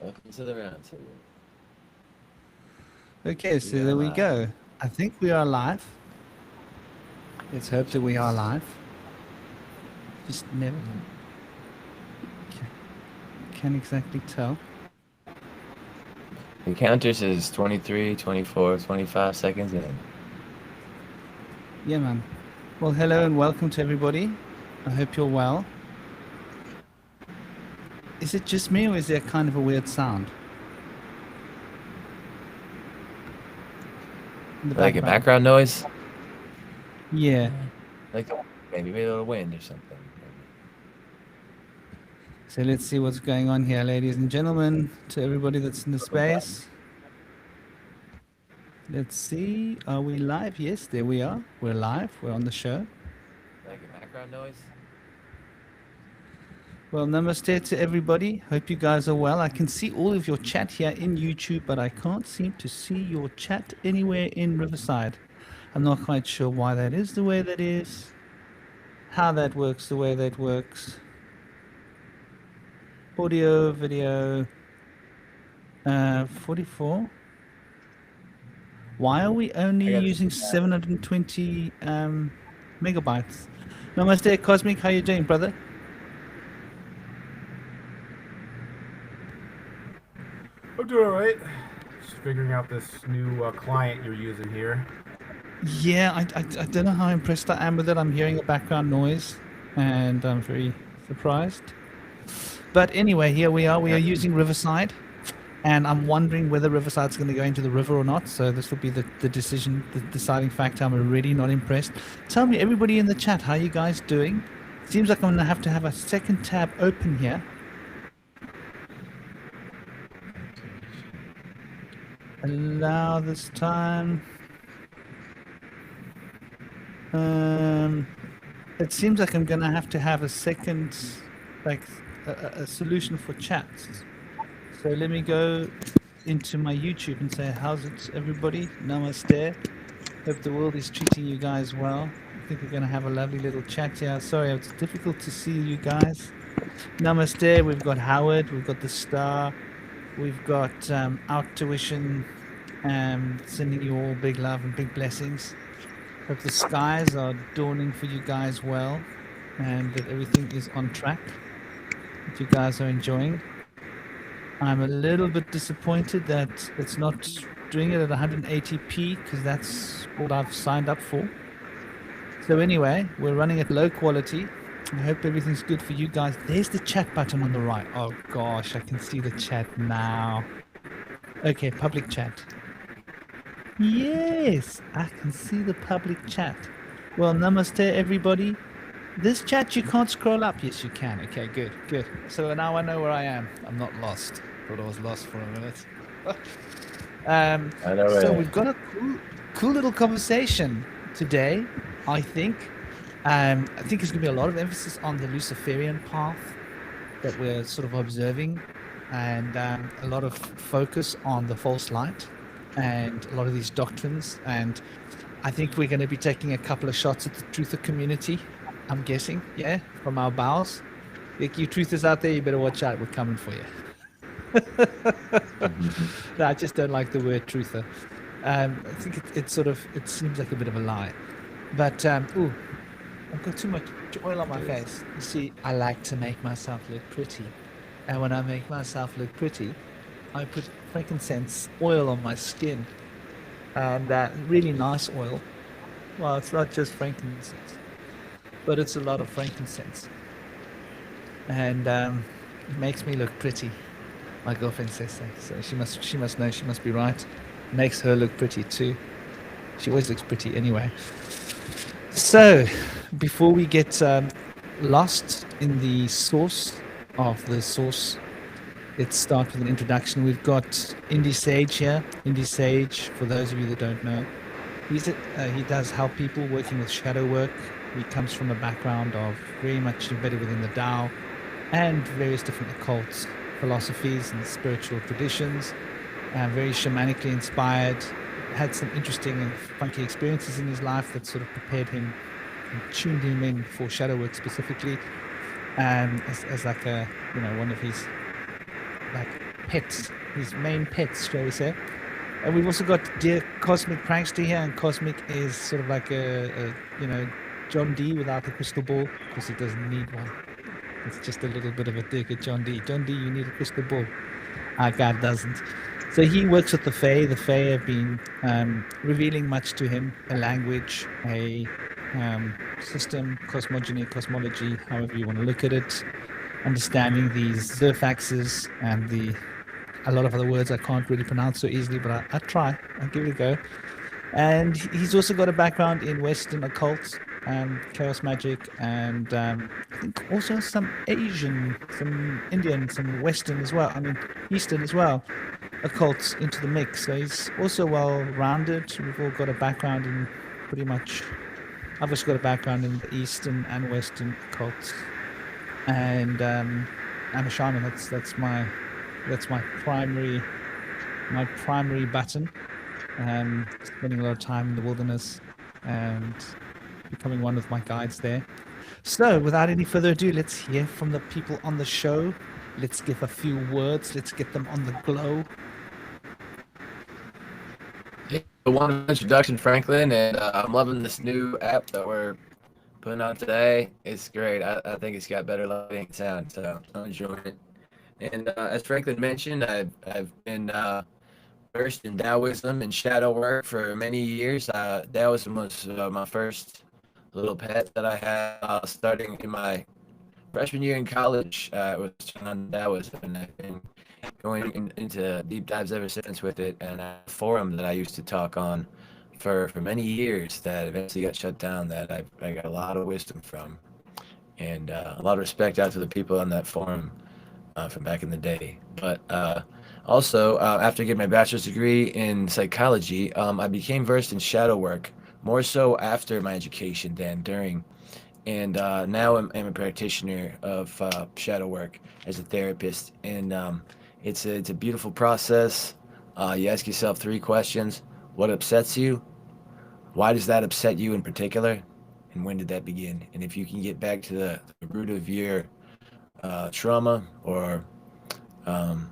Welcome to the round table. Okay, We so are there we live. go. I think we are live. Let's hope that we are live. Just never can exactly tell. The counter says 23, 24, 25 seconds in. Yeah, man. Well, hello and welcome to everybody. I hope you're well. Is it just me or is there kind of a weird sound in the Like a background? background noise? Yeah. Like maybe a little wind or something. So let's see what's going on here, ladies and gentlemen, to everybody that's in the space. Let's see. Are we live? Yes, there we are. We're live. We're on the show. Like a background noise? Well, namaste to everybody. Hope you guys are well. I can see all of your chat here in YouTube, but I can't seem to see your chat anywhere in Riverside. I'm not quite sure why that is the way that is, how that works the way that works. Audio, video, 44. Why are we only I got using 720 megabytes? Namaste, Cosmic. How you doing, brother? I'm doing all right. Just figuring out this new client you're using here. Yeah, I don't know how impressed I am with it. I'm hearing a background noise, and I'm very surprised. But anyway, here we are. We are using Riverside, and I'm wondering whether Riverside's going to go into the river or not. So this will be the decision, the deciding factor. I'm already not impressed. Tell me, everybody in the chat, how you guys doing? Seems like I'm going to have a second tab open here. Allow this time. It seems like I'm going to have a second, like a solution for chats. So let me go into my YouTube and say, how's it, everybody? Namaste. Hope the world is treating you guys well. I think we're going to have a lovely little chat here. Sorry, it's difficult to see you guys. Namaste. We've got Howard. We've got the Star. We've got Out Tuition. Sending you all big love and big blessings. Hope the skies are dawning for you guys well, and that everything is on track, that you guys are enjoying. I'm a little bit disappointed that it's not doing it at 180p, because that's what I've signed up for. So anyway, we're running at low quality. I hope everything's good for you guys. There's the chat button on the right. Oh gosh, I can see the chat now. Okay, public chat. Yes, I can see the public chat. Well, namaste, everybody. This chat, you can't scroll up. Yes, you can. Okay, good, good. So now I know where I am. I'm not lost. Thought I was lost for a minute. I know So it. we've got a cool little conversation today, I think. I think there's going to be a lot of emphasis on the Luciferian path that we're sort of observing, and a lot of focus on the false light and a lot of these doctrines. And I think we're going to be taking a couple of shots at the truther community, I'm guessing, yeah, from our bows. Like, you truthers out there, you better watch out. We're coming for you. No, I just don't like the word truther. I think it seems like a bit of a lie. But, ooh, I've got too much oil on my face. You see, I like to make myself look pretty. And when I make myself look pretty, I put frankincense oil on my skin. And really nice oil. Well, it's not just frankincense, but it's a lot of frankincense. And it makes me look pretty. My girlfriend says so. So she must know, she must be right. Makes her look pretty too. She always looks pretty anyway. So, before we get lost in the source of the source, let's start with an introduction. We've got Indy Sage here. Indy Sage, for those of you that don't know, he does help people working with shadow work. He comes from a background of very much embedded within the Tao and various different occults, philosophies and spiritual traditions. Very shamanically inspired. Had some interesting and funky experiences in his life that sort of prepared him and tuned him in for shadow work specifically, as like a one of his like pets, his main pets, shall we say. And we've also got dear Cosmic Prankster here, and Cosmic is sort of like John D without the crystal ball, because he doesn't need one. It's just a little bit of a dig at John D. John D, you need a crystal ball. Our God doesn't. So he works with the Fae. The Fae have been revealing much to him, a language, a system, cosmology, however you want to look at it, understanding these Zerfaxes and a lot of other words I can't really pronounce so easily, but I try. I give it a go. And he's also got a background in Western occult, chaos magic, and I think also some Asian, some Indian, some Western as well. I mean, Eastern as well, occults into the mix. So he's also well rounded. We've all got a background in pretty much. I've also got a background in the Eastern and Western occults, and I'm a shaman. That's my primary button. Spending a lot of time in the wilderness and becoming one of my guides there. So, without any further ado, let's hear from the people on the show. Let's give a few words. Let's get them on the glow. Yeah, one introduction, Franklin, and I'm loving this new app that we're putting on today. It's great. I think it's got better lighting and sound, so I'm enjoying it. And as Franklin mentioned, I've been versed in Taoism and shadow work for many years. Taoism was my first little pet that I had starting in my freshman year in college. It was on Taoism, and I've been going into deep dives ever since with it. And a forum that I used to talk on for many years that eventually got shut down that I got a lot of wisdom from. And a lot of respect out to the people on that forum from back in the day. But also, after getting my bachelor's degree in psychology, I became versed in shadow work, more so after my education than during. And now I'm a practitioner of shadow work as a therapist. And it's a beautiful process. You ask yourself three questions: what upsets you? Why does that upset you in particular? And when did that begin? And if you can get back to the root of your trauma or um,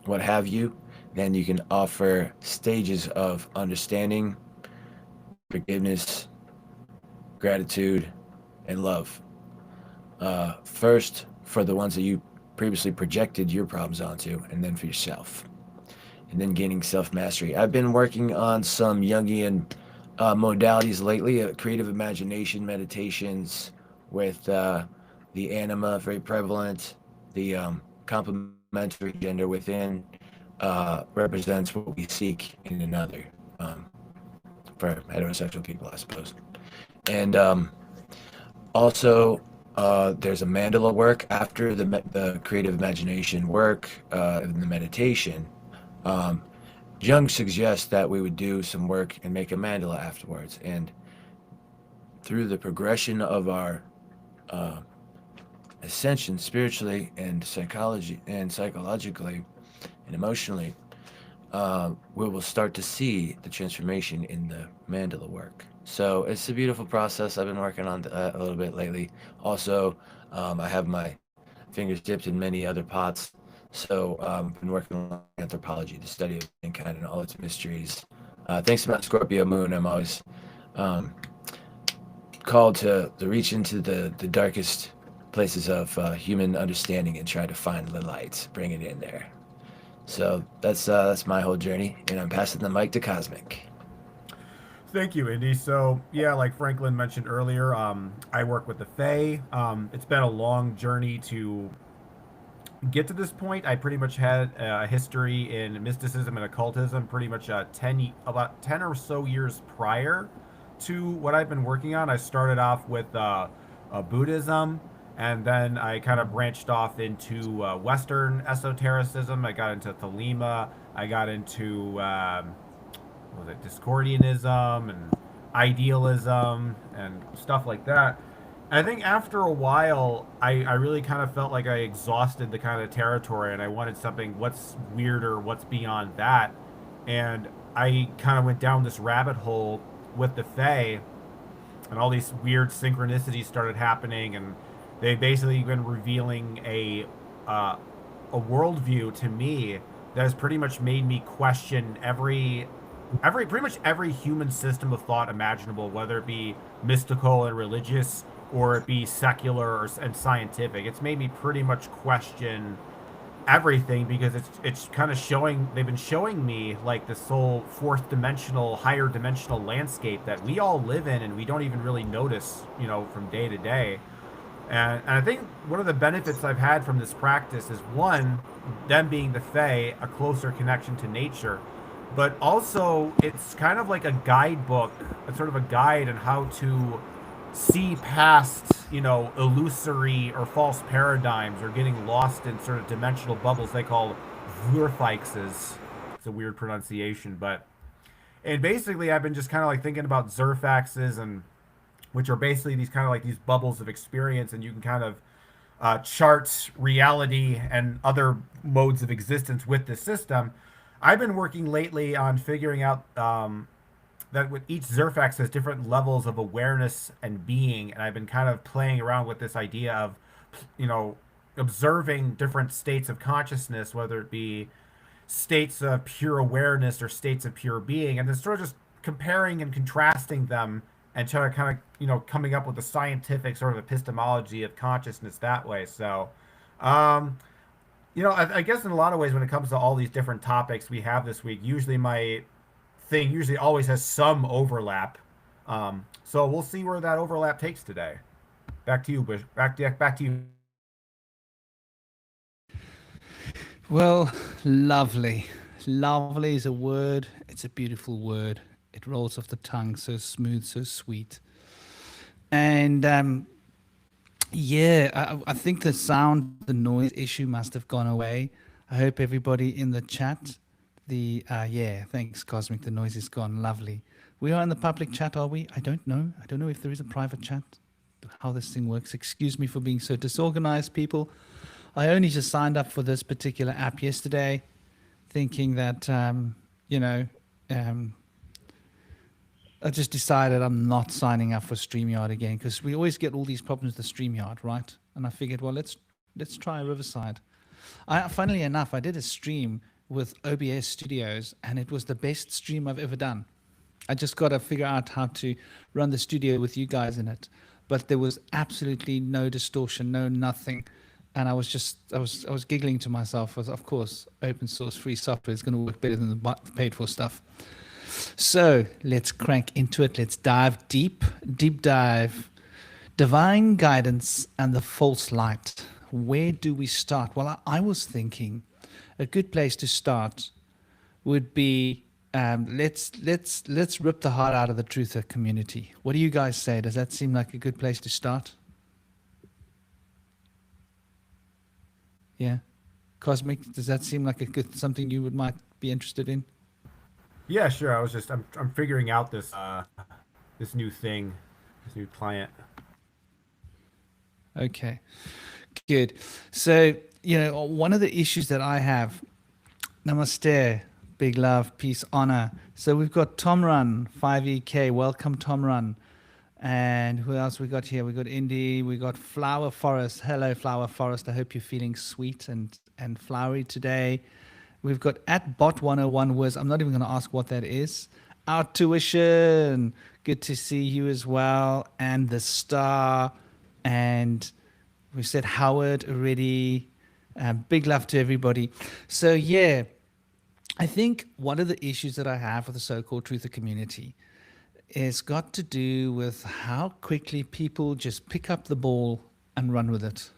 what have you, then you can offer stages of understanding, forgiveness, gratitude, and love. First, for the ones that you previously projected your problems onto, and then for yourself. And then gaining self mastery. I've been working on some Jungian modalities lately, creative imagination meditations with the anima, very prevalent. The complementary gender within represents what we seek in another um, for heterosexual people, I suppose. And also, there's a mandala work after the creative imagination work and the meditation. Um, Jung suggests that we would do some work and make a mandala afterwards. And through the progression of our uh, ascension spiritually and psychologically and emotionally, we will start to see the transformation in the mandala work. So it's a beautiful process. I've been working on a little bit lately. Also, I have my fingers dipped in many other pots. So I've been working on anthropology, the study of mankind and all its mysteries. Thanks to my Scorpio moon, I'm always um, called to reach into the darkest places of human understanding and try to find the light, bring it in there. So that's my whole journey, and I'm passing the mic to Cosmic. Thank you, Indy. So, yeah, like Franklin mentioned earlier, I work with the Fae. It's been a long journey to get to this point. I pretty much had a history in mysticism and occultism pretty much about 10 or so years prior to what I've been working on. I started off with Buddhism, and then I kind of branched off into Western esotericism. I got into Thelema. I got into what was it, Discordianism and idealism and stuff like that. I think after a while, I really kind of felt like I exhausted the kind of territory, and I wanted something what's weirder, what's beyond that. And I kind of went down this rabbit hole with the Fae, and all these weird synchronicities started happening, and they basically been revealing a worldview to me that has pretty much made me question every pretty much every human system of thought imaginable, whether it be mystical and religious or it be secular and scientific. It's made me pretty much question everything because it's kind of showing they've been showing me like this whole fourth dimensional, higher dimensional landscape that we all live in and we don't even really notice, from day to day. And I think one of the benefits I've had from this practice is one, them being the Fae, a closer connection to nature, but also it's kind of like a guidebook, a sort of a guide on how to see past, illusory or false paradigms or getting lost in sort of dimensional bubbles they call vortexes. It's a weird pronunciation, but and basically I've been just kind of like thinking about zerfaxes and which are basically these kind of like these bubbles of experience, and you can kind of chart reality and other modes of existence with this system. I've been working lately on figuring out that with each Zerfax has different levels of awareness and being, and I've been kind of playing around with this idea of, you know, observing different states of consciousness, whether it be states of pure awareness or states of pure being, and then sort of just comparing and contrasting them and trying to kind of, coming up with a scientific sort of epistemology of consciousness that way. So, um, I guess in a lot of ways, when it comes to all these different topics we have this week, usually my thing usually always has some overlap. So we'll see where that overlap takes today. Back to you, Bush. Back to you. Well, lovely. Lovely is a word. It's a beautiful word. It rolls off the tongue so smooth, so sweet. And I think the sound, the noise issue must have gone away. I hope everybody in the chat, thanks, Cosmic. The noise is gone. Lovely. We are in the public chat, are we? I don't know. I don't know if there is a private chat, how this thing works. Excuse me for being so disorganized, people. I only just signed up for this particular app yesterday, thinking that, I just decided I'm not signing up for StreamYard again because we always get all these problems with the StreamYard, right? And I figured, well, let's try Riverside. Funnily enough, I did a stream with OBS Studios, and it was the best stream I've ever done. I just got to figure out how to run the studio with you guys in it, but there was absolutely no distortion, no nothing. And I was giggling to myself. Of course, open source free software is going to work better than the paid for stuff. So let's crank into it. Let's dive deep dive. Divine guidance and the false light. Where do we start? Well, I was thinking a good place to start would be let's rip the heart out of the truther community. What do you guys say? Does that seem like a good place to start? Yeah, Cosmic. Does that seem like something you might be interested in? Yeah, sure. I'm figuring out this this new thing, this new client. Okay, good. So, one of the issues that I have, namaste, big love, peace, honor. So we've got Tom Run, 5EK. Welcome, Tom Run. And who else we got here? We got Indy. We got Flower Forest. Hello, Flower Forest. I hope you're feeling sweet and flowery today. We've got at Bot101 Wiz. I'm not even going to ask what that is. Our tuition. Good to see you as well. And the star. And we said Howard already. Big love to everybody. So yeah, I think one of the issues that I have with the so-called truther community is got to do with how quickly people just pick up the ball and run with it.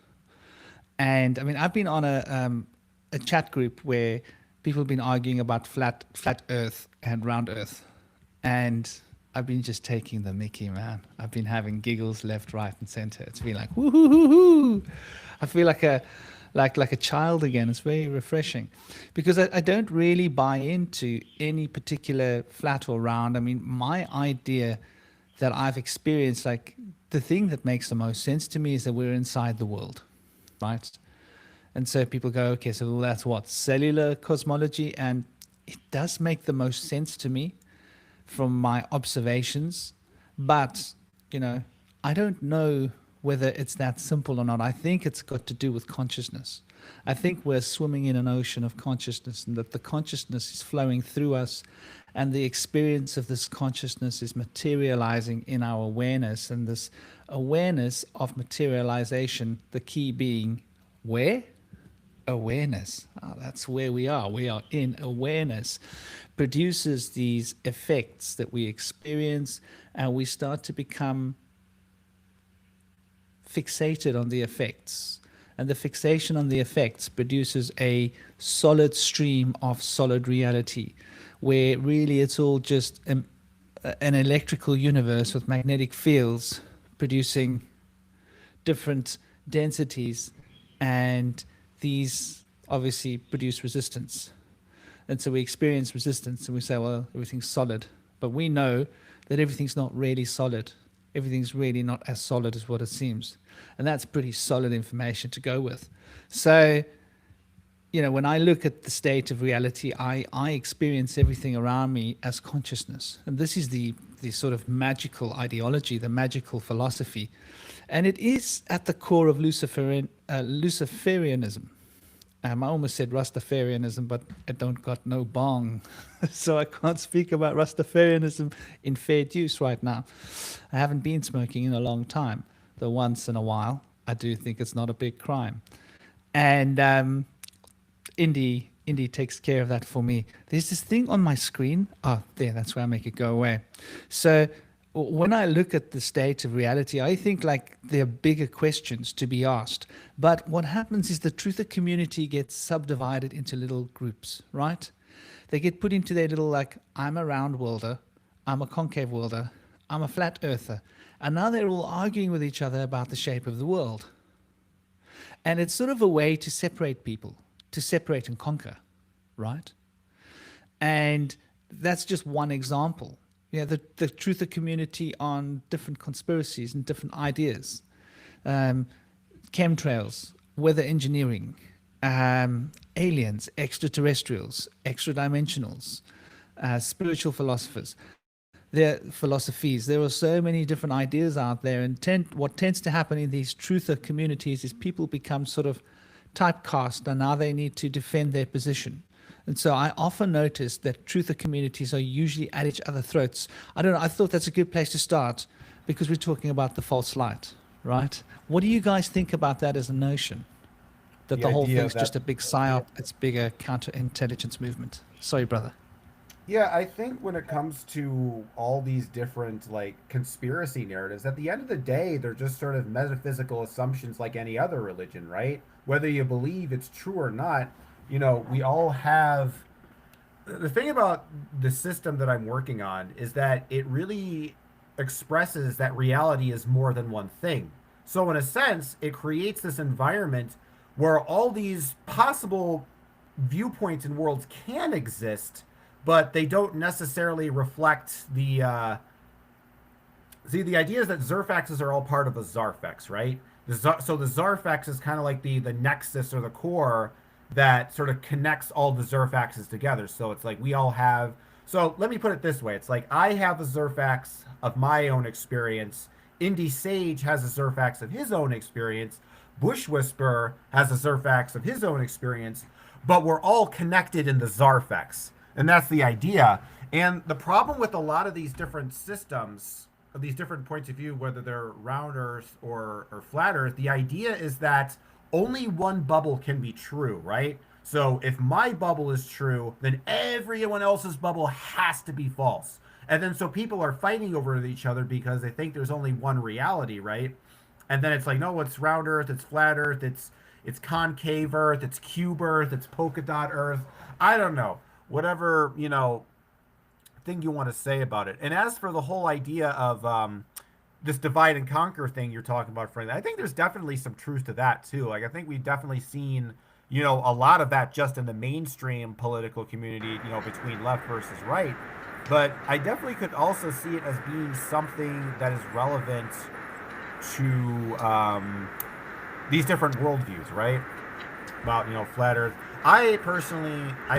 And I mean, I've been on a chat group where people have been arguing about flat Earth and round Earth, and I've been just taking the mickey, man. I've been having giggles left, right, and center. It's been like woo-hoo-hoo-hoo. I feel like a child again. It's very refreshing because I don't really buy into any particular flat or round. I mean, my idea that I've experienced, like the thing that makes the most sense to me is that we're inside the world, right? And so people go, okay, so that's what, cellular cosmology? And it does make the most sense to me from my observations. But, I don't know whether it's that simple or not. I think it's got to do with consciousness. I think we're swimming in an ocean of consciousness, and that the consciousness is flowing through us, and the experience of this consciousness is materializing in our awareness. And this awareness of materialization, the key being where? Awareness. Oh, that's where we are. We are in awareness. Produces these effects that we experience, and we start to become fixated on the effects. And the fixation on the effects produces a solid stream of solid reality, where really it's all just an electrical universe with magnetic fields producing different densities, and these obviously produce resistance. And so we experience resistance and we say, well, everything's solid. But we know that everything's not really solid. Everything's really not as solid as what it seems. And that's pretty solid information to go with. So, you know, when I look at the state of reality, I experience everything around me as consciousness. And this is the sort of magical ideology, the magical philosophy. And it is at the core of Luciferianism. I almost said Rastafarianism, but I don't got no bong. So I can't speak about Rastafarianism in fair use right now. I haven't been smoking in a long time, though once in a while. I do think it's not a big crime. And Indy takes care of that for me. There's this thing on my screen. Oh, there, that's where I make it go away. So when I look at the state of reality, I think like there are bigger questions to be asked. But what happens is the truther community gets subdivided into little groups, right? They get put into their little, like, I'm a round worlder, I'm a concave worlder, I'm a flat earther. And now they're all arguing with each other about the shape of the world. And it's sort of a way to separate people, to separate and conquer, right? And that's just one example. Yeah, the truther community on different conspiracies and different ideas, chemtrails, weather engineering, aliens, extraterrestrials, extra-dimensionals, spiritual philosophers, philosophies. There are so many different ideas out there, and what tends to happen in these truther communities is people become sort of typecast, and now they need to defend their position. And so I often notice that truther communities are usually at each other's throats. I don't know, I thought that's a good place to start because we're talking about the false light, right? What do you guys think about that as a notion? That the whole thing's just a big psyop, it's bigger counterintelligence movement. Sorry, brother. Yeah, I think when it comes to all these different like conspiracy narratives, at the end of the day, they're just sort of metaphysical assumptions like any other religion, right? Whether you believe it's true or not, you know, we all have. The thing about the system that I'm working on is that it really expresses that reality is more than one thing. So in a sense, it creates this environment where all these possible viewpoints and worlds can exist, but they don't necessarily reflect the see, the idea is that Zerfaxes are all part of a Zarfex, right? So the Zarfex is kind of like the nexus or the core that sort of connects all the Zerfaxes together. So it's like we all have. So let me put it this way: it's like I have a Zerfax of my own experience. Indy Sage has a Zerfax of his own experience. Bush Whisper has a Zerfax of his own experience, but we're all connected in the Zarfex, and that's the idea. And the problem with a lot of these different systems, these different points of view, whether they're round Earth or flat Earth, the idea is that only one bubble can be true, right? So if my bubble is true, then everyone else's bubble has to be false. And then so people are fighting over each other because they think there's only one reality, right? And then it's like, no, it's round Earth, it's flat Earth, it's concave Earth, it's cube Earth, it's polka dot Earth. I don't know. Whatever, you know, thing you want to say about it. And as for the whole idea of this divide and conquer thing you're talking about, Frank, I think there's definitely some truth to that too. Like I think we've definitely seen, you know, a lot of that just in the mainstream political community, you know, between left versus right. But I definitely could also see it as being something that is relevant to these different worldviews, right? About, you know, flat Earth. I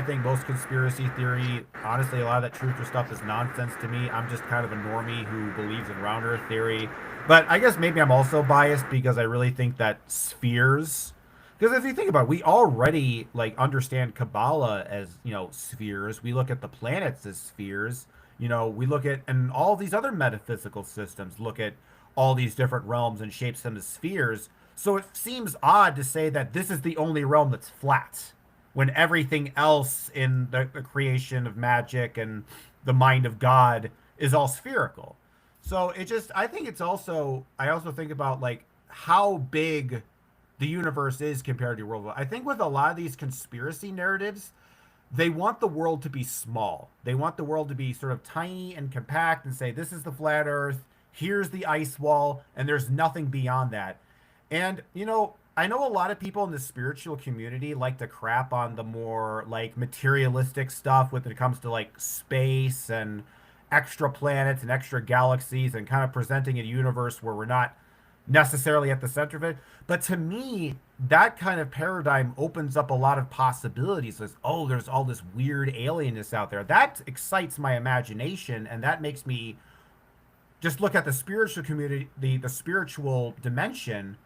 think most conspiracy theory, honestly, a lot of that truth or stuff is nonsense to me. I'm just kind of a normie who believes in round Earth theory. But I guess maybe I'm also biased because I really think that spheres, because if you think about it, we already like understand Kabbalah as, spheres. We look at the planets as spheres. We look at, and all these other metaphysical systems look at all these different realms and shapes them as spheres. So it seems odd to say that this is the only realm that's flat when everything else in the creation of magic and the mind of God is all spherical. So it just, I think it's also, I also think about like how big the universe is compared to your world. I think with a lot of these conspiracy narratives, they want the world to be small. They want the world to be sort of tiny and compact and say, this is the flat earth, here's the ice wall, and there's nothing beyond that. And, I know a lot of people in the spiritual community like to crap on the more like materialistic stuff when it comes to like space and extra planets and extra galaxies and kind of presenting a universe where we're not necessarily at the center of it. But to me, that kind of paradigm opens up a lot of possibilities. As, oh, there's all this weird alienness out there. That excites my imagination, and that makes me just look at the spiritual community, the spiritual dimension,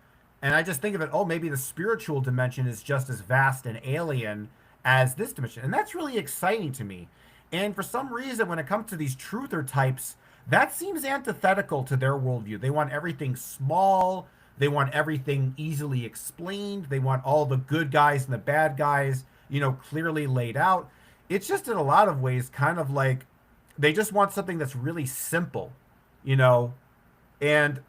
and I just think of it, oh, maybe the spiritual dimension is just as vast and alien as this dimension. And that's really exciting to me. And for some reason, when it comes to these truther types, that seems antithetical to their worldview. They want everything small, they want everything easily explained, they want all the good guys and the bad guys, clearly laid out. It's just in a lot of ways kind of like they just want something that's really simple, you know, and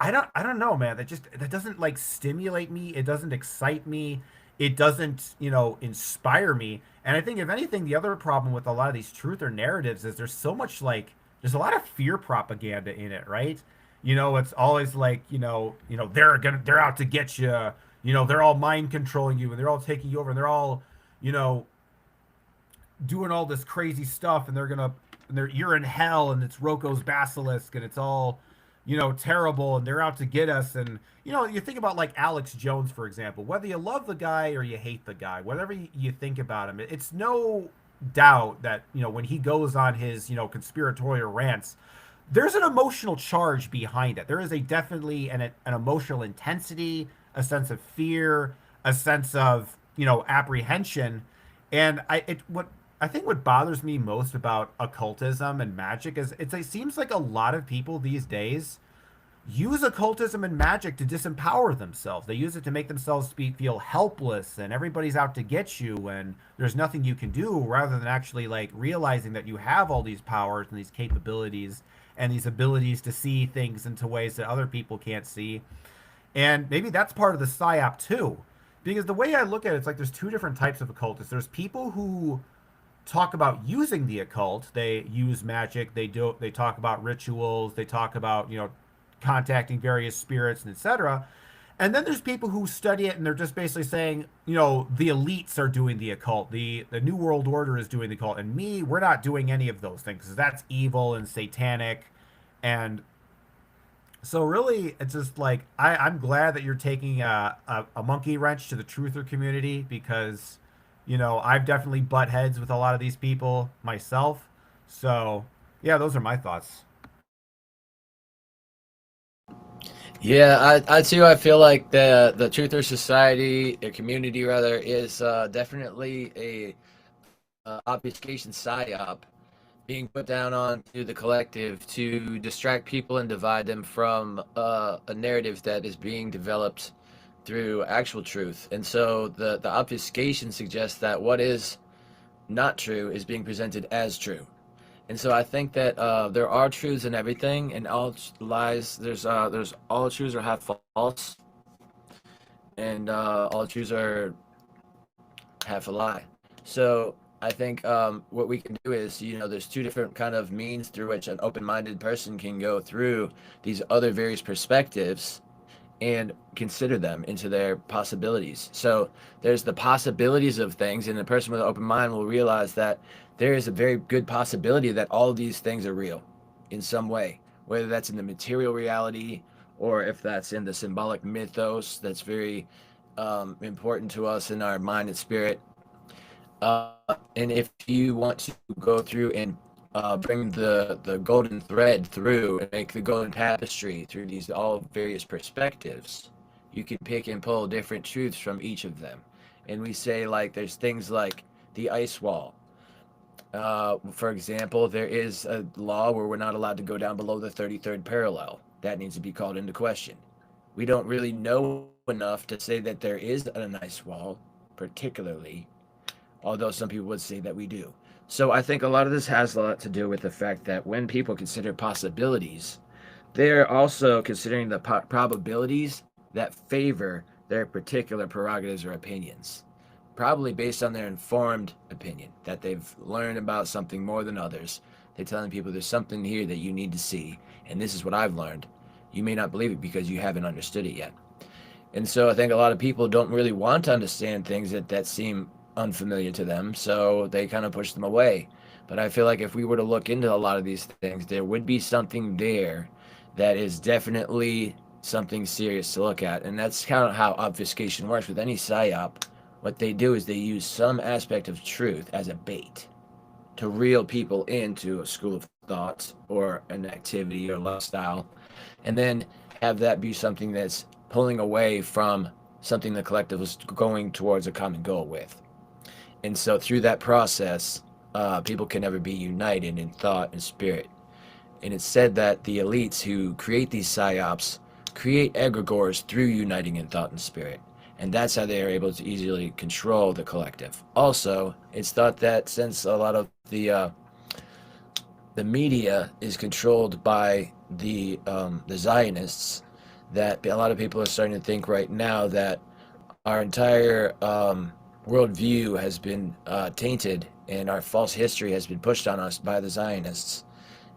I don't know, man. That doesn't like stimulate me. It doesn't excite me. It doesn't, inspire me. And I think if anything, the other problem with a lot of these truth or narratives is there's so much like there's a lot of fear propaganda in it, right? It's always like, they're out to get you. They're all mind controlling you and they're all taking you over and they're all, you know, doing all this crazy stuff and you're in hell and it's Roko's basilisk and it's all terrible and they're out to get us. And you think about like Alex Jones, for example, whether you love the guy or you hate the guy, whatever you think about him, it's no doubt that when he goes on his conspiratorial rants, there's an emotional charge behind it. There is a definitely an emotional intensity, a sense of fear, a sense of apprehension. And I think what bothers me most about occultism and magic is it seems like a lot of people these days use occultism and magic to disempower themselves. They use it to make themselves feel helpless and everybody's out to get you and there's nothing you can do, rather than actually like realizing that you have all these powers and these capabilities and these abilities to see things into ways that other people can't see. And maybe that's part of the psyop too. Because the way I look at it, it's like there's two different types of occultists. There's people who talk about using the occult. They use magic. They talk about rituals. They talk about contacting various spirits and etc. And then there's people who study it and they're just basically saying, the elites are doing the occult. The New World Order is doing the occult. And we're not doing any of those things because that's evil and satanic. And so really, it's just like I'm glad that you're taking a monkey wrench to the truther community because, I've definitely butt heads with a lot of these people myself. So yeah, those are my thoughts. Yeah, I too. I feel like the Truther Society, the community rather, is definitely a obfuscation psyop being put down onto the collective to distract people and divide them from a narrative that is being developed through actual truth. And so the obfuscation suggests that what is not true is being presented as true. And so I think that there are truths in everything, and all lies. There's all truths are half false, and all truths are half a lie. So I think what we can do is, there's two different kind of means through which an open-minded person can go through these other various perspectives and consider them into their possibilities. So there's the possibilities of things, and the person with an open mind will realize that there is a very good possibility that all of these things are real in some way, whether that's in the material reality or if that's in the symbolic mythos that's very important to us in our mind and spirit. And if you want to go through and bring the golden thread through and make the golden tapestry through these all various perspectives, you can pick and pull different truths from each of them. And we say like there's things like the ice wall. For example, there is a law where we're not allowed to go down below the 33rd parallel. That needs to be called into question. We don't really know enough to say that there is an ice wall, particularly, although some people would say that we do. So I think a lot of this has a lot to do with the fact that when people consider possibilities, they're also considering the probabilities that favor their particular prerogatives or opinions, probably based on their informed opinion that they've learned about something more than others. They're telling people there's something here that you need to see, and this is what I've learned. You may not believe it because you haven't understood it yet. And so I think a lot of people don't really want to understand things that seem unfamiliar to them, so they kind of push them away. But I feel like if we were to look into a lot of these things, there would be something there that is definitely something serious to look at. And that's kind of how obfuscation works with any psyop. What they do is they use some aspect of truth as a bait to reel people into a school of thought or an activity or lifestyle, and then have that be something that's pulling away from something the collective was going towards a common goal with. And so through that process, people can never be united in thought and spirit. And it's said that the elites who create these psyops create egregores through uniting in thought and spirit. And that's how they are able to easily control the collective. Also, it's thought that since a lot of the media is controlled by the Zionists, that a lot of people are starting to think right now that our entire worldview has been tainted and our false history has been pushed on us by the Zionists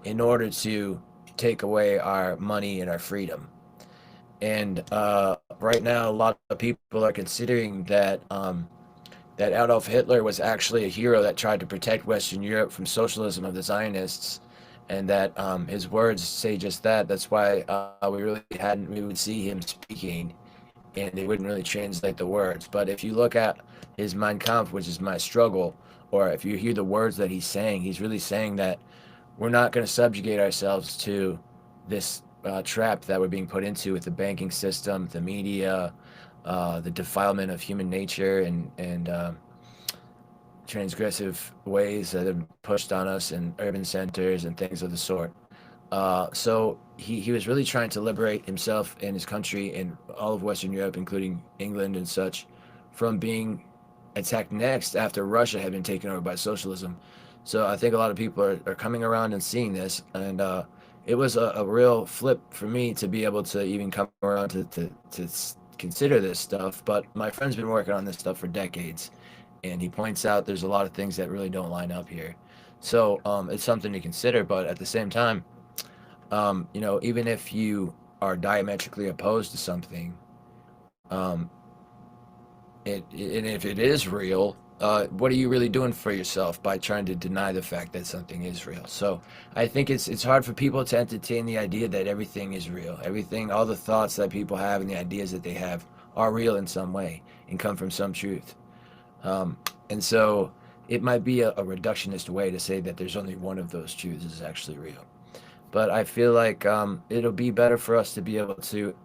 in order to take away our money and our freedom. And right now, a lot of people are considering that Adolf Hitler was actually a hero that tried to protect Western Europe from socialism of the Zionists, and that his words say just that. That's why we would see him speaking, and they wouldn't really translate the words. But if you look at his Mein Kampf, which is my struggle, or if you hear the words that he's saying, he's really saying that we're not going to subjugate ourselves to this trap that we're being put into with the banking system, the media, the defilement of human nature, and transgressive ways that have been pushed on us in urban centers and things of the sort. So he was really trying to liberate himself and his country and all of Western Europe, including England and such, from being attacked next after Russia had been taken over by socialism. So I think a lot of people are coming around and seeing this, and it was a real flip for me to be able to even come around to consider this stuff. But my friend's been working on this stuff for decades, and he points out there's a lot of things that really don't line up here. So it's something to consider, but at the same time, even if you are diametrically opposed to something, um, and if it is real, what are you really doing for yourself by trying to deny the fact that something is real? So I think it's hard for people to entertain the idea that everything is real. Everything, all the thoughts that people have and the ideas that they have are real in some way and come from some truth. And so it might be a reductionist way to say that there's only one of those truths is actually real. But I feel like it'll be better for us to be able to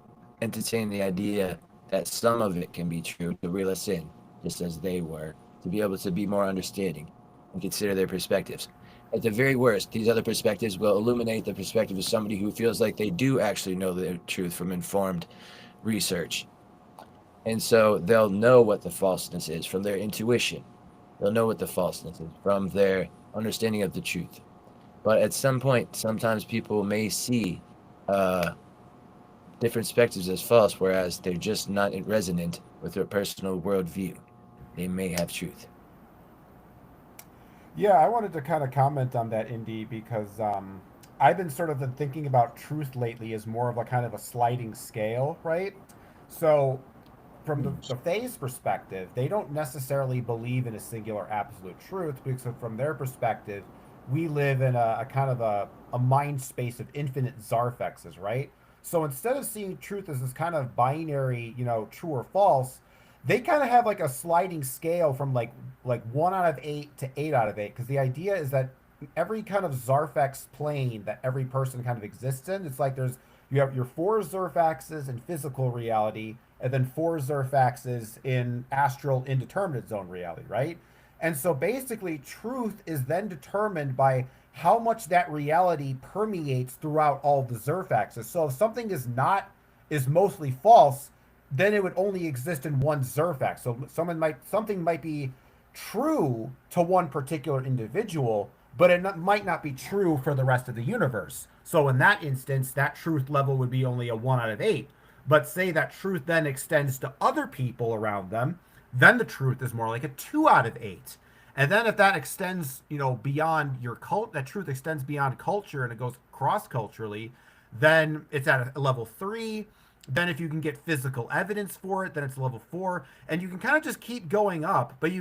entertain the idea that some of it can be true to reel us in, just as they were, to be able to be more understanding and consider their perspectives. At the very worst, these other perspectives will illuminate the perspective of somebody who feels like they do actually know the truth from informed research. And so they'll know what the falseness is from their intuition. They'll know what the falseness is from their understanding of the truth. But at some point, sometimes people may see different perspectives as false, whereas they're just not resonant with their personal worldview. They may have truth. Yeah, I wanted to kind of comment on that, Indy, because I've been sort of been thinking about truth lately as more of a kind of a sliding scale, right? So, from the Fae's perspective, they don't necessarily believe in a singular absolute truth because from their perspective, we live in a kind of a mind space of infinite Zarfexes, right? So instead of seeing truth as this kind of binary, true or false, they kind of have like a sliding scale from like 1 out of 8 to 8 out of 8 because the idea is that every kind of Zarfex plane that every person kind of exists in. It's like there's you have your four Zerfaxes in physical reality, and then four Zerfaxes in astral indeterminate zone reality, right? And so basically, truth is then determined by how much that reality permeates throughout all the Zerfaxes. So if something is mostly false, then it would only exist in one Zerfax. So something might be true to one particular individual, but might not be true for the rest of the universe. So in that instance, that truth level would be only a 1 out of 8. But say that truth then extends to other people around them, then the truth is more like a 2 out of 8. And then if that extends, beyond your cult, that truth extends beyond culture and it goes cross culturally, then it's at a level 3. Then if you can get physical evidence for it, then it's level 4, and you can kind of just keep going up. But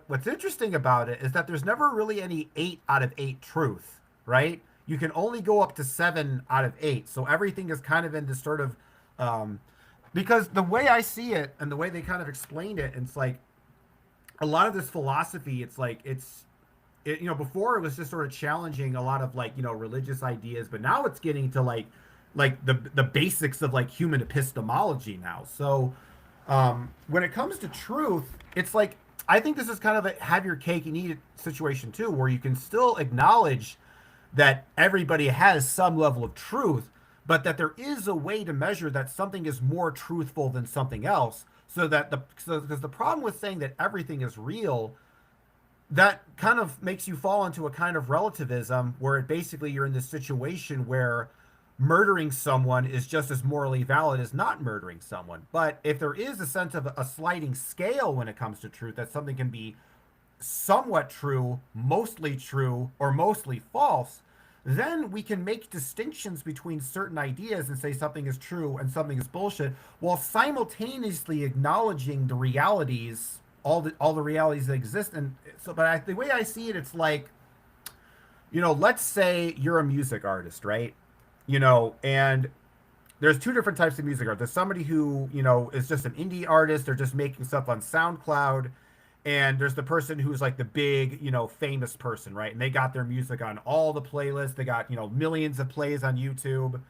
what's interesting about it is that there's never really any 8 out of 8 truth, right? You can only go up to 7 out of 8. So everything is kind of in this sort of because the way I see it and the way they kind of explained it, it's like a lot of this philosophy. It's like before it was just sort of challenging a lot of like religious ideas, but now it's getting to like the basics of like human epistemology now. So when it comes to truth, it's like I think this is kind of a have your cake and eat it situation too, where you can still acknowledge that everybody has some level of truth, but that there is a way to measure that something is more truthful than something else. So that because the problem with saying that everything is real, that kind of makes you fall into a kind of relativism where it basically you're in this situation where murdering someone is just as morally valid as not murdering someone. But if there is a sense of a sliding scale when it comes to truth, that something can be somewhat true, or mostly false, then we can make distinctions between certain ideas and say something is true and something is bullshit, while simultaneously acknowledging the realities, all the realities that exist. And so, but the way I see it, it's like, let's say you're a music artist, right? And there's two different types of music art. There's somebody who, is just an indie artist. They're just making stuff on SoundCloud. And there's the person who's like the big, famous person, right? And they got their music on all the playlists. They got, millions of plays on YouTube.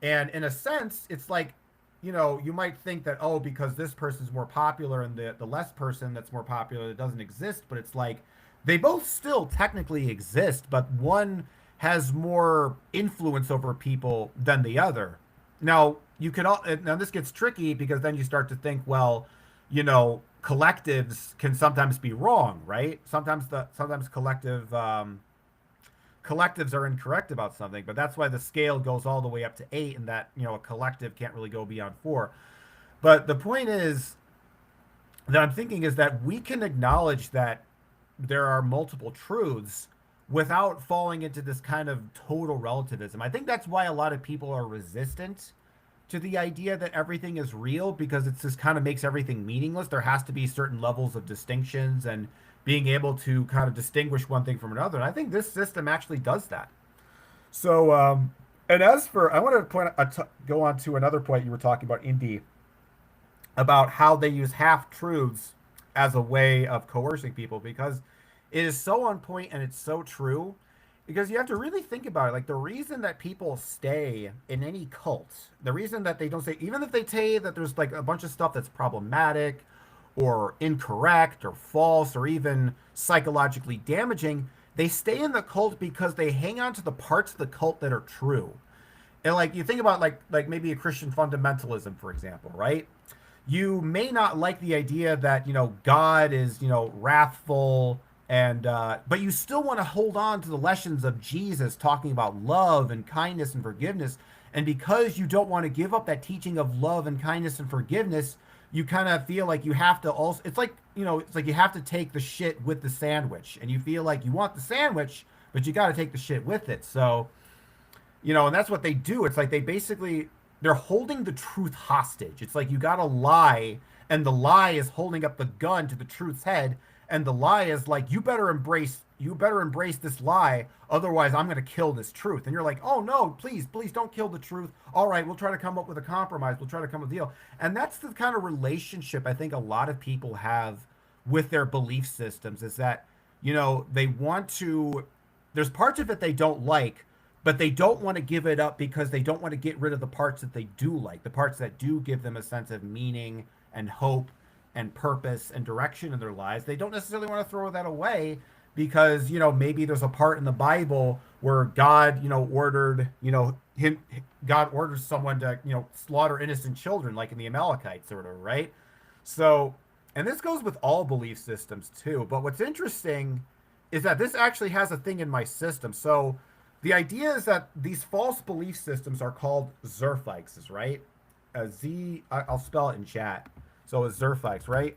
And in a sense, it's like, you might think that, oh, because this person's more popular and the less person that's more popular, it doesn't exist. But it's like they both still technically exist, but one has more influence over people than the other. Now, now this gets tricky because then you start to think, well, collectives can sometimes be wrong, right? Sometimes collectives are incorrect about something, but that's why the scale goes all the way up to 8, and that a collective can't really go beyond 4. But the point is that I'm thinking is that we can acknowledge that there are multiple truths without falling into this kind of total relativism. I think that's why a lot of people are resistant to the idea that everything is real, because it just kind of makes everything meaningless. There has to be certain levels of distinctions and being able to kind of distinguish one thing from another. And I think this system actually does that. So, and as for, I want to go on to another point you were talking about, Indy, about how they use half truths as a way of coercing people, because it is so on point and it's so true. Because you have to really think about it. Like the reason that people stay in any cult, the reason that they don't stay, even if they say that there's like a bunch of stuff that's problematic or incorrect or false or even psychologically damaging, they stay in the cult because they hang on to the parts of the cult that are true. And like you think about like maybe a Christian fundamentalism, for example, right? You may not like the idea that God is wrathful, and but you still want to hold on to the lessons of Jesus talking about love and kindness and forgiveness. And because you don't want to give up that teaching of love and kindness and forgiveness, you kind of feel like you have to also, it's like you have to take the shit with the sandwich, and you feel like you want the sandwich, but you got to take the shit with it. So and that's what they do. It's like they're holding the truth hostage. It's like you got to lie, and the lie is holding up the gun to the truth's head, and the lie is like you better embrace this lie, otherwise I'm going to kill this truth. And you're like, oh no, please don't kill the truth. All right, we'll try to come up with a compromise, we'll try to come up with a deal. And that's the kind of relationship I think a lot of people have with their belief systems, is that there's parts of it they don't like, but they don't want to give it up because they don't want to get rid of the parts that they do like, the parts that do give them a sense of meaning and hope and purpose and direction in their lives. They don't necessarily want to throw that away because, maybe there's a part in the Bible where God, ordered, God orders someone to, slaughter innocent children, like in the Amalekites or whatever, right? So, and this goes with all belief systems too. But what's interesting is that this actually has a thing in my system. So, the idea is that these false belief systems are called Zerfixes, right? I'll spell it in chat. So it's Zerfix, right?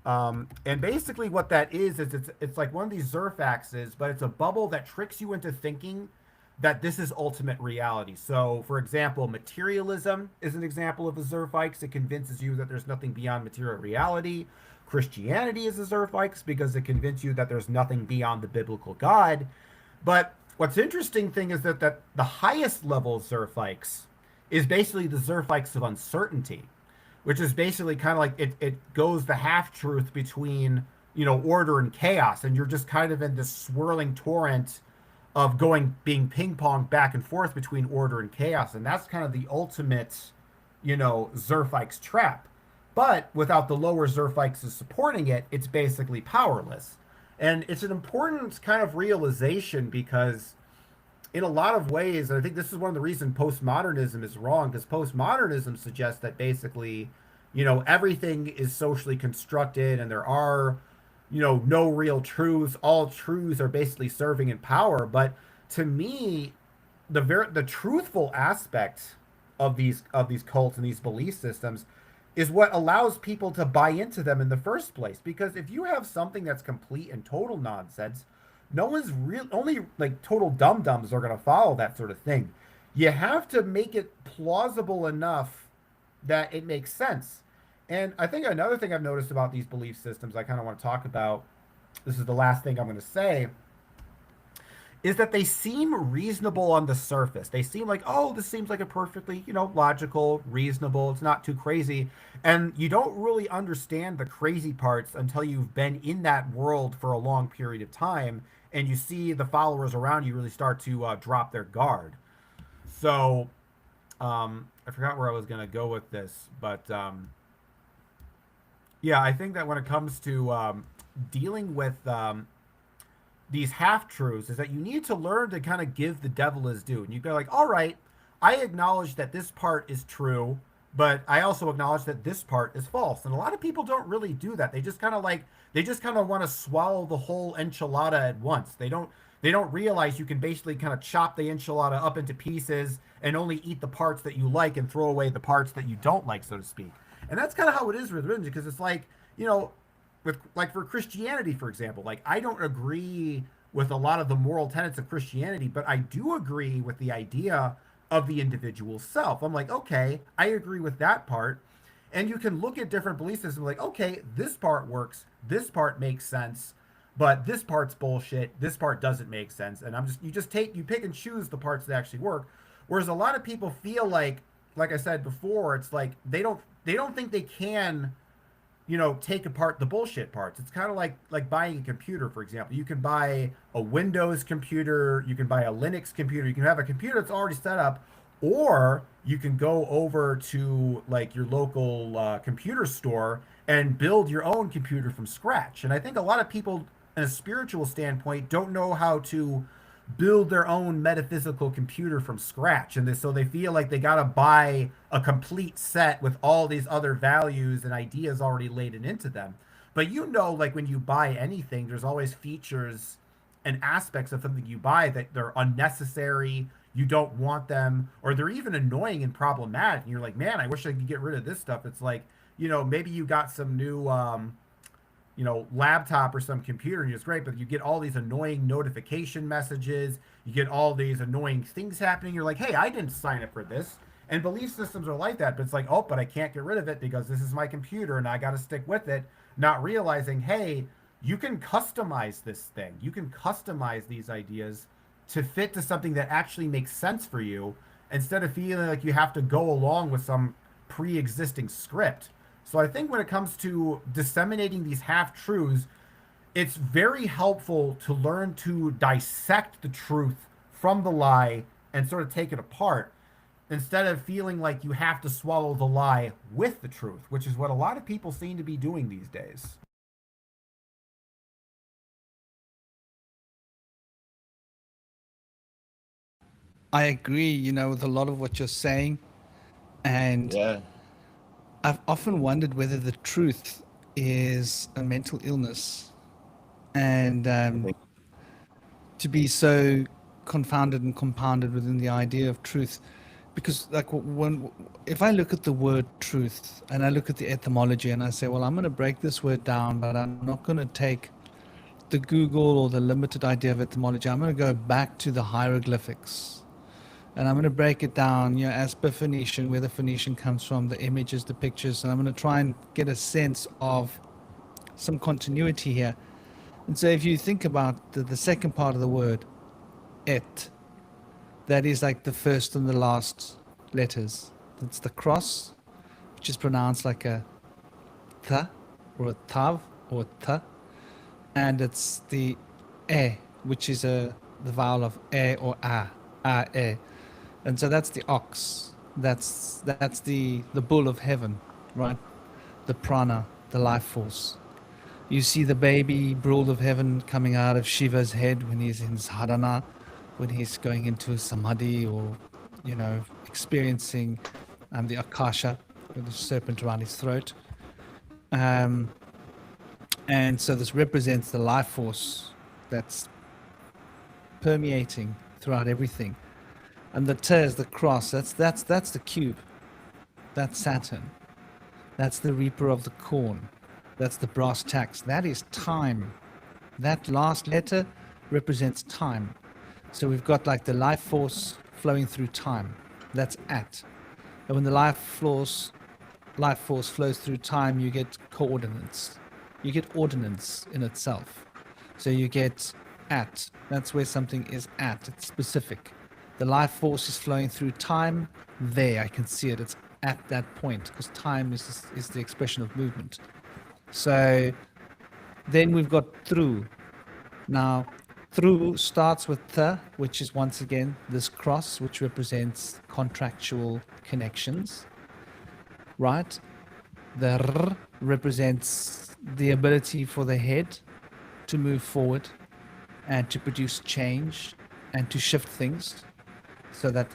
And basically what that is it's like one of these Zerfaxes, but it's a bubble that tricks you into thinking that this is ultimate reality. So, for example, materialism is an example of a Zerfix. It convinces you that there's nothing beyond material reality. Christianity is a Zerfix because it convinces you that there's nothing beyond the biblical God. But what's interesting thing is that the highest level Zerfix is basically the Zerfix of uncertainty, which is basically kind of like it goes the half truth between order and chaos, and you're just kind of in this swirling torrent of being ping pong back and forth between order and chaos, and that's kind of the ultimate Zerfix trap. But without the lower Zerfixes supporting it, it's basically powerless. And it's an important kind of realization because in a lot of ways, and I think this is one of the reasons postmodernism is wrong, because postmodernism suggests that basically, everything is socially constructed and there are, no real truths. All truths are basically serving in power. But to me, the truthful aspect of these cults and these belief systems is what allows people to buy into them in the first place. Because if you have something that's complete and total nonsense, no one's real, only like total dum-dums are going to follow that sort of thing. You have to make it plausible enough that it makes sense. And I think another thing I've noticed about these belief systems I kind of want to talk about, this is the last thing I'm going to say, is that they seem reasonable on the surface. They seem like, oh, this seems like a perfectly, logical, reasonable, it's not too crazy. And you don't really understand the crazy parts until you've been in that world for a long period of time and you see the followers around you really start to drop their guard. So, I forgot where I was going to go with this, but yeah, I think that when it comes to dealing with these half truths is that you need to learn to kind of give the devil his due. And you go like, all right, I acknowledge that this part is true, but I also acknowledge that this part is false. And a lot of people don't really do that. They just kind of want to swallow the whole enchilada at once. They don't realize you can basically kind of chop the enchilada up into pieces and only eat the parts that you like and throw away the parts that you don't like, so to speak. And that's kind of how it is with religion, because it's like, with like for Christianity, for example, like I don't agree with a lot of the moral tenets of Christianity, but I do agree with the idea of the individual self. I'm like, okay, I agree with that part. And you can look at different belief systems like, okay, this part works, this part makes sense, but this part's bullshit, this part doesn't make sense. And you pick and choose the parts that actually work. Whereas a lot of people feel like I said before, it's like they don't think they can take apart the bullshit parts. It's kind of like buying a computer, for example. You can buy a Windows computer, you can buy a Linux computer, you can have a computer that's already set up, or you can go over to like your local computer store and build your own computer from scratch. And I think a lot of people, in a spiritual standpoint, don't know how to build their own metaphysical computer from scratch, and so they feel like they got to buy a complete set with all these other values and ideas already laden into them. But like when you buy anything, there's always features and aspects of something you buy that they're unnecessary, you don't want them, or they're even annoying and problematic, and you're like, man, I wish I could get rid of this stuff. It's like, maybe you got some new laptop or some computer, and it's great, but you get all these annoying notification messages, you get all these annoying things happening. You're like, hey, I didn't sign up for this. And belief systems are like that, but it's like, oh, but I can't get rid of it because this is my computer and I got to stick with it, not realizing, hey, you can customize this thing. You can customize these ideas to fit to something that actually makes sense for you instead of feeling like you have to go along with some pre-existing script. So I think when it comes to disseminating these half-truths, it's very helpful to learn to dissect the truth from the lie and sort of take it apart instead of feeling like you have to swallow the lie with the truth, which is what a lot of people seem to be doing these days. I agree, with a lot of what you're saying. And Yeah. I've often wondered whether the truth is a mental illness. And I think to be so confounded and compounded within the idea of truth, because like when if I look at the word truth and I look at the etymology and I say, well, I'm going to break this word down, but I'm not going to take the Google or the limited idea of etymology. I'm going to go back to the hieroglyphics and I'm going to break it down, as per Phoenician, where the Phoenician comes from, the images, the pictures, and I'm going to try and get a sense of some continuity here. And so if you think about the second part of the word, et, that is like the first and the last letters. It's the cross, which is pronounced like a th or a tav or a th, and it's the e, which is the vowel of e or a e, and so that's the ox. That's the bull of heaven, right? The prana, the life force. You see the baby brood of heaven coming out of Shiva's head when he's in sadhana, when he's going into samadhi or, experiencing the akasha with the serpent around his throat. Um, and so this represents the life force that's permeating throughout everything. And the te is the cross. That's the cube. That's Saturn. That's the reaper of the corn. That's the brass tacks. That is time. That last letter represents time. So we've got like the life force flowing through time. That's at. And when the life force flows through time, you get coordinates. You get ordinance in itself. So you get at. That's where something is at. It's specific. The life force is flowing through time. There, I can see it. It's at that point because time is the expression of movement. So then we've got through. Now, through starts with the, which is once again this cross, which represents contractual connections, right? The r represents the ability for the head to move forward and to produce change and to shift things. So that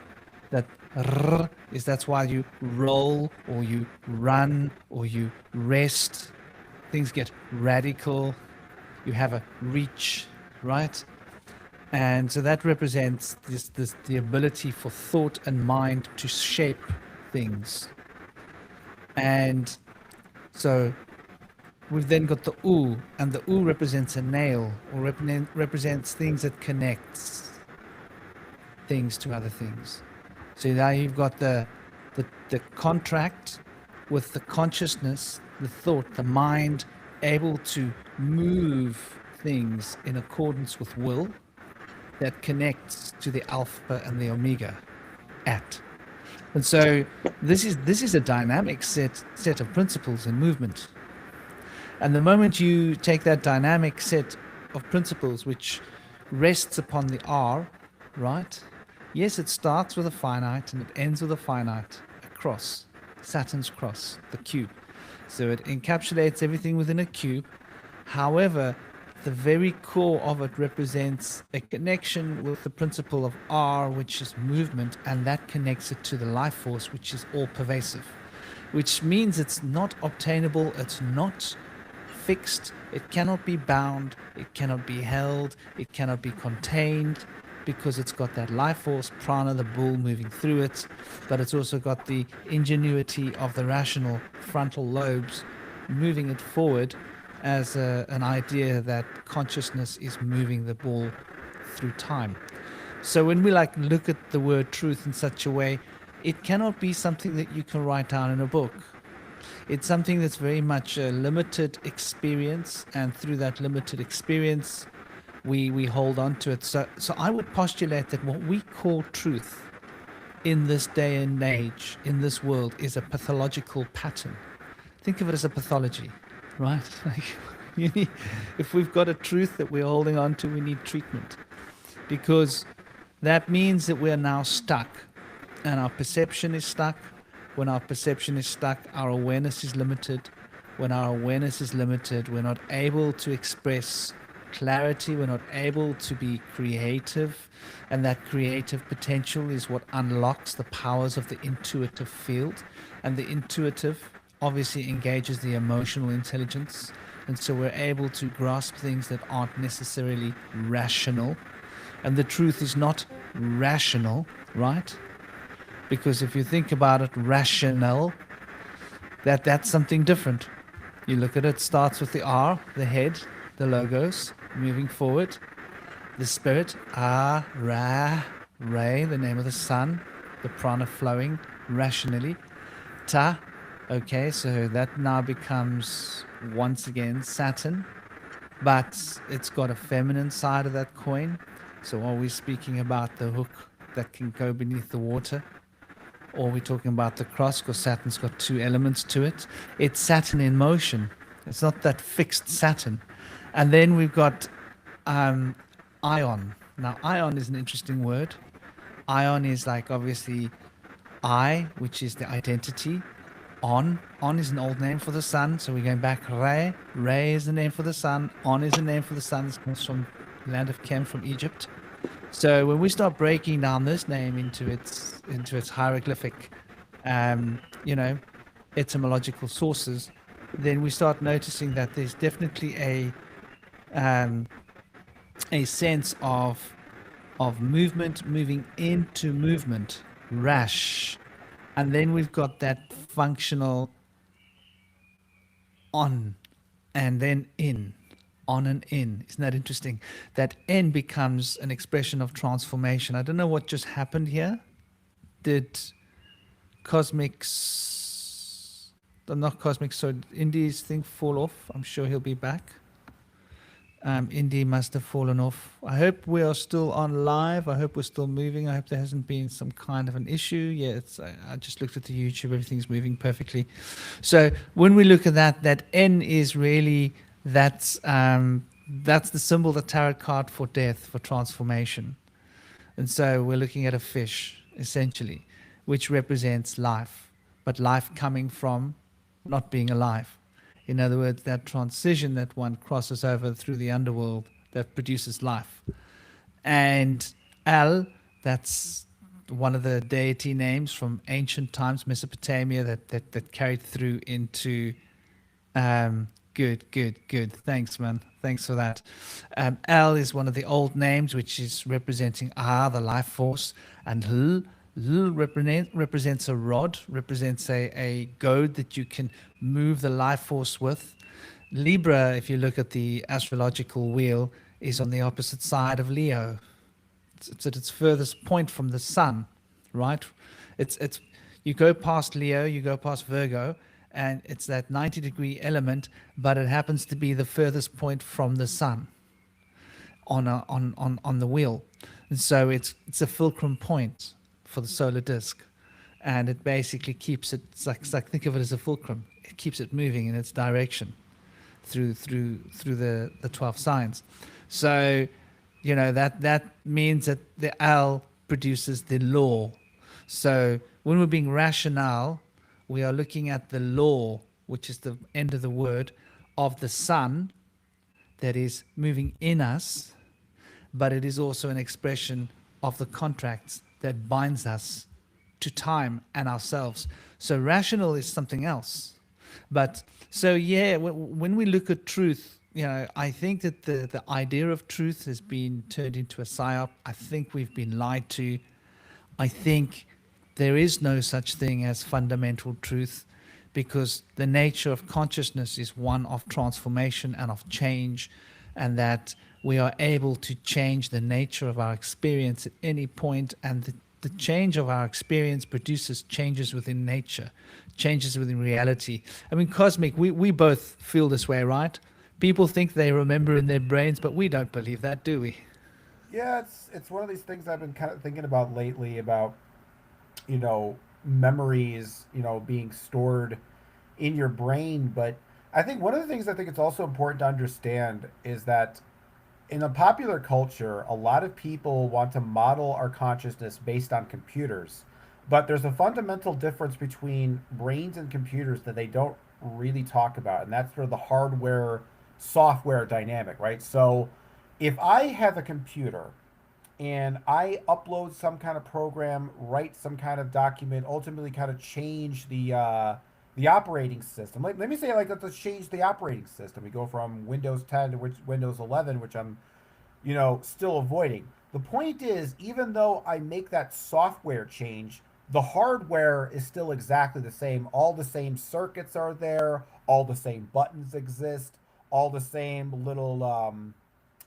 r is that's why you roll or you run or you rest. Things get radical. You have a reach, right? And so that represents this the ability for thought and mind to shape things. And so we've then got the U, and the U represents a nail or represents things that connects things to other things. So now you've got the contract with the consciousness, the thought, the mind able to move things in accordance with will that connects to the alpha and the omega at. And so this is a dynamic set of principles in movement. And the moment you take that dynamic set of principles which rests upon the R, right? Yes, it starts with a finite and it ends with a finite, a cross, Saturn's cross, the cube. So it encapsulates everything within a cube. However, the very core of it represents a connection with the principle of R, which is movement, and that connects it to the life force, which is all pervasive, which means it's not obtainable, it's not fixed, it cannot be bound, it cannot be held, it cannot be contained, because it's got that life force, prana, the bull moving through it, but it's also got the ingenuity of the rational frontal lobes moving it forward as an idea that consciousness is moving the ball through time. So when we look at the word truth in such a way, it cannot be something that you can write down in a book. It's something that's very much a limited experience, and through that limited experience, we hold on to it. So I would postulate that what we call truth in this day and age, in this world, is a pathological pattern. Think of it as a pathology, right? You need, if we've got a truth that we're holding on to, we need treatment, because that means that we're now stuck and our perception is stuck. When our perception is stuck, our awareness is limited. When our awareness is limited, we're not able to express clarity, we're not able to be creative, and that creative potential is what unlocks the powers of the intuitive field. And the intuitive obviously engages the emotional intelligence, and so we're able to grasp things that aren't necessarily rational. And the truth is not rational, right? Because if you think about it, rational, that's something different. You look at it, starts with the R, the head, the logos, moving forward, the spirit, Ah, Ra, Ray, the name of the sun, the prana flowing rationally, Ta, okay, so that now becomes once again Saturn, but it's got a feminine side of that coin. So are we speaking about the hook that can go beneath the water? Or are we talking about the cross, because Saturn's got two elements to it? It's Saturn in motion. It's not that fixed Saturn. And then we've got ion. Now, ion is an interesting word. Ion is like obviously I, which is the identity. On is an old name for the sun. So we're going back. Re. Re is the name for the sun. On is the name for the sun. This comes from land of Chem, from Egypt. So when we start breaking down this name into its hieroglyphic, you know, etymological sources, then we start noticing that there's definitely a sense of movement, moving into movement, rash, and then we've got that functional on, and then in, on and in. Isn't that interesting? That N becomes an expression of transformation. I don't know what just happened here. Did Cosmic's, not Cosmic, so Indy's thing fall off? I'm sure he'll be back. Indy must have fallen off. I hope we are still on live. I hope we're still moving. I hope there hasn't been some kind of an issue. Yeah, I just looked at the YouTube. Everything's moving perfectly. So when we look at that, that N is really, that's the symbol, the tarot card for death, for transformation. And so we're looking at a fish, essentially, which represents life, but life coming from not being alive. In other words, that transition that one crosses over through the underworld that produces life. And Al, that's one of the deity names from ancient times, Mesopotamia, that carried through into good. Thanks, man. Thanks for that. Al is one of the old names, which is representing the life force. And L represents a rod, represents a goad that you can move the life force with. Libra, if you look at the astrological wheel, is on the opposite side of Leo. It's at its furthest point from the sun, right? It's you go past Leo, you go past Virgo, and it's that 90-degree element, but it happens to be the furthest point from the sun on the wheel. And so it's a fulcrum point for the solar disk, and it basically keeps it, it's like think of it as a fulcrum. It keeps it moving in its direction through the 12 signs. So that means that the L produces the law. So when we're being rational, we are looking at the law, which is the end of the word, of the sun that is moving in us, but it is also an expression of the contracts that binds us to time and ourselves. So rational is something else. But so yeah, when we look at truth, I think that the idea of truth has been turned into a psyop. I think we've been lied to. I think there is no such thing as fundamental truth, because the nature of consciousness is one of transformation and of change, and that we are able to change the nature of our experience at any point, and the change of our experience produces changes within nature, changes within reality. I mean, Cosmic, we both feel this way, right? People think they remember in their brains, but we don't believe that, do we? Yeah, it's one of these things I've been kind of thinking about lately, about memories being stored in your brain, but I think one of the things I think it's also important to understand is that in a popular culture, a lot of people want to model our consciousness based on computers. But there's a fundamental difference between brains and computers that they don't really talk about, and that's for the hardware software dynamic, right? So if I have a computer and I upload some kind of program, write some kind of document, ultimately kind of change the operating system. Let me say like let's change the operating system. We go from Windows 10 to Windows 11, which I'm still avoiding. The point is, even though I make that software change, the hardware is still exactly the same. All the same circuits are there, all the same buttons exist, all the same little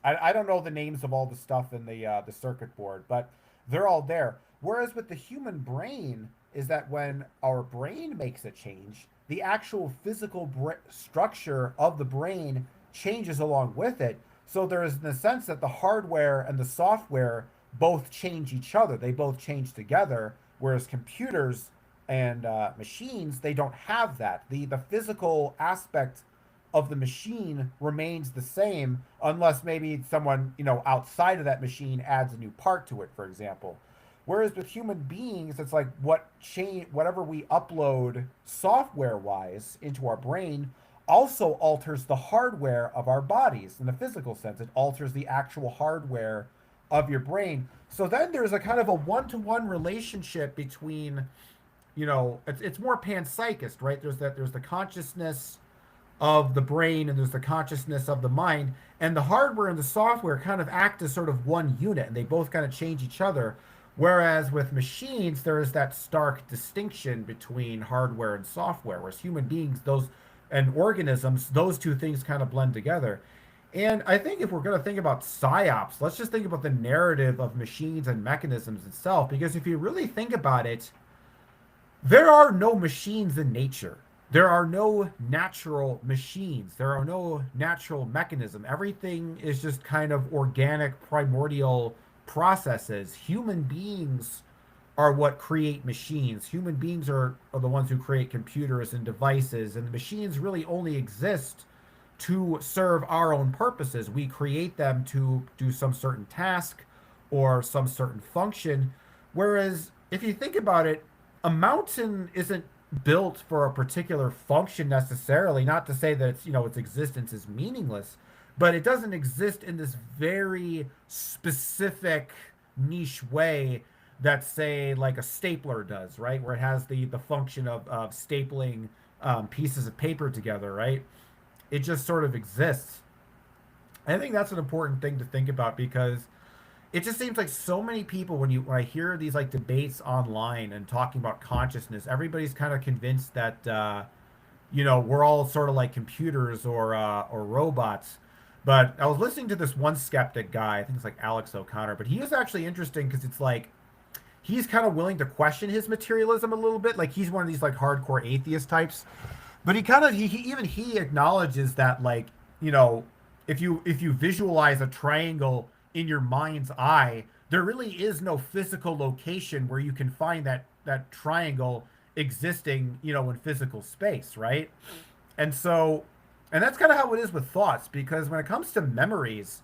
I don't know the names of all the stuff in the circuit board, but they're all there. Whereas with the human brain is that when our brain makes a change, the actual physical structure of the brain changes along with it. So there is the sense that the hardware and the software both change each other. They both change together. Whereas computers and machines, they don't have that. The physical aspect of the machine remains the same unless maybe someone outside of that machine adds a new part to it, for example. Whereas with human beings, it's like whatever we upload software wise into our brain also alters the hardware of our bodies in the physical sense. It alters the actual hardware of your brain. So then there's a kind of a one-to-one relationship between, it's more panpsychist, right? There's the consciousness of the brain and there's the consciousness of the mind, and the hardware and the software kind of act as sort of one unit and they both kind of change each other. Whereas with machines there is that stark distinction between hardware and software, whereas human beings, those and organisms, those two things kind of blend together. And I think if we're going to think about psyops, let's just think about the narrative of machines and mechanisms itself, because if you really think about it, there are no machines in nature. There are no natural machines. There are no natural mechanism. Everything is just kind of organic, primordial processes. Human beings are what create machines. Human beings are the ones who create computers and devices, and the machines really only exist to serve our own purposes. We create them to do some certain task or some certain function. Whereas if you think about it, a mountain isn't built for a particular function necessarily. Not to say that its existence is meaningless, but it doesn't exist in this very specific niche way that say like a stapler does, right? Where it has the function of stapling pieces of paper together, right? It just sort of exists. I think that's an important thing to think about because it just seems like so many people when I hear these like debates online and talking about consciousness, everybody's kind of convinced that we're all sort of like computers or robots. But I was listening to this one skeptic guy, I think it's like Alex O'Connor, but he was actually interesting because it's like he's kind of willing to question his materialism a little bit. Like he's one of these like hardcore atheist types, but he kind of he acknowledges that like if you visualize a triangle in your mind's eye, there really is no physical location where you can find that triangle existing in physical space, right? And so, and that's kind of how it is with thoughts, because when it comes to memories,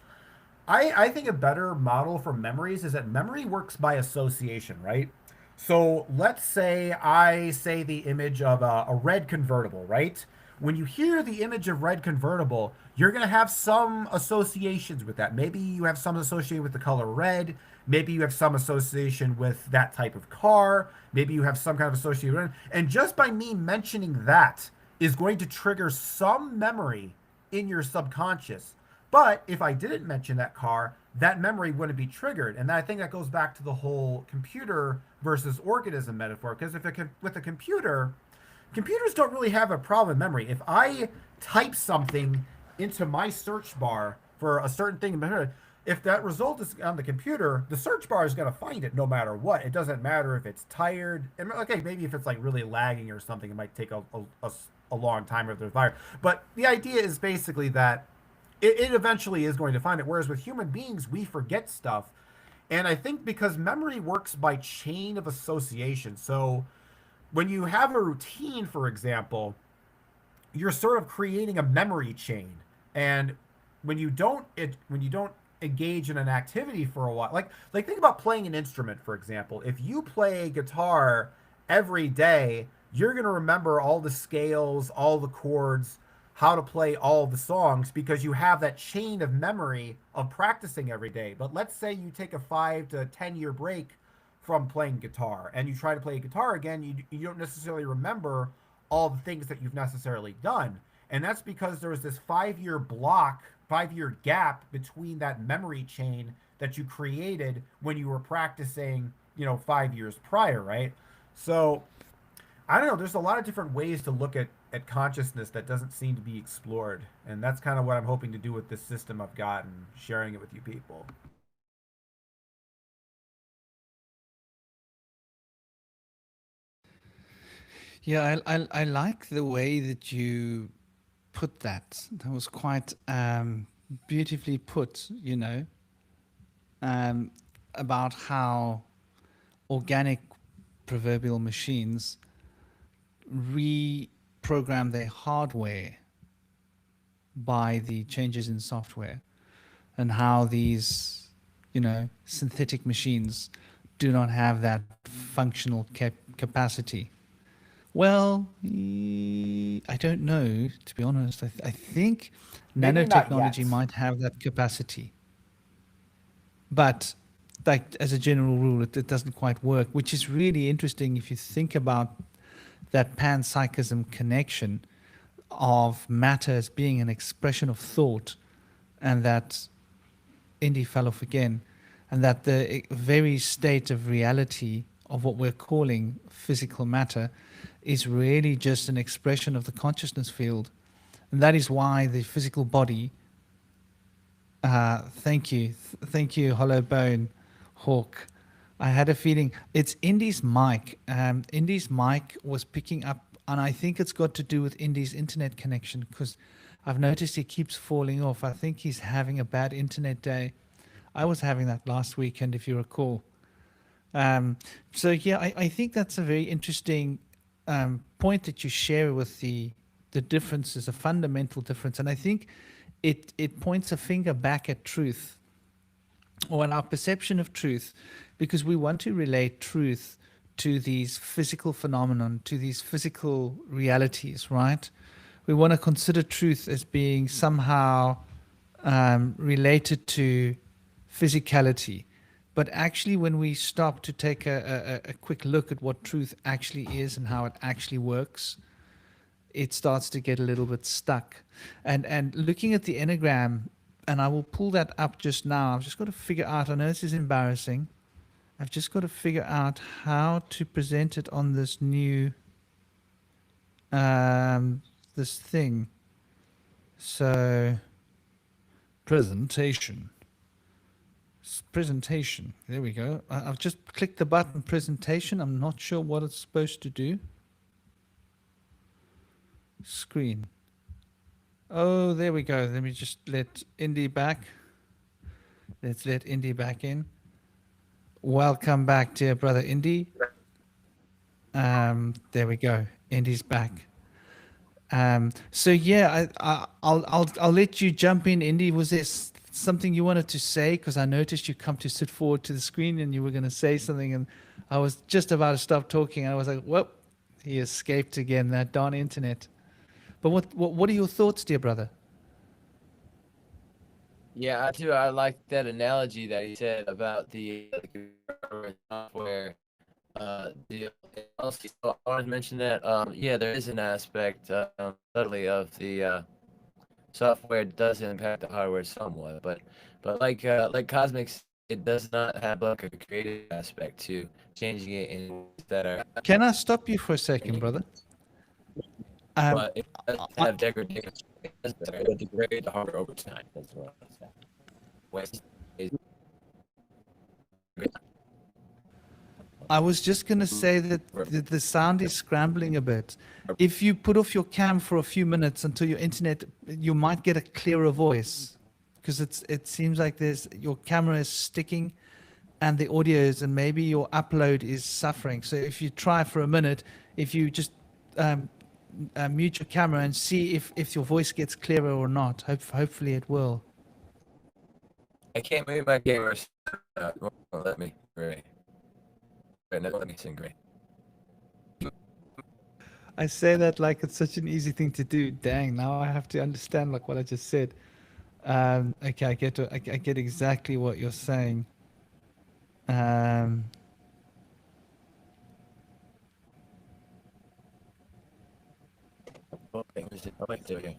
I think a better model for memories is that memory works by association, right? So let's say I say the image of a red convertible, right? When you hear the image of red convertible, you're going to have some associations with that. Maybe you have some associated with the color red. Maybe you have some association with that type of car. Maybe you have some kind of association. And just by me mentioning that is going to trigger some memory in your subconscious. But if I didn't mention that car, that memory wouldn't be triggered. And I think that goes back to the whole computer versus organism metaphor. Because with a computer, computers don't really have a problem with memory. If I type something into my search bar for a certain thing, if that result is on the computer, the search bar is going to find it no matter what. It doesn't matter if it's tired. And okay, maybe if it's like really lagging or something, it might take a long time if there's virus. But the idea is basically that it eventually is going to find it. Whereas with human beings, we forget stuff. And I think because memory works by chain of association. So when you have a routine, for example, you're sort of creating a memory chain. And when you don't engage in an activity for a while, like think about playing an instrument, for example. If you play guitar every day, you're going to remember all the scales, all the chords, how to play all the songs, because you have that chain of memory of practicing every day. But let's say you take a 5 to 10 year break from playing guitar and you try to play guitar again, you don't necessarily remember all the things that you've necessarily done. And that's because there was this 5 year block, 5 year gap between that memory chain that you created when you were practicing, 5 years prior, right? So I don't know. There's a lot of different ways to look at consciousness that doesn't seem to be explored. And that's kind of what I'm hoping to do with this system I've got and sharing it with you people. Yeah, I like the way that you put that. That was quite beautifully put, um, about how organic proverbial machines reprogram their hardware by the changes in software, and how these, synthetic machines do not have that functional capacity. Well, I don't know, to be honest. I think Maybe not nanotechnology yet. might have that capacity, but like as a general rule, it doesn't quite work, which is really interesting if you think about that panpsychism connection of matter as being an expression of thought, and that Indy fell off again, and that the very state of reality of what we're calling physical matter is really just an expression of the consciousness field. And that is why the physical body, thank you, Hollow Bone Hawk. I had a feeling it's Indy's mic. Indy's mic was picking up, and I think it's got to do with Indy's internet connection, because I've noticed he keeps falling off. I think he's having a bad internet day. I was having that last weekend, if you recall. So yeah, I think that's a very interesting point that you share with the difference is a fundamental difference, and I think it points a finger back at truth, or at our perception of truth, because we want to relate truth to these physical phenomenon, to these physical realities, right? We want to consider truth as being somehow related to physicality. But actually, when we stop to take a quick look at what truth actually is and how it actually works, it starts to get a little bit stuck. And looking at the Enneagram, and I will pull that up just now. I've just got to figure out, I know this is embarrassing. I've just got to figure out how to present it on this new, this thing. So, presentation. Presentation. There we go. I've just clicked the button presentation. I'm not sure what it's supposed to do. Screen. Oh, there we go. Let me just let Indy back. Let's let Indy back in. Welcome back, dear brother Indy. There we go. Indy's back. So yeah, I'll let you jump in, Indy. Was there something you wanted to say? Because I noticed you come to sit forward to the screen and you were going to say something, and I was just about to stop talking. I was like, "Whoop, he escaped again. That darn internet." But what are your thoughts, dear brother? Yeah, I too. I like that analogy that he said about the software deal. And honestly, so I wanted to mention that. Yeah, there is an aspect, subtly, of the software does impact the hardware somewhat, but like Cosmics, it does not have like a creative aspect to changing it in ways that are Can I stop you for a second, changing. brother? Um, But it does I, have degradation. It does degrade the hardware over time. That's what I'm saying. Waste is I was just going to say that the sound is scrambling a bit. If you put off your cam for a few minutes until your internet, you might get a clearer voice, because it seems like your camera is sticking, and the audio is, and maybe your upload is suffering. So if you try for a minute, if you just mute your camera and see if your voice gets clearer or not. Hopefully it will. I can't move my camera. It won't let me. Great. It won't let me sing. Great. I say that like it's such an easy thing to do. Dang, now I have to understand like what I just said. Okay, I get exactly what you're saying. Um, Okay, where's it? Oh, wait, there we go.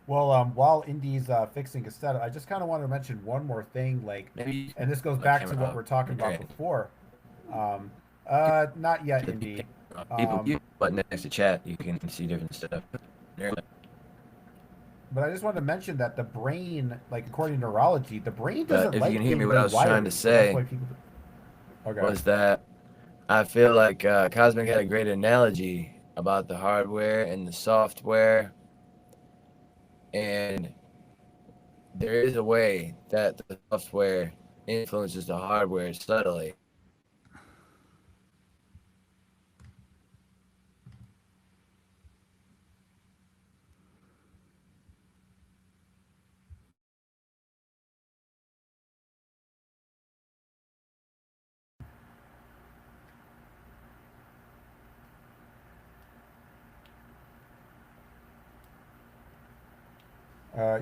Well, while Indy's fixing his setup, I just kind of want to mention one more thing, like, Maybe and this goes my back to camera what off. we're talking about Okay. before. Um, not yet, Indy. People, you button next to chat, you can see different stuff. There. But I just wanted to mention that the brain, like according to neurology, the brain But doesn't if you can like hear me, being what I was trying to rewired. So that's say why people. Okay. was that I feel like Cosmic had a great analogy about the hardware and the software, and there is a way that the software influences the hardware subtly.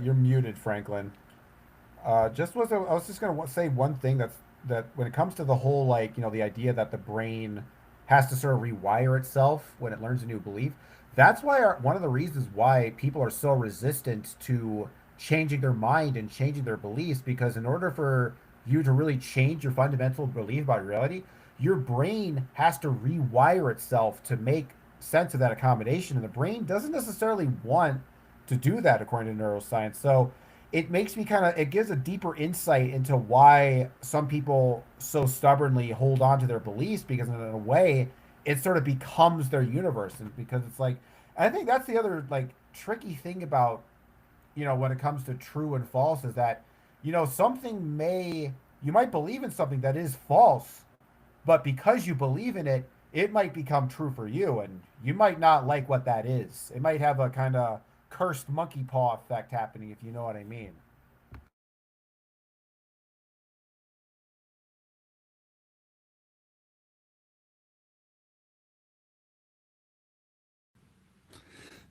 You're muted, Franklin. I was just gonna say one thing that when it comes to the whole like the idea that the brain has to sort of rewire itself when it learns a new belief. That's why one of the reasons why people are so resistant to changing their mind and changing their beliefs, because in order for you to really change your fundamental belief about reality, your brain has to rewire itself to make sense of that accommodation, and the brain doesn't necessarily want to do that according to neuroscience. So it makes me kind of it gives a deeper insight into why some people so stubbornly hold on to their beliefs, because in a way it sort of becomes their universe. And because it's like, I think that's the other like tricky thing about when it comes to true and false, is that something may you might believe in something that is false, but because you believe in it, it might become true for you, and you might not like what that is. It might have a kind of cursed monkey paw effect happening, if you know what I mean.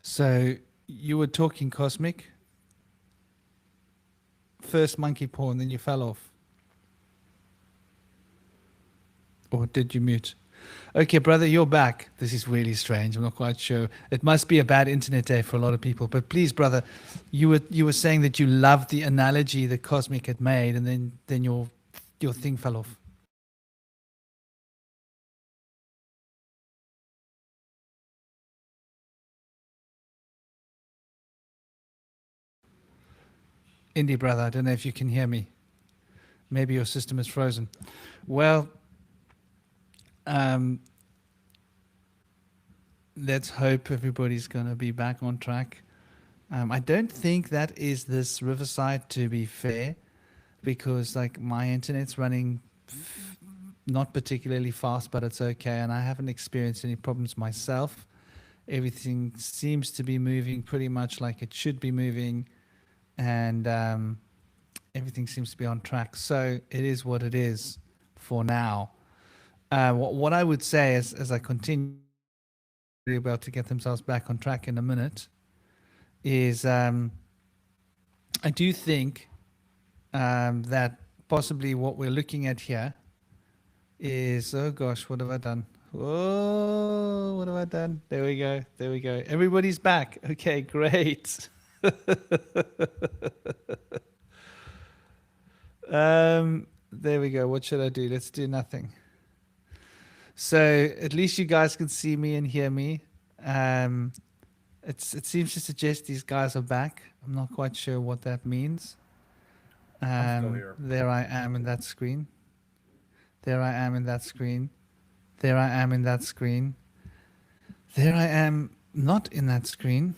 so you were talking cosmic, first monkey paw, and then you fell off. Or did you mute? Okay, brother, you're back. This is really strange. I'm not quite sure. It must be a bad internet day for a lot of people. But please, brother, you were saying that you loved the analogy that Cosmic had made, and then your thing fell off. Indie, brother, I don't know if you can hear me. Maybe your system is frozen. Well, um, let's hope everybody's going to be back on track. I don't think that is this Riverside, to be fair, because like my internet's running not particularly fast, but it's okay, and I haven't experienced any problems myself. Everything seems to be moving pretty much like it should be moving, and everything seems to be on track. So it is what it is for now. What I would say is, as I continue, about to get themselves back on track in a minute, is I do think that possibly what we're looking at here is, oh gosh, what have I done? Oh, what have I done? There we go. There we go. Everybody's back. Okay, great. There we go. What should I do? Let's do nothing. So at least you guys can see me and hear me. Um, it seems to suggest these guys are back. I'm not quite sure what that means. I'm still here. There I am in that screen. There I am in that screen. There I am in that screen. There I am not in that screen.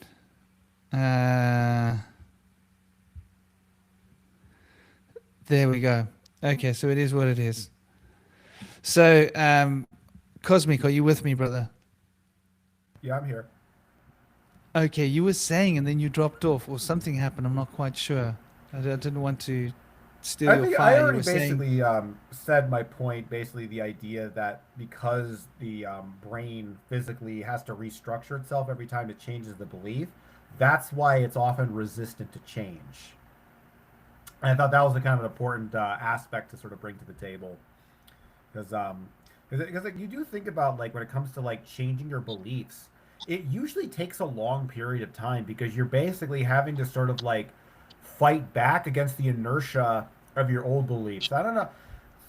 There we go. Okay, so it is what it is. So, Cosmic, are you with me, brother? Yeah, I'm here. Okay, you were saying and then you dropped off, or something happened. I'm not quite sure. I didn't want to steal I your think I fire. You already were saying, basically said my point. Basically, the idea that because the brain physically has to restructure itself every time it changes the belief, that's why it's often resistant to change. And I thought that was a kind of an important aspect to sort of bring to the table because because like, you do think about like when it comes to like changing your beliefs, it usually takes a long period of time because you're basically having to sort of like fight back against the inertia of your old beliefs. I don't know.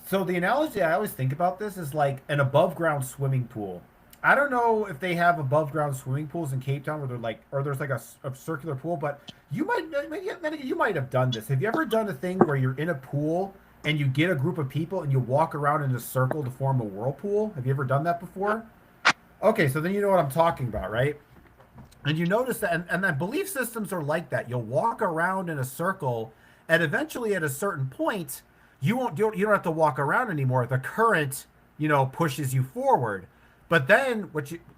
So the analogy I always think about this is like an above ground swimming pool. I don't know if they have above ground swimming pools in Cape Town where they're like, or there's like a circular pool, but you might have done this. Have you ever done a thing where you're in a pool and you get a group of people and you walk around in a circle to form a whirlpool? Have you ever done that before? Okay, so then you know what I'm talking about, right? And you notice that, and then belief systems are like that. You'll walk around in a circle, and eventually, at a certain point, you don't have to walk around anymore. The current, pushes you forward. But then,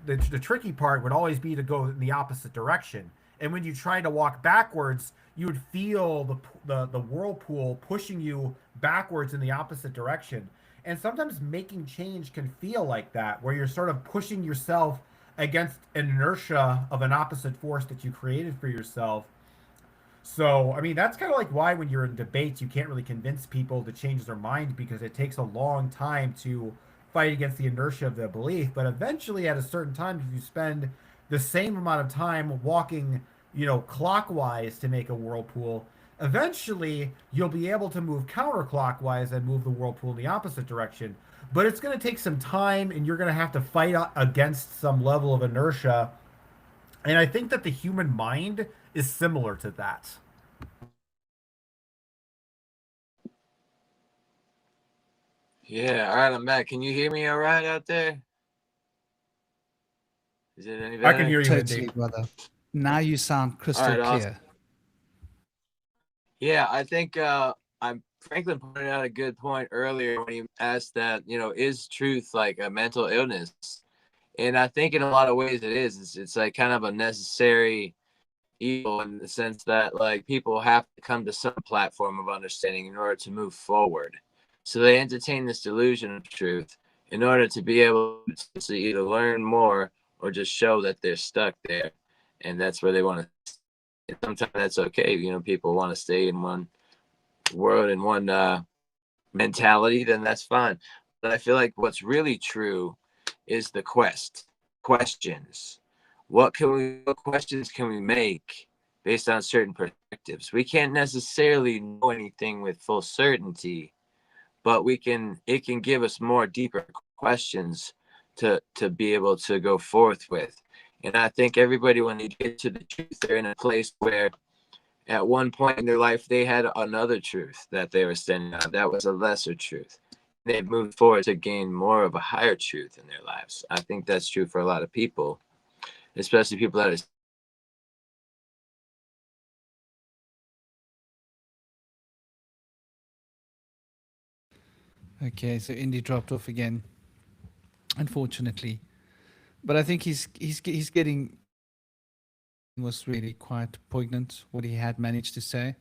the tricky part would always be to go in the opposite direction. And when you try to walk backwards, you would feel the whirlpool pushing you backwards in the opposite direction. And sometimes making change can feel like that, where you're sort of pushing yourself against an inertia of an opposite force that you created for yourself. So, I mean, that's kind of like why when you're in debates, you can't really convince people to change their mind because it takes a long time to fight against the inertia of the belief. But eventually, at a certain time, if you spend the same amount of time walking, clockwise to make a whirlpool, eventually you'll be able to move counterclockwise and move the whirlpool in the opposite direction. But it's going to take some time and you're going to have to fight against some level of inertia. And I think that the human mind is similar to that. Yeah, all right, I'm back. Can you hear me all right out there? Is it any I can better? hear you, Indy. totally, brother. Now you sound All crystal right, awesome. clear. Yeah, I think I'm Franklin pointed out a good point earlier when he asked that, is truth like a mental illness? And I think in a lot of ways it is. It's like kind of a necessary evil in the sense that like people have to come to some platform of understanding in order to move forward. So they entertain this delusion of truth in order to be able to either learn more or just show that they're stuck there, and that's where they want to. Sometimes that's okay. People want to stay in one world and one mentality, then that's fine. But I feel like what's really true is the questions. What questions can we make based on certain perspectives? We can't necessarily know anything with full certainty, but it can give us more deeper questions to be able to go forth with. And I think everybody, when they get to the truth, they're in a place where at one point in their life they had another truth that they were standing on that was a lesser truth. They've moved forward to gain more of a higher truth in their lives. I think that's true for a lot of people, especially people that are. Okay, so Indy dropped off again, unfortunately. But I think he's getting was really quite poignant what he had managed to say.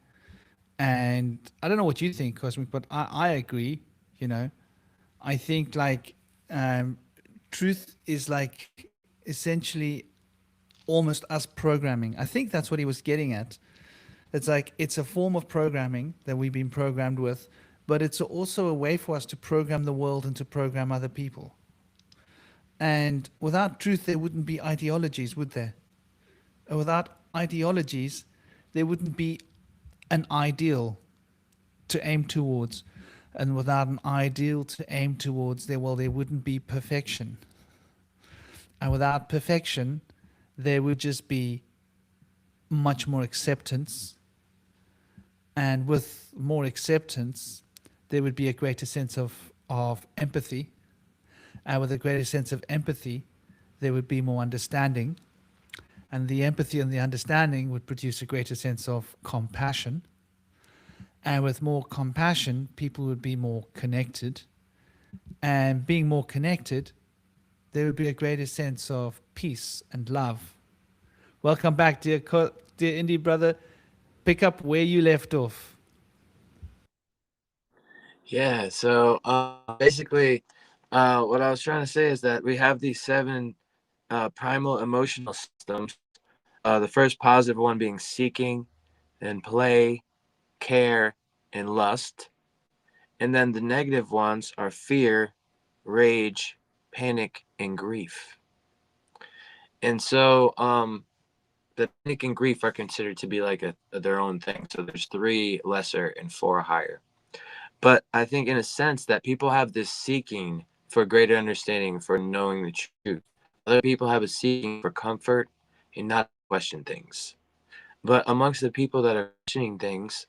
And I don't know what you think, Cosmic, but I agree. You know, I think like um, truth is like essentially almost us programming. I think that's what he was getting at. It's like it's a form of programming that we've been programmed with, but it's also a way for us to program the world and to program other people. And without truth, there wouldn't be ideologies, would there? And without ideologies, there wouldn't be an ideal to aim towards. And without an ideal to aim towards, there wouldn't be perfection. And without perfection, there would just be much more acceptance. And with more acceptance, there would be a greater sense of empathy. And with a greater sense of empathy, there would be more understanding. And the empathy and the understanding would produce a greater sense of compassion. And with more compassion, people would be more connected. and being more connected, there would be a greater sense of peace and love. Welcome back, dear indie brother. Pick up where you left off. Yeah. So basically, what I was trying to say is that we have these seven primal emotional systems. The first positive one being seeking, then play, care, and lust. And then the negative ones are fear, rage, panic, and grief. And so the panic and grief are considered to be like their own thing. So there's three lesser and four higher. But I think in a sense that people have this seeking for greater understanding, for knowing the truth. Other people have a seeking for comfort and not question things. But amongst the people that are questioning things,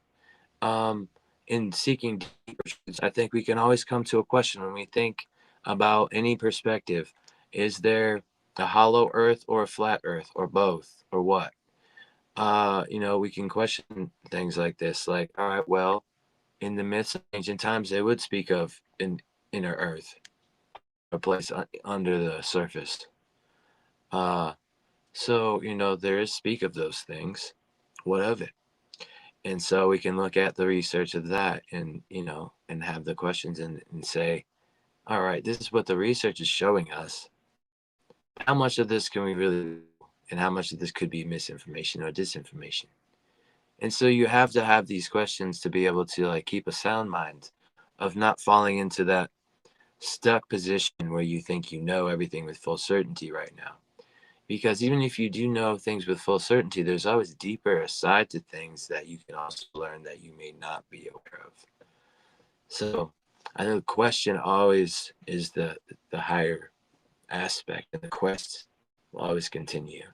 um, in seeking deeper truths, I think we can always come to a question when we think about any perspective. Is there a hollow earth or a flat earth or both or what? We can question things like this, like, all right, well, in the myths of ancient times, they would speak of an inner earth, a place under the surface. Uh, so, there is speak of those things. What of it? And so we can look at the research of that and have the questions and say, all right, this is what the research is showing us. How much of this can we really do? And how much of this could be misinformation or disinformation? And so you have to have these questions to be able to like keep a sound mind of not falling into that stuck position where you think you know everything with full certainty right now. Because even if you do know things with full certainty, there's always deeper side to things that you can also learn that you may not be aware of. So I know the question always is the higher aspect, and the quest will always continue.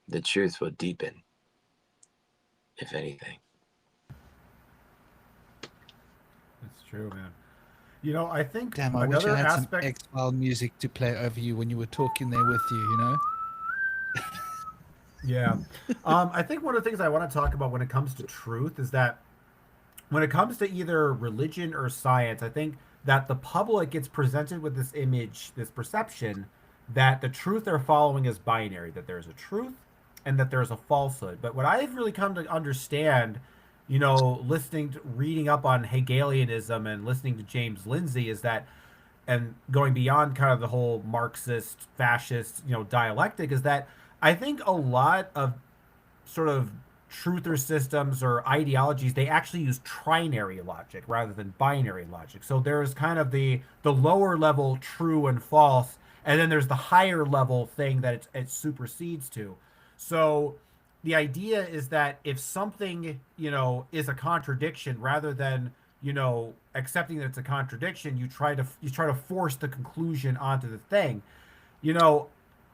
The truth will deepen, if anything. It's true, man. You know, I think Damn, I wish I another had some aspect. X-File music to play over you when you were talking there with you, you know? Yeah. I think one of the things I want to talk about when it comes to truth is that when it comes to either religion or science, I think that the public gets presented with this image, this perception that the truth they're following is binary, that there's a truth and that there's a falsehood. But what I've really come to understand, reading up on Hegelianism and listening to James Lindsay is that, and going beyond kind of the whole Marxist, fascist, dialectic, is that I think a lot of sort of truther systems or ideologies, they actually use trinary logic rather than binary logic. So there's kind of the lower level true and false, and then there's the higher level thing that it supersedes to. So the idea is that if something is a contradiction, rather than accepting that it's a contradiction, you try to force the conclusion onto the thing. you know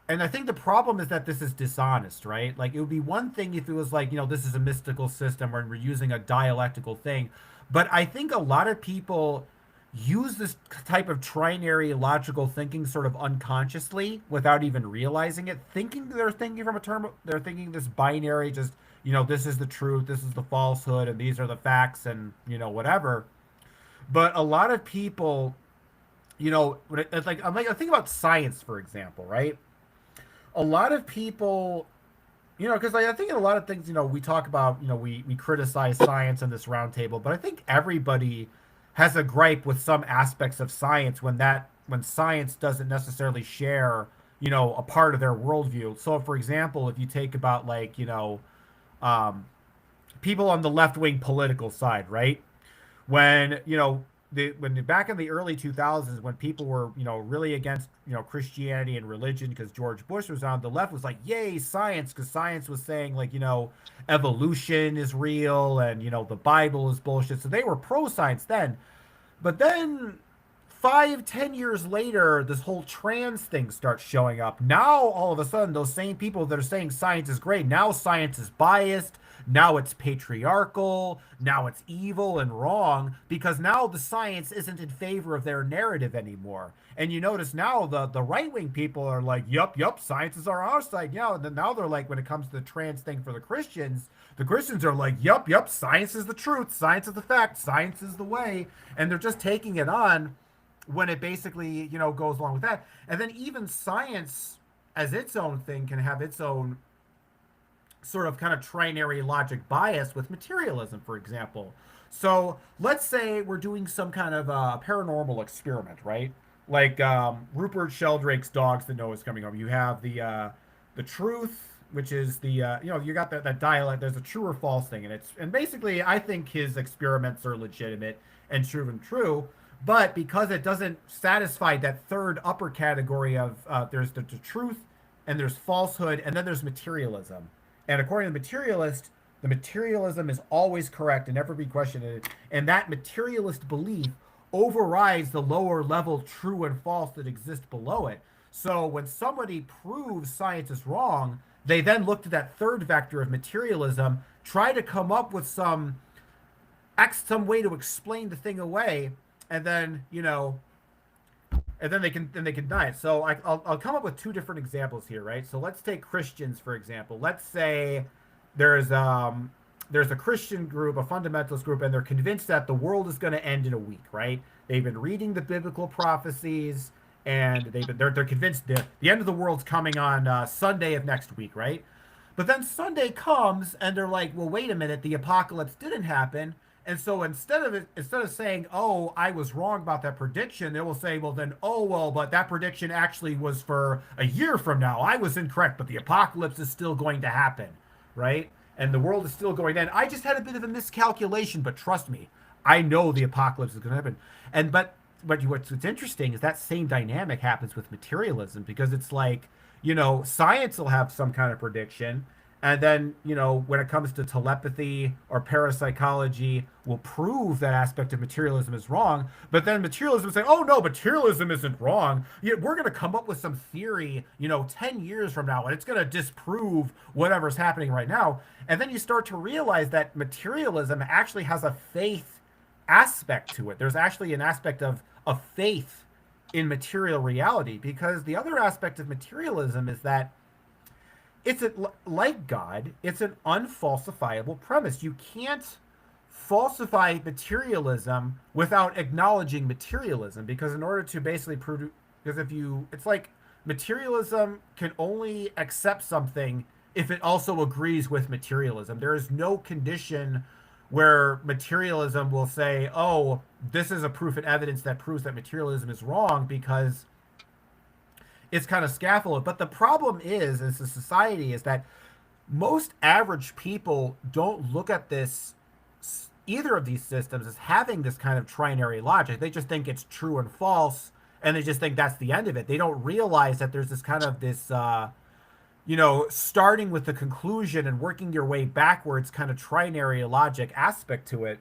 and I think the problem is that this is dishonest, right? Like, it would be one thing if it was like, this is a mystical system or we're using a dialectical thing. But I think a lot of people use this type of trinary logical thinking sort of unconsciously without even realizing it, thinking they're thinking from a term, they're thinking this binary, just, this is the truth, this is the falsehood, and these are the facts, and, whatever. But a lot of people, it's like, I think about science, for example, right? A lot of people, because like, I think in a lot of things, we talk about, we criticize science in this roundtable, but I think everybody has a gripe with some aspects of science when science doesn't necessarily share, a part of their worldview. So, for example, if you take about like, um, people on the left wing political side, right? When back in the early 2000s, when people were really against Christianity and religion because George Bush was on, the left was like, yay science, because science was saying like, evolution is real, and the Bible is bullshit, so they were pro science then. But then 5, 10 years later, this whole trans thing starts showing up. Now, all of a sudden, those same people that are saying science is great, now science is biased. Now it's patriarchal. Now it's evil and wrong, because now the science isn't in favor of their narrative anymore. And you notice now the right wing people are like, yup, science is on our side. Yeah, and then now they're like, when it comes to the trans thing for the Christians are like, yup, science is the truth, science is the fact, science is the way. And they're just taking it on when it basically, goes along with that. And then even science as its own thing can have its own sort of kind of trinary logic bias with materialism, for example. So let's say we're doing some kind of paranormal experiment, right? Like Rupert Sheldrake's Dogs That Know Is Coming Home. You have the truth, which is you got that dialect. There's a true or false thing, and basically I think his experiments are legitimate and true. But because it doesn't satisfy that third upper category of there's the truth and there's falsehood and then there's materialism. And according to the materialist, the materialism is always correct and never be questioned. And that materialist belief overrides the lower level true and false that exist below it. So when somebody proves science is wrong, they then look to that third vector of materialism, try to come up with some way to explain the thing away, and then they can deny it. So I'll come up with two different examples here, right? So let's take Christians for example. Let's say there's a Christian group, a fundamentalist group, and they're convinced that the world is going to end in a week, right? They've been reading the biblical prophecies, and they're convinced the end of the world's coming on Sunday of next week, right? But then Sunday comes, and they're like, well, wait a minute, the apocalypse didn't happen. And so instead of saying, "Oh, I was wrong about that prediction," they will say, "Well, then, oh well, but that prediction actually was for a year from now. I was incorrect, but the apocalypse is still going to happen, right? And the world is still going to end. I just had a bit of a miscalculation, but trust me, I know the apocalypse is going to happen." And what's interesting is that same dynamic happens with materialism, because it's like, science will have some kind of prediction, and then, when it comes to telepathy or parapsychology, will prove that aspect of materialism is wrong. But then materialism will say, oh, no, materialism isn't wrong. Yet we're going to come up with some theory, 10 years from now, and it's going to disprove whatever's happening right now. And then you start to realize that materialism actually has a faith aspect to it. There's actually an aspect of faith in material reality, because the other aspect of materialism is that like God, it's an unfalsifiable premise. You can't falsify materialism without acknowledging materialism, because in order to basically prove, because it's like materialism can only accept something if it also agrees with materialism. There is no condition where materialism will say, oh, this is a proof and evidence that proves that materialism is wrong, because it's kind of scaffolded. But the problem is, as a society, is that most average people don't look at either of these systems as having this kind of trinary logic. They just think it's true and false, and they just think that's the end of it. They don't realize that there's this starting with the conclusion and working your way backwards kind of trinary logic aspect to it,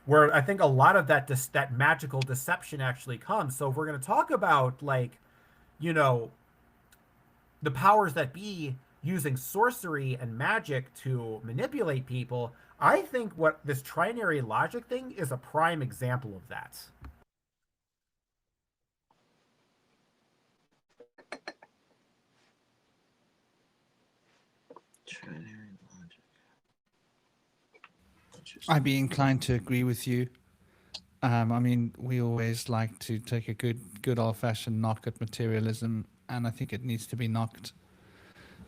where I think a lot of that magical deception actually comes. So if we're going to talk about, like, the powers that be using sorcery and magic to manipulate people, I think what this trinary logic thing is a prime example of that. Trinary logic. I'd be inclined to agree with you. I mean, we always like to take a good old-fashioned knock at materialism, and I think it needs to be knocked,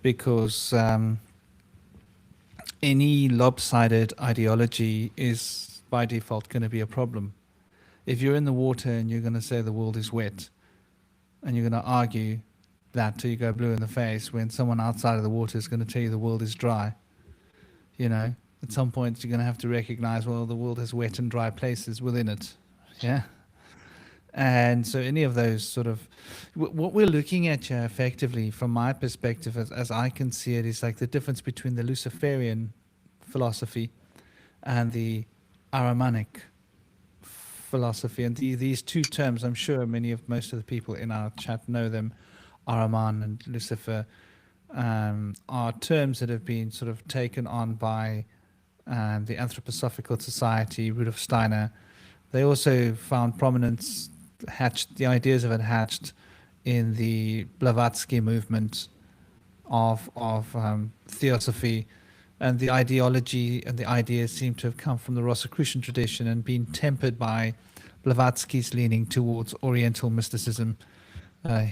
because any lopsided ideology is by default going to be a problem. If you're in the water and you're going to say the world is wet, and you're going to argue that till you go blue in the face, when someone outside of the water is going to tell you the world is dry, at some point you're going to have to recognize, well, the world has wet and dry places within it. Yeah. And so any of those sort of, what we're looking at here effectively, from my perspective, as I can see it, is like the difference between the Luciferian philosophy and the Ahrimanic philosophy. And these two terms, I'm sure most of the people in our chat know them, Ahriman and Lucifer, are terms that have been sort of taken on by the Anthroposophical Society, Rudolf Steiner. They also found prominence, the ideas of it hatched in the Blavatsky movement of theosophy, and the ideology and the ideas seem to have come from the Rosicrucian tradition and been tempered by Blavatsky's leaning towards Oriental mysticism, uh,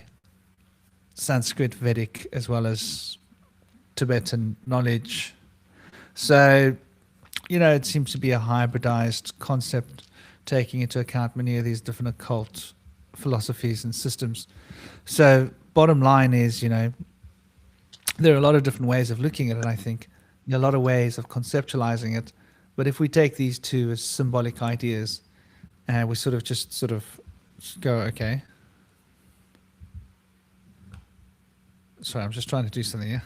Sanskrit, Vedic, as well as Tibetan knowledge. So, it seems to be a hybridized concept, taking into account many of these different occult philosophies and systems. So, bottom line is, there are a lot of different ways of looking at it, I think. There are a lot of ways of conceptualizing it. But if we take these two as symbolic ideas, and we sort of go, okay. Sorry, I'm just trying to do something here.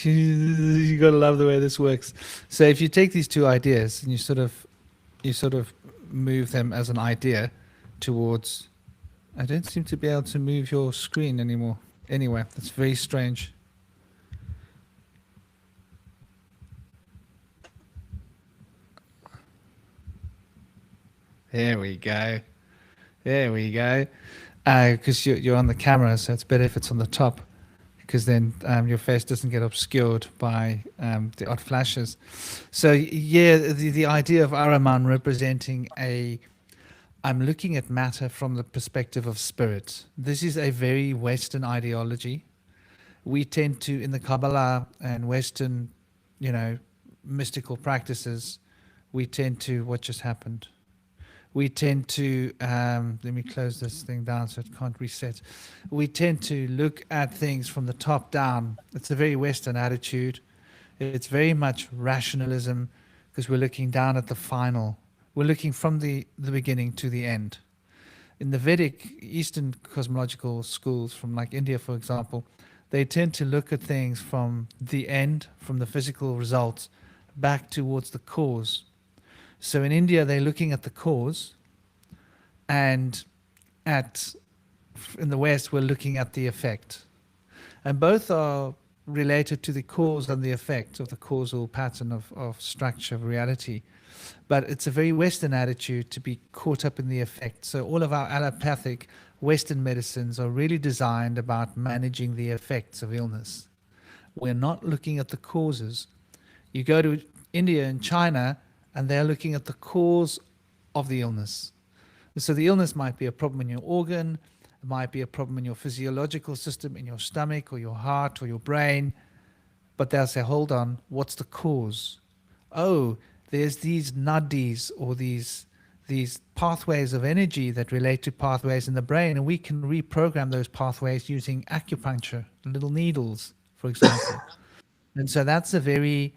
You gotta love the way this works. So if you take these two ideas and you sort of move them as an idea towards. I don't seem to be able to move your screen anymore. Anyway, that's very strange. There we go. There we go. Because you're on the camera, so it's better if it's on the top, because then your face doesn't get obscured by the odd flashes. So yeah, the idea of Araman representing I'm looking at matter from the perspective of spirit. This is a very Western ideology. We tend to, in the Kabbalah and Western, mystical practices, we tend to, what just happened? We tend to, let me close this thing down so it can't reset. We tend to look at things from the top down. It's a very Western attitude. It's very much rationalism, because we're looking down at the final. We're looking from the beginning to the end. In the Vedic Eastern cosmological schools, from like India, for example, they tend to look at things from the end, from the physical results, back towards the cause. So in India, they're looking at the cause, and in the West, we're looking at the effect. And both are related to the cause and the effect of the causal pattern of structure of reality. But it's a very Western attitude to be caught up in the effect. So all of our allopathic Western medicines are really designed about managing the effects of illness. We're not looking at the causes. You go to India and China, and they're looking at the cause of the illness. So the illness might be a problem in your organ, it might be a problem in your physiological system, in your stomach or your heart or your brain, but they'll say, hold on, what's the cause? Oh, there's these nadis, or these pathways of energy that relate to pathways in the brain, and we can reprogram those pathways using acupuncture, little needles, for example. And so that's a very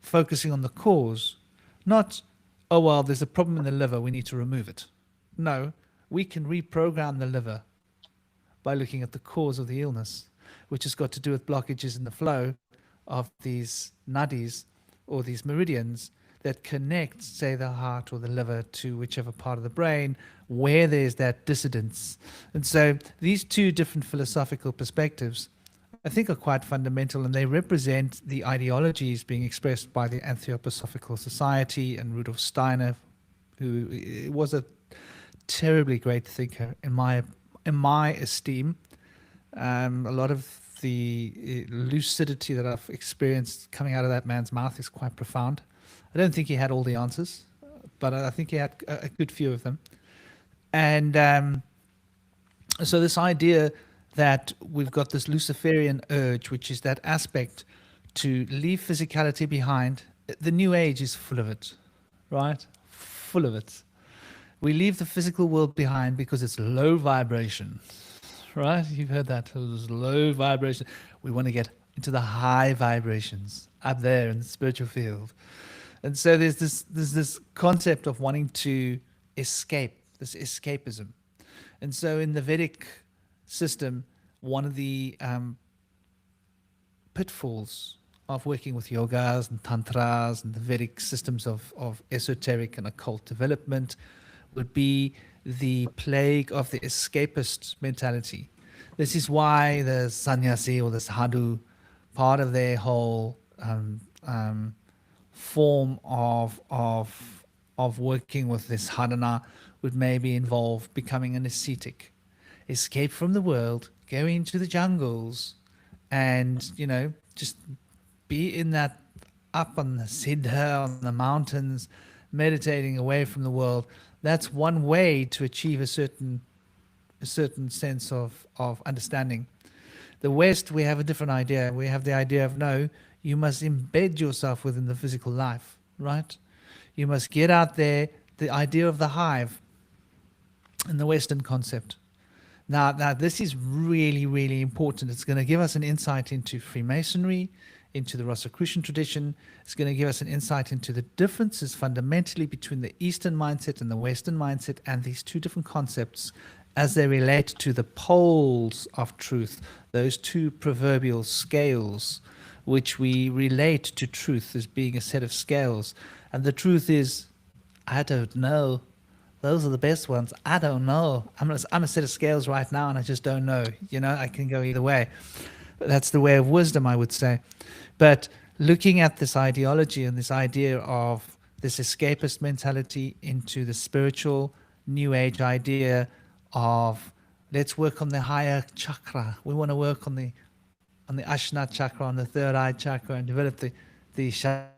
focusing on the cause, not, oh, well, there's a problem in the liver, we need to remove it. No, we can reprogram the liver by looking at the cause of the illness, which has got to do with blockages in the flow of these nadis, or these meridians that connect, say, the heart or the liver to whichever part of the brain where there's that dissidence. And so these two different philosophical perspectives, I think, are quite fundamental, and they represent the ideologies being expressed by the Anthroposophical Society and Rudolf Steiner, who was a terribly great thinker in my esteem. A lot of the lucidity that I've experienced coming out of that man's mouth is quite profound. I don't think he had all the answers, but I think he had a good few of them. And so this idea that we've got this Luciferian urge, which is that aspect to leave physicality behind. The New Age is full of it, right? Full of it. We leave the physical world behind because it's low vibration, right? You've heard that. It was low vibration. We want to get into the high vibrations up there in the spiritual field. And so there's this concept of wanting to escape, this escapism. And so in the Vedic system, one of the pitfalls of working with yogas and tantras and the Vedic systems of esoteric and occult development would be the plague of the escapist mentality. This is why the sannyasi or the sadhu, part of their whole form of working with this sadhana would maybe involve becoming an ascetic, escape from the world, go into the jungles, and just be in that, up on the Siddha, on the mountains, meditating away from the world. That's one way to achieve a certain sense of understanding. The West, we have a different idea. We have the idea of, no, you must embed yourself within the physical life, right? You must get out there, the idea of the hive in the Western concept. Now, this is really, really important. It's going to give us an insight into Freemasonry, into the Rosicrucian tradition. It's going to give us an insight into the differences fundamentally between the Eastern mindset and the Western mindset, and these two different concepts as they relate to the poles of truth, those two proverbial scales, which we relate to truth as being a set of scales. And the truth is, I don't know. Those are the best ones. I don't know. I'm a set of scales right now, and I just don't know. I can go either way. But that's the way of wisdom, I would say. But looking at this ideology and this idea of this escapist mentality into the spiritual New Age idea of, let's work on the higher chakra. We want to work on the Ashna chakra, on the third eye chakra, and develop the chakra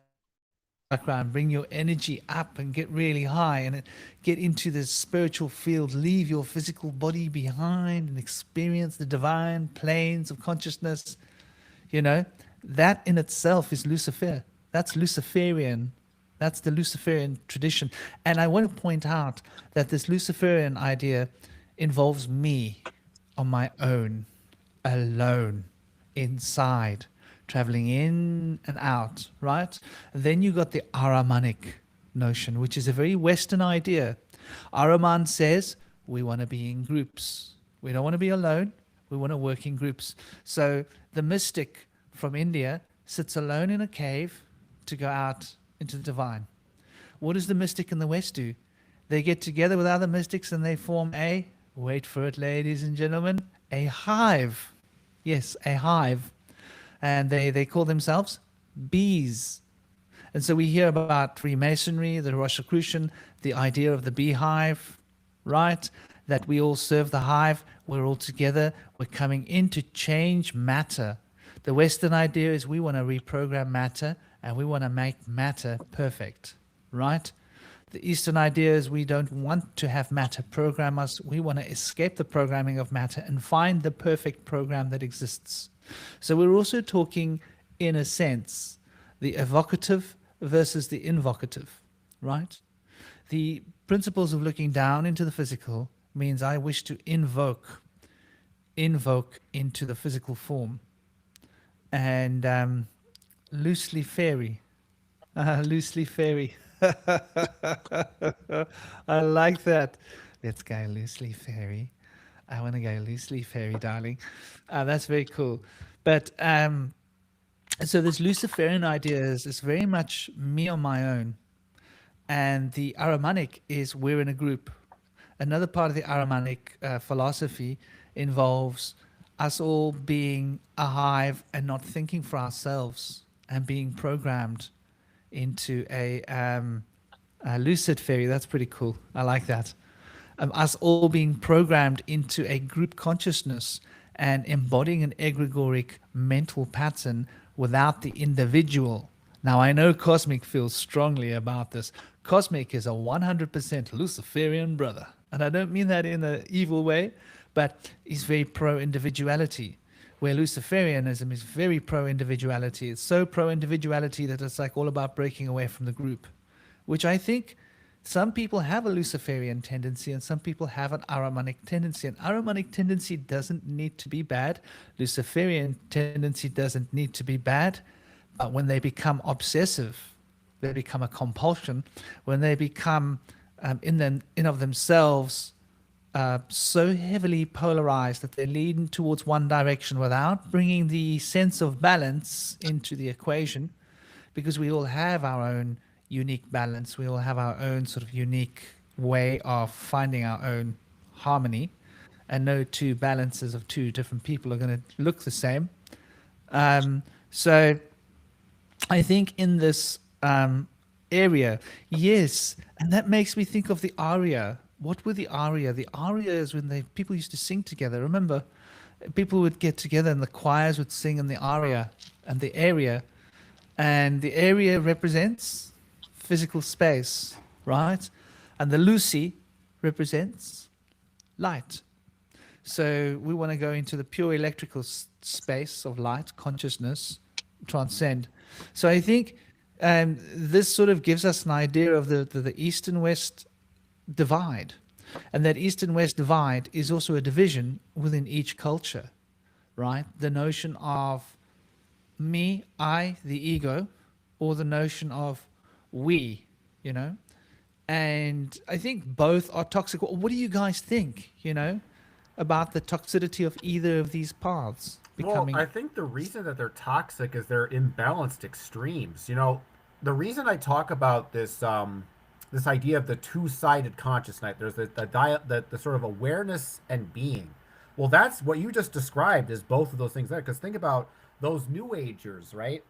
and bring your energy up and get really high and get into the spiritual field, leave your physical body behind and experience the divine planes of consciousness. That in itself is Lucifer. That's Luciferian. That's the Luciferian tradition. And I want to point out that this Luciferian idea involves me on my own, alone, inside, traveling in and out, right? And then you got the Aramanic notion, which is a very Western idea. Araman says we want to be in groups. We don't want to be alone. We want to work in groups. So the mystic from India sits alone in a cave to go out into the divine. What does the mystic in the West do? They get together with other mystics and they form a, wait for it, ladies and gentlemen, a hive. Yes, a hive. And they call themselves bees. And so we hear about Freemasonry, the Rosicrucian, the idea of the beehive, right? That we all serve the hive. We're all together. We're coming in to change matter. The Western idea is we want to reprogram matter and we want to make matter perfect, right? The Eastern idea is we don't want to have matter program us. We want to escape the programming of matter and find the perfect program that exists. So we're also talking, in a sense, the evocative versus the invocative, right? The principles of looking down into the physical means I wish to invoke into the physical form. And loosely fairy. Loosely fairy. I like that. Let's go loosely fairy. I want to go loosely fairy, darling. That's very cool. But so this Luciferian idea is very much me on my own. And the Aramanic is we're in a group. Another part of the Aramanic philosophy involves us all being a hive and not thinking for ourselves and being programmed into a lucid fairy. That's pretty cool. I like that. Us all being programmed into a group consciousness and embodying an egregoric mental pattern without the individual. Now, I know Cosmic feels strongly about this. Cosmic is a 100% Luciferian brother. And I don't mean that in an evil way, but he's very pro-individuality, where Luciferianism is very pro-individuality. It's so pro-individuality that it's like all about breaking away from the group, which I think some people have a Luciferian tendency and some people have an Aramanic tendency. An Aramanic tendency doesn't need to be bad. Luciferian tendency doesn't need to be bad. But when they become obsessive, they become a compulsion. When they become in of themselves so heavily polarized that they lean towards one direction without bringing the sense of balance into the equation, because we all have our own unique balance. We all have our own sort of unique way of finding our own harmony, and no two balances of two different people are going to look the same. So I think in this area, yes, and that makes me think of the aria. What were the aria? The aria is when people used to sing together. Remember, People would get together and the choirs would sing in the aria and the area, and the area represents physical space, right? And the Lucy represents light. So we want to go into the pure electrical space of light, consciousness, transcend. So I think this sort of gives us an idea of the east and west divide. And that east and west divide is also a division within each culture, right? The notion of me, I, the ego, or the notion of we, you know? And I think both are toxic. What do you guys think, about the toxicity of either of these paths Well, becoming? I think the reason that they're toxic is they're imbalanced extremes. The reason I talk about this idea of the two-sided consciousness, there's the sort of awareness and being. Well, that's what you just described is both of those things there. Because think about those New Agers, right?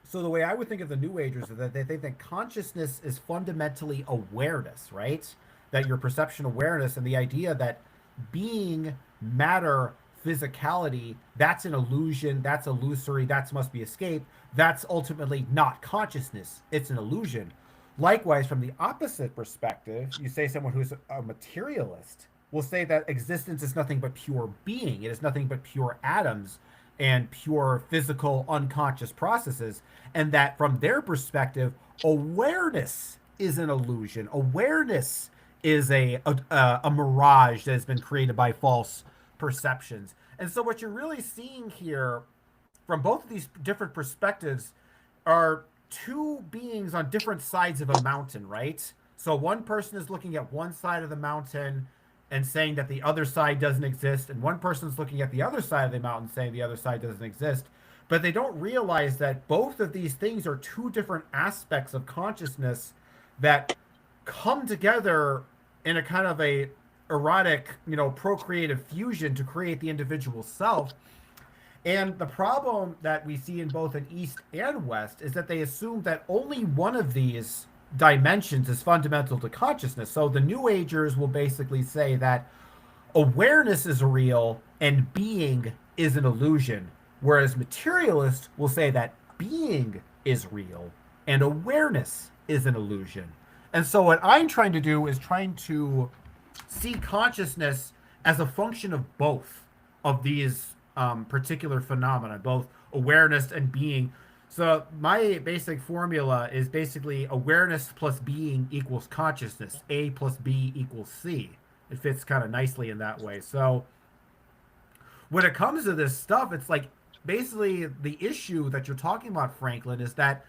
So the way I would think of the New Agers is that they think that consciousness is fundamentally awareness, right? That your perception awareness and the idea that being, matter, physicality, that's an illusion, that's illusory, that must be escape, that's ultimately not consciousness, it's an illusion. Likewise, from the opposite perspective, you say someone who's a materialist will say that existence is nothing but pure being, it is nothing but pure atoms and pure physical unconscious processes, and that from their perspective, awareness is an illusion. Awareness is a mirage that has been created by false perceptions. And so what you're really seeing here from both of these different perspectives are two beings on different sides of a mountain, right? So one person is looking at one side of the mountain and saying that the other side doesn't exist, and one person's looking at the other side of the mountain saying the other side doesn't exist. But they don't realize that both of these things are two different aspects of consciousness that come together in a kind of a erotic, procreative fusion to create the individual self. And the problem that we see in both an East and West is that they assume that only one of these dimensions is fundamental to consciousness. So the New Agers will basically say that awareness is real and being is an illusion, whereas materialists will say that being is real and awareness is an illusion. And so what I'm trying to do is trying to see consciousness as a function of both of these particular phenomena, both awareness and being. So my basic formula is basically awareness plus being equals consciousness. A plus B equals C. It fits kind of nicely in that way. So when it comes to this stuff, it's like basically the issue that you're talking about, Franklin, is that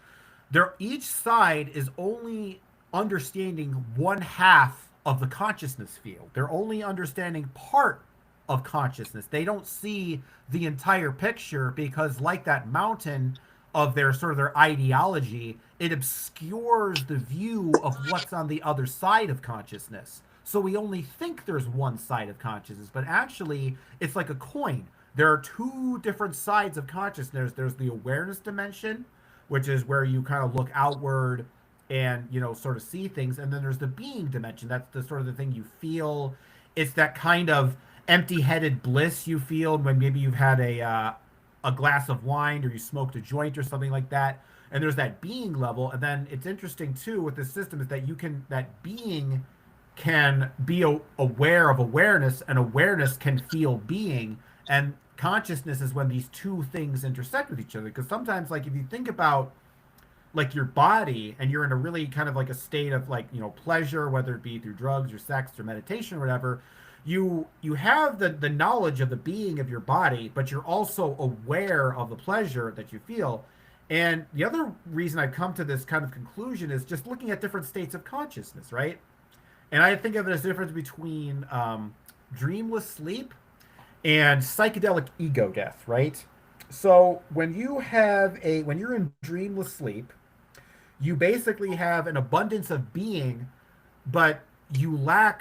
each side is only understanding one half of the consciousness field. They're only understanding part of consciousness. They don't see the entire picture because, like that mountain of their sort of their ideology, it obscures the view of what's on the other side of consciousness. So we only think there's one side of consciousness, but actually it's like a coin. There are two different sides of consciousness. There's the awareness dimension, which is where you kind of look outward and sort of see things, and then there's the being dimension. That's the sort of the thing you feel. It's that kind of empty-headed bliss you feel when maybe you've had a glass of wine or you smoked a joint or something like that. And there's that being level. And then it's interesting too with this system is that that being can be aware of awareness, and awareness can feel being. And consciousness is when these two things intersect with each other. Because sometimes, like, if you think about like your body and you're in a really kind of like a state of like, pleasure, whether it be through drugs or sex or meditation or whatever, you have the knowledge of the being of your body, but you're also aware of the pleasure that you feel. And the other reason I've come to this kind of conclusion is just looking at different states of consciousness, right? And I think of it as the difference between dreamless sleep and psychedelic ego death, right? So when you're in dreamless sleep, you basically have an abundance of being, but you lack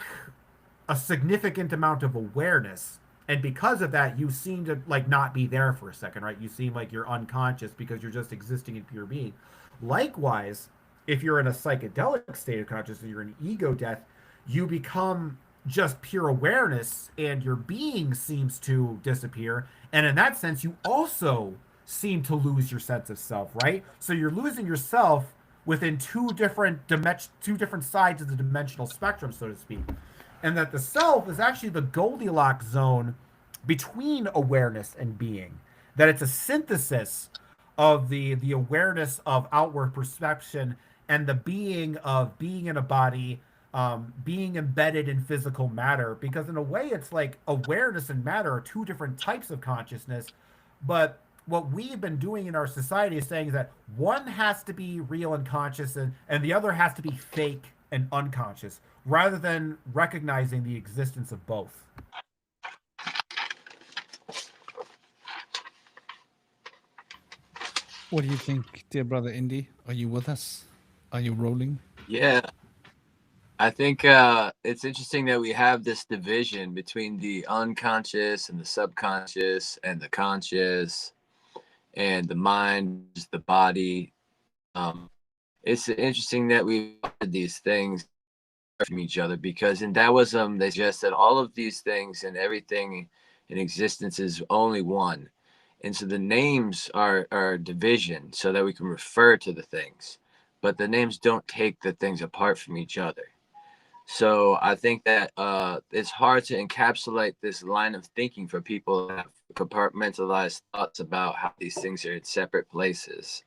a significant amount of awareness. And because of that, you seem to like not be there for a second, right? You seem like you're unconscious because you're just existing in pure being. Likewise, if you're in a psychedelic state of consciousness, you're in ego death, you become just pure awareness, and your being seems to disappear. And in that sense, you also seem to lose your sense of self, right? So you're losing yourself within two different sides of the dimensional spectrum, so to speak. And that the self is actually the Goldilocks zone between awareness and being. That it's a synthesis of the awareness of outward perception and the being of being in a body, being embedded in physical matter. Because in a way, it's like awareness and matter are two different types of consciousness. But what we've been doing in our society is saying that one has to be real and conscious, and the other has to be fake and unconscious, rather than recognizing the existence of both. What do you think, dear brother Indy? Are you with us? Are you rolling? Yeah, I think it's interesting that we have this division between the unconscious and the subconscious and the conscious and the mind, the body. Um, it's interesting that we had these things from each other because in Taoism they suggest that all of these things and everything in existence is only one, and so the names are division so that we can refer to the things, but the names don't take the things apart from each other. So I think that it's hard to encapsulate this line of thinking for people that have compartmentalized thoughts about how these things are in separate places.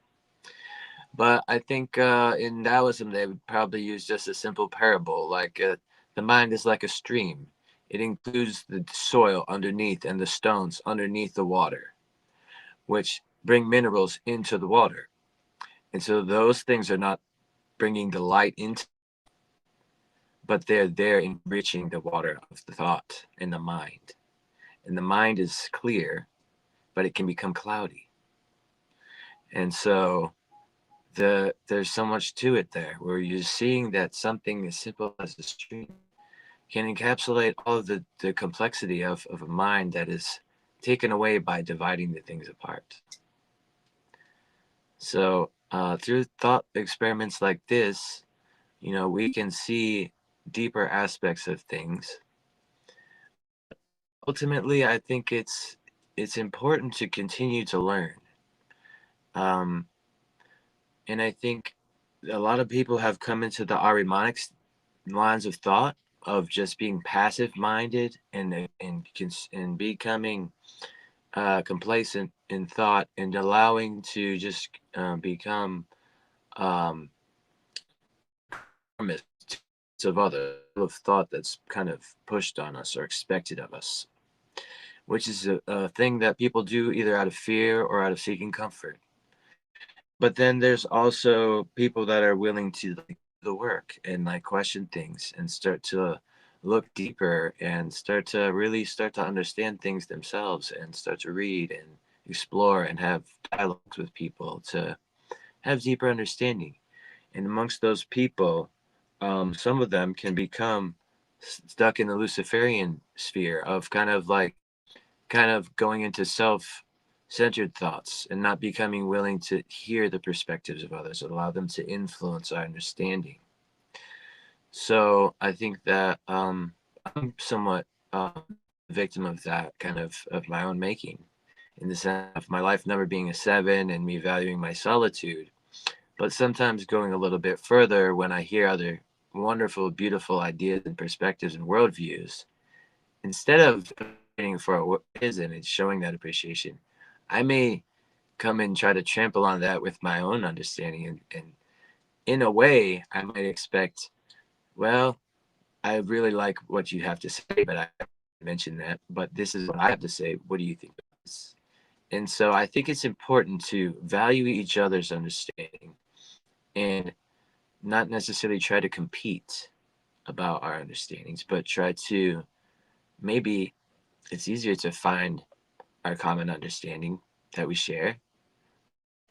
But I think in Taoism, they would probably use just a simple parable like the mind is like a stream. It includes the soil underneath and the stones underneath the water, which bring minerals into the water. And so those things are not bringing the light into, but they're there enriching the water of the thought in the mind. And the mind is clear, but it can become cloudy. And so there's so much to it there where you're seeing that something as simple as a stream can encapsulate all of the complexity of a mind that is taken away by dividing the things apart. So through thought experiments like this, we can see deeper aspects of things. Ultimately, I think it's important to continue to learn. Um, and I think a lot of people have come into the Ahrimanic lines of thought of just being passive minded and becoming complacent in thought and allowing to just become um, of other of thought that's kind of pushed on us or expected of us, which is a thing that people do either out of fear or out of seeking comfort. But then there's also people that are willing to like, do the work and like question things and start to look deeper and start to understand things themselves and start to read and explore and have dialogues with people to have deeper understanding. And amongst those people, some of them can become stuck in the Luciferian sphere of kind of going into self-centered thoughts and not becoming willing to hear the perspectives of others, allow them to influence our understanding. So I think that I'm somewhat a victim of that kind of my own making, in the sense of my life never being a seven and me valuing my solitude, but sometimes going a little bit further when I hear other wonderful, beautiful ideas and perspectives and worldviews. Instead of waiting for what is and it's showing that appreciation, I may come and try to trample on that with my own understanding. And in a way, I might expect, well, I really like what you have to say, but I mentioned that. But this is what I have to say. What do you think of this? And so I think it's important to value each other's understanding and not necessarily try to compete about our understandings, but try to maybe it's easier to find our common understanding that we share.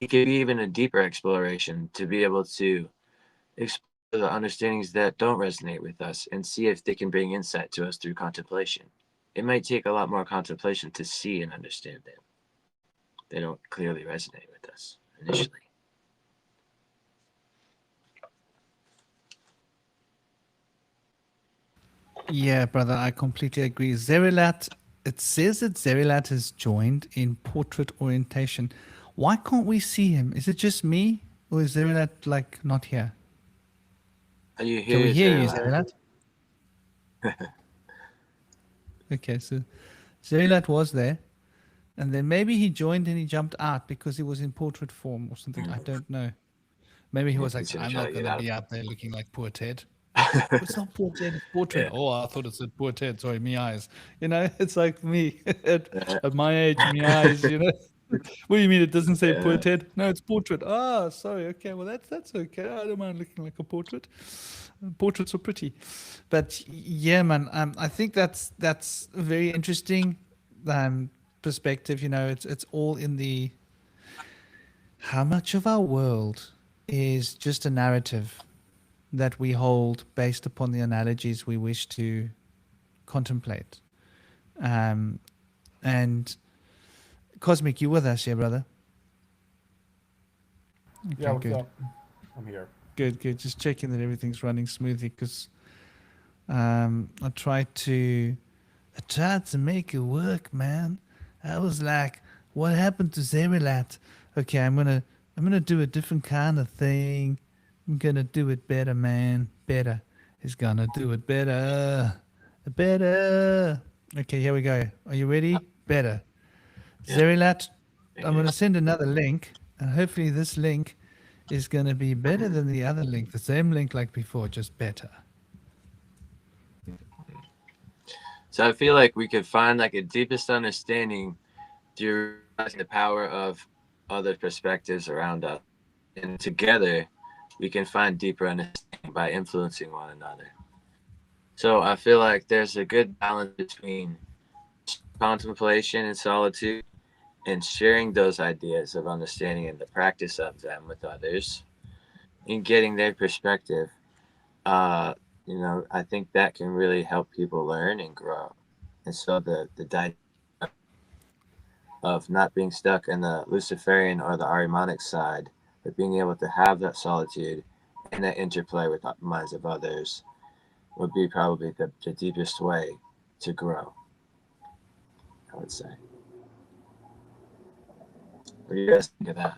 It could be even a deeper exploration to be able to explore the understandings that don't resonate with us and see if they can bring insight to us through contemplation. It might take a lot more contemplation to see and understand them. They don't clearly resonate with us initially. Yeah, brother, I completely agree. Zerilat, it says that Zerilat has joined in portrait orientation. Why can't we see him? Is it just me, or is Zerilat like not here? Are you Can we here, hear you, Zerla? Zerilat? Okay, so Zerilat was there, and then maybe he joined and he jumped out because he was in portrait form or something. I don't know. Maybe he was Maybe like, he's gonna I'm try not to going get to out of be out there looking like poor Ted. Like, it's not poor Ted, it's portrait. it. Oh, I thought it said poor Ted. Sorry, me eyes. You know, it's like me Yeah. at my age, me eyes, you know. What do you mean it doesn't say poor Yeah. Ted? No, it's portrait. Ah, sorry. Okay, well that's okay. I don't mind looking like a portrait. Portraits are pretty, but yeah, man. I think that's a very interesting um, perspective. You know, it's all in the how much of our world is just a narrative that we hold based upon the analogies we wish to contemplate. Um, and Cosmic, you with us here, brother? Yeah, Okay, what's good. up? I'm here. Good, good. Just checking that everything's running smoothly because I tried to make it work, man. I was like, what happened to Zerilat? Okay, I'm gonna do a different kind of thing. I'm gonna do it better, man. Better. He's gonna do it better. Better. Okay, here we go. Are you ready? Better. Yeah. Zerilat, I'm Ready. gonna send another link, and hopefully this link is gonna be better than the other link. The same link like before, just better. So I feel like we could find like a deepest understanding through realizing the power of other perspectives around us. And together we can find deeper understanding by influencing one another. So I feel like there's a good balance between contemplation and solitude and sharing those ideas of understanding and the practice of them with others and getting their perspective. I think that can really help people learn and grow. And so the of not being stuck in the Luciferian or the Ahrimanic side, but being able to have that solitude and that interplay with the minds of others would be probably the deepest way to grow, I would say. What do you guys think of that?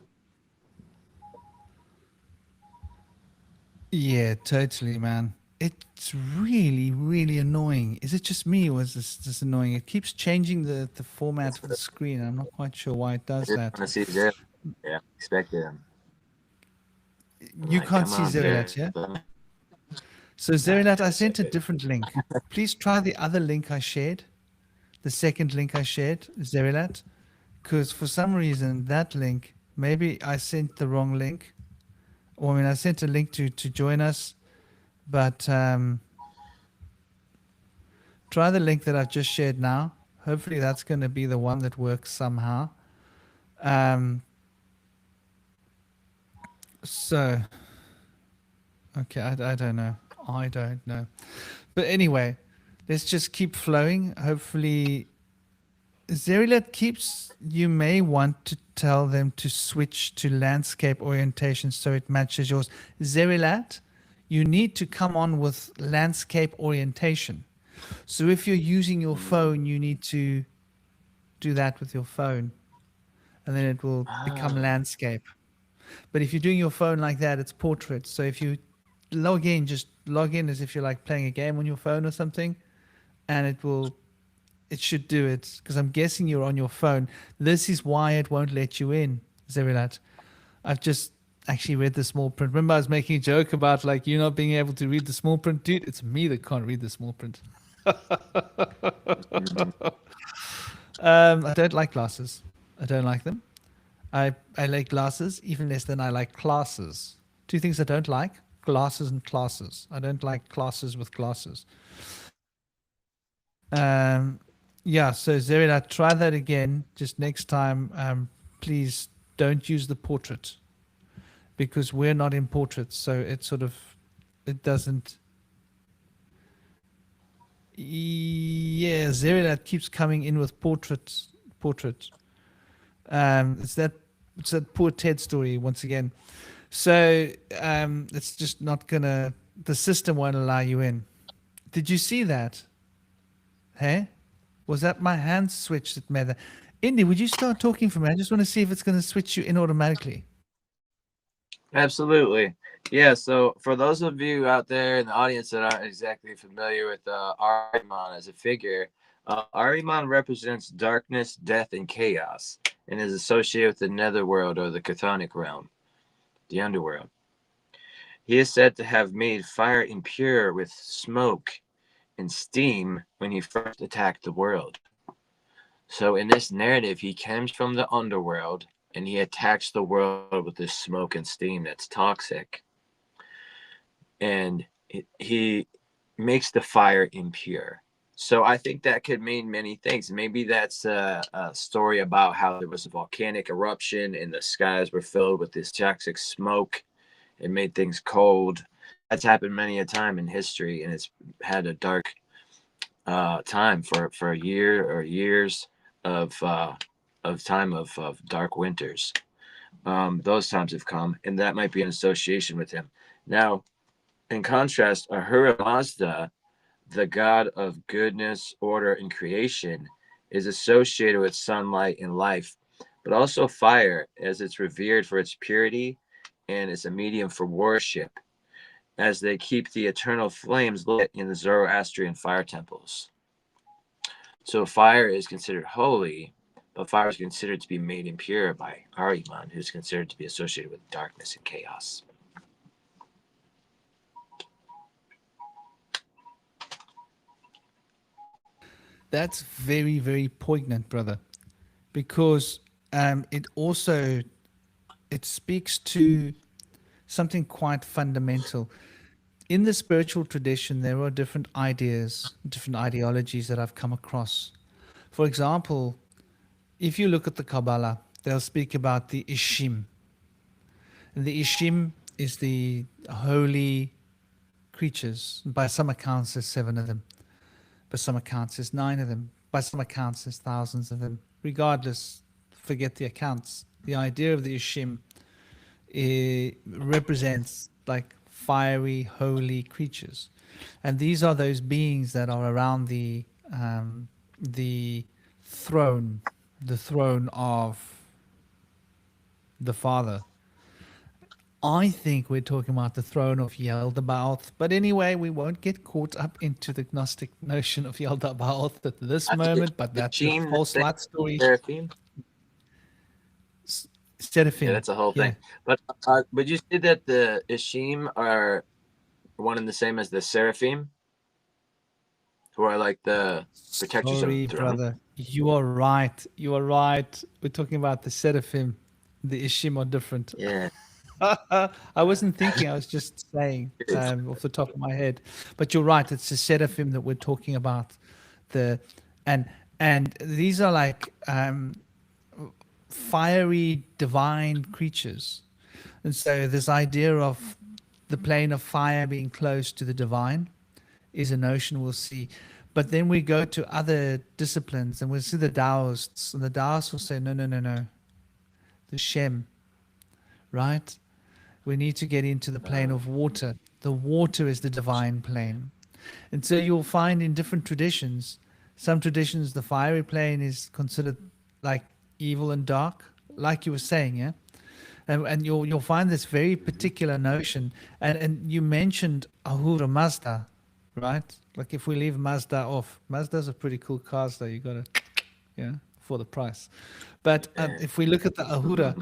Yeah, totally, man. It's really, really annoying. Is it just me or is this annoying? It keeps changing the format That's of what the screen. I'm not quite sure why it I does just that. want to see Zero. Yeah, expected him. I'm You like, can't come see on, Zero. Zerilat, yeah? Nah, So I Zerilat, I never said sent a it. different link. Please try the other link I shared, the second link I shared, Zerilat, because for some reason that link, maybe I sent the wrong link. Or I mean, I sent a link to join us, but try the link that I've just shared now. Hopefully, that's going to be the one that works somehow. Um, so, okay, I don't know. I don't know. But anyway, let's just keep flowing. Hopefully, Zerilet keeps. You may want to tell them to switch to landscape orientation so it matches yours. Zerilat, you need to come on with landscape orientation. So if you're using your phone, you need to do that with your phone, and then it will become Ah, landscape. But if you're doing your phone like that, it's portrait. So if you log in, just log in as if you're like playing a game on your phone or something, and it should do it because I'm guessing you're on your phone. This is why it won't let you in, Zerilat. I've just actually read the small print. Remember, I was making a joke about like you not being able to read the small print, dude. It's me that can't read the small print. mm, I don't like glasses. I don't like them. I like glasses even less than I like classes. Two things I don't like: glasses and classes. I don't like classes with glasses. Um, yeah. So Zerida, try that again. Just next time, please don't use the portrait because we're not in portraits. So it sort of it doesn't. Yeah, Zerida keeps coming in with portraits. Portrait. It's that poor Ted story once again. So it's just not gonna. The system won't allow you in. Did you see that? Hey? Was that my hand switch that made that? Indy, would you start talking for me? I just want to see if it's going to switch you in automatically. Absolutely. Yeah, so for those of you out there in the audience that aren't exactly familiar with Ahriman as a figure, Ahriman represents darkness, death, and chaos, and is associated with the netherworld or the chthonic realm, the underworld. He is said to have made fire impure with smoke and steam when he first attacked the world. So in this narrative, he comes from the underworld and he attacks the world with this smoke and steam that's toxic. And he makes the fire impure. So I think that could mean many things. Maybe that's a story about how there was a volcanic eruption and the skies were filled with this toxic smoke. It made things cold. That's happened many a time in history, and it's had a dark time for a year or years of time of dark winters. Those times have come, and that might be an association with him. Now, in contrast, Ahura Mazda, the god of goodness, order, and creation, is associated with sunlight and life, but also fire, as it's revered for its purity and is a medium for worship, as they keep the eternal flames lit in the Zoroastrian fire temples. So fire is considered holy, but fire is considered to be made impure by Ahriman, who's considered to be associated with darkness and chaos. That's very, very poignant, brother, because it also it speaks to something quite fundamental. In the spiritual tradition, there are different ideas, different ideologies that I've come across. For example, if you look at the Kabbalah, they'll speak about the Ishim. And the Ishim is the holy creatures. By some accounts, there's 7 of them. By some accounts, there's 9 of them. By some accounts, there's thousands of them. Regardless, forget the accounts. The idea of the Ishim represents like fiery, holy creatures, and these are those beings that are around the throne, the throne of the Father. I think we're talking about the throne of Yaldabaoth, but anyway, we won't get caught up into the Gnostic notion of Yaldabaoth at this moment. But that's a Ishim, false light story. Seraphim. Yeah, Seraphim, that's a whole yeah. thing. But would you say that the Ishim are one and the same as the Seraphim, who are like the protectors of Sorry, the throne? brother. You are right. You are right. We're talking about the seraphim. The Ishim are different. Yeah. I wasn't thinking. I was just saying off the top of my head. But you're right. It's the seraphim that we're talking about. The and and these are like fiery divine creatures. And so this idea of the plane of fire being close to the divine is a notion we'll see. But then we go to other disciplines and we'll see the Taoists. And the Taoists will say, no, no, no, no. The Shem, right? We need to get into the plane of water. The water is the divine plane. And so you'll find in different traditions, some traditions, the fiery plane is considered like evil and dark, like you were saying, yeah? And you'll find this very particular notion. And you mentioned Ahura Mazda, right? Like if we leave Mazda off, Mazda's a pretty cool car, so you got to, yeah, for the price. But if we look at the Ahura,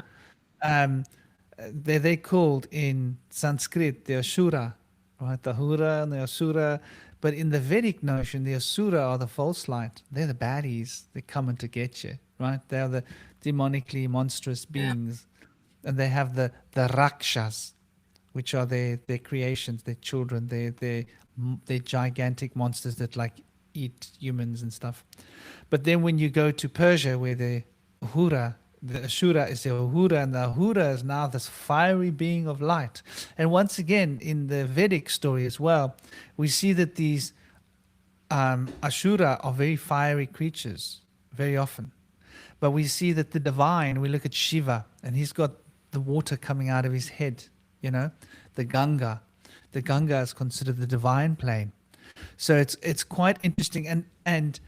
they're called in Sanskrit the Asura, right? The Ahura and the Asura. But in the Vedic notion, the Asura are the false light. They're the baddies. They're coming to get you, right? They're the demonically monstrous beings. And they have the Rakshas, which are their creations, their children, they're gigantic monsters that like eat humans and stuff. But then when you go to Persia, where the Ahura, the Ashura is the Ahura, and the Ahura is now this fiery being of light. And once again, in the Vedic story as well, we see that these Ashura are very fiery creatures, very often. But we see that the divine, we look at Shiva, and he's got the water coming out of his head, you know, the Ganga. The Ganga is considered the divine plane. So it's quite interesting. And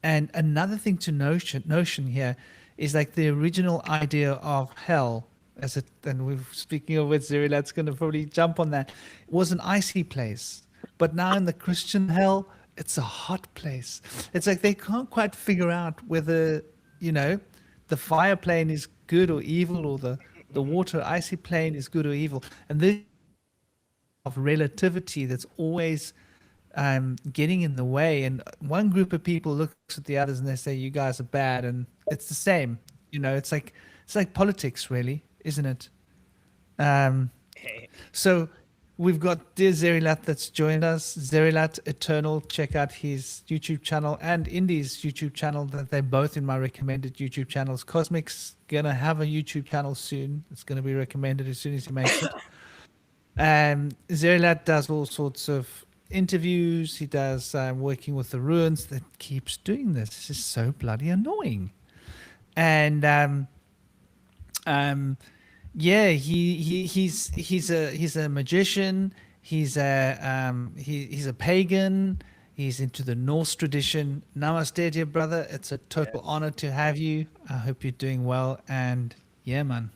another thing to notion here is like the original idea of hell as it, and we're speaking of it, Zerilat's going to probably jump on that, was an icy place. But now in the Christian hell, it's a hot place. It's like they can't quite figure out whether, you know, the fire plane is good or evil, or the water icy plane is good or evil. And this of relativity that's always getting in the way. And one group of people looks at the others and they say, "You guys are bad," and it's the same. You know, it's like politics, really, isn't it? Um, so we've got dear Zerilat that's joined us. Zerilat Eternal. Check out his YouTube channel and Indy's YouTube channel. That they're both in my recommended YouTube channels. Cosmic's gonna have a YouTube channel soon. It's gonna be recommended as soon as he makes it. Zerilat does all sorts of interviews. He does working with the ruins. That keeps doing this. This is so bloody annoying. And yeah, he's a magician. He's a pagan. He's into the Norse tradition. Namaste, dear brother. It's a total honor to have you. I hope you're doing well. And yeah, man,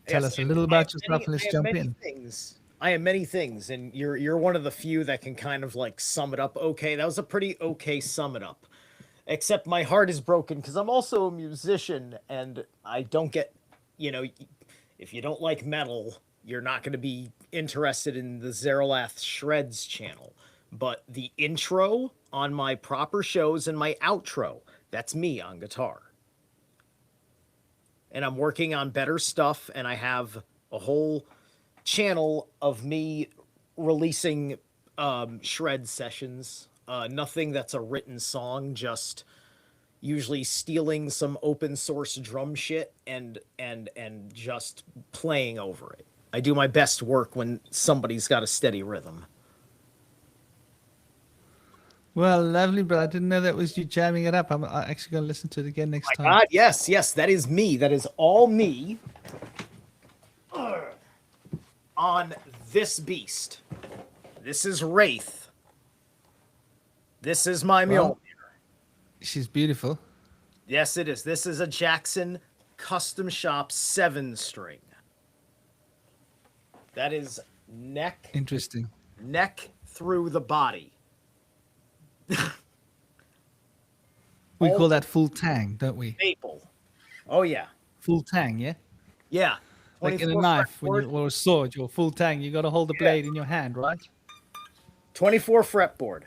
tell us a little about yourself and let's jump in. I am many things, and you're one of the few that can kind of like sum it up. Okay, that was a pretty okay sum it up. Except my heart is broken because I'm also a musician, and I don't get, you know, if you don't like metal, you're not going to be interested in the Zeralath Shreds channel. But the intro on my proper shows and my outro, that's me on guitar. And I'm working on better stuff, and I have a whole channel of me releasing shred sessions. Nothing that's a written song, just usually stealing some open source drum shit and just playing over it. I do my best work when somebody's got a steady rhythm. Well, lovely, bro. I didn't know that was you jamming it up. I'm actually going to listen to it again next time. God, yes, that is me. That is all me on this beast. This is Wraith. This is my Mjolnir. She's beautiful. Yes, it is. This is a Jackson Custom Shop 7-string. That is neck. Interesting. Neck through the body. We call that full tang, don't we? Maple. Oh, yeah. Full tang, yeah? Yeah. Like in a knife or a sword, your full tang, you got to hold the blade in your hand, right? 24 fretboard.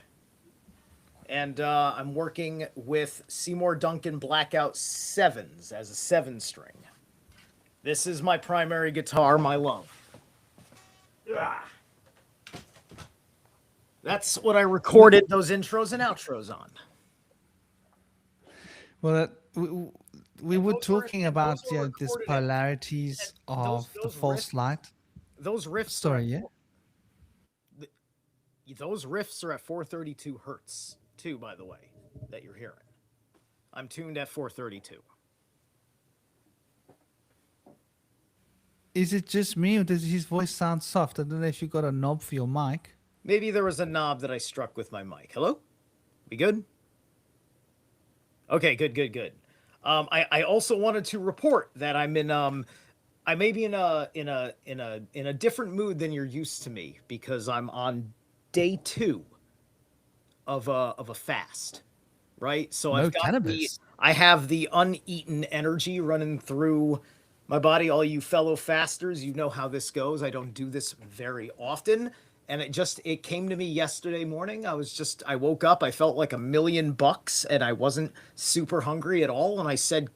And I'm working with Seymour Duncan Blackout 7s as a 7-string. This is my primary guitar, my love. That's what I recorded those intros and outros on. Well, we were talking about these polarities of the false light. Those riffs. Sorry, yeah. Those riffs are at 432 hertz, too, by the way, that you're hearing. I'm tuned at 432. Is it just me, or does his voice sound soft? I don't know if you got a knob for your mic. Maybe there was a knob that I struck with my mic. Hello? We good? Okay, good. I also wanted to report that I'm in I may be in a different mood than you're used to me, because I'm on day 2 of a fast, right? So no I've got cannabis. I have the uneaten energy running through my body. All you fellow fasters, you know how this goes. I don't do this very often. And it came to me yesterday morning. I woke up, I felt like $1,000,000 and I wasn't super hungry at all. And I said,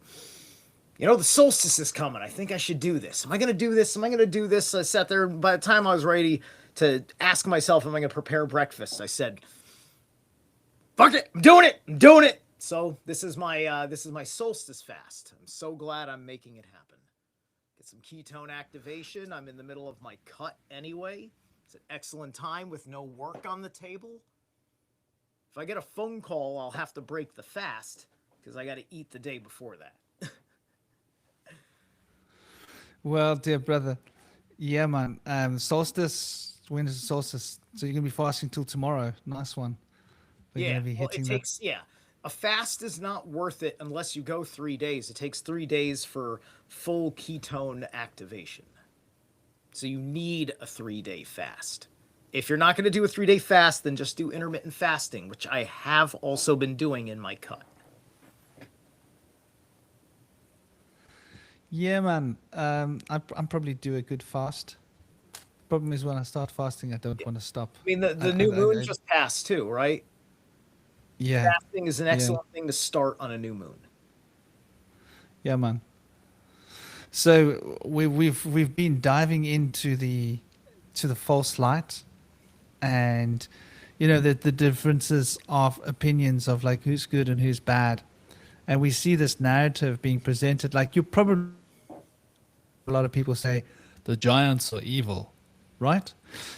you know, the solstice is coming. I think I should do this. Am I going to do this? Am I going to do this? I sat there. By the time I was ready to ask myself, am I going to prepare breakfast? I said, fuck it. I'm doing it. So this is my solstice fast. I'm so glad I'm making it happen. Get some ketone activation. I'm in the middle of my cut anyway. It's an excellent time with no work on the table. If I get a phone call, I'll have to break the fast because I got to eat the day before that. Well, dear brother, yeah, man. Solstice, winter solstice. So you're gonna be fasting till tomorrow. Nice one. We're going Yeah. to be Well, it hitting that. takes, yeah. A fast is not worth it unless you go 3 days. It takes 3 days for full ketone activation. So you need a 3 day fast. If you're not going to do a 3 day fast, then just do intermittent fasting, which I have also been doing in my cut. Yeah, man. I'm probably do a good fast. Problem is when I start fasting, I don't want to stop. I mean, the I, new moon I, just passed too, right? yeah, Fasting is an yeah, excellent thing to start on a new moon. yeah, man. So we've been diving into the false light, and the differences of opinions of like who's good and who's bad, and we see this narrative being presented. Like you probably a lot of people say the giants are evil, right?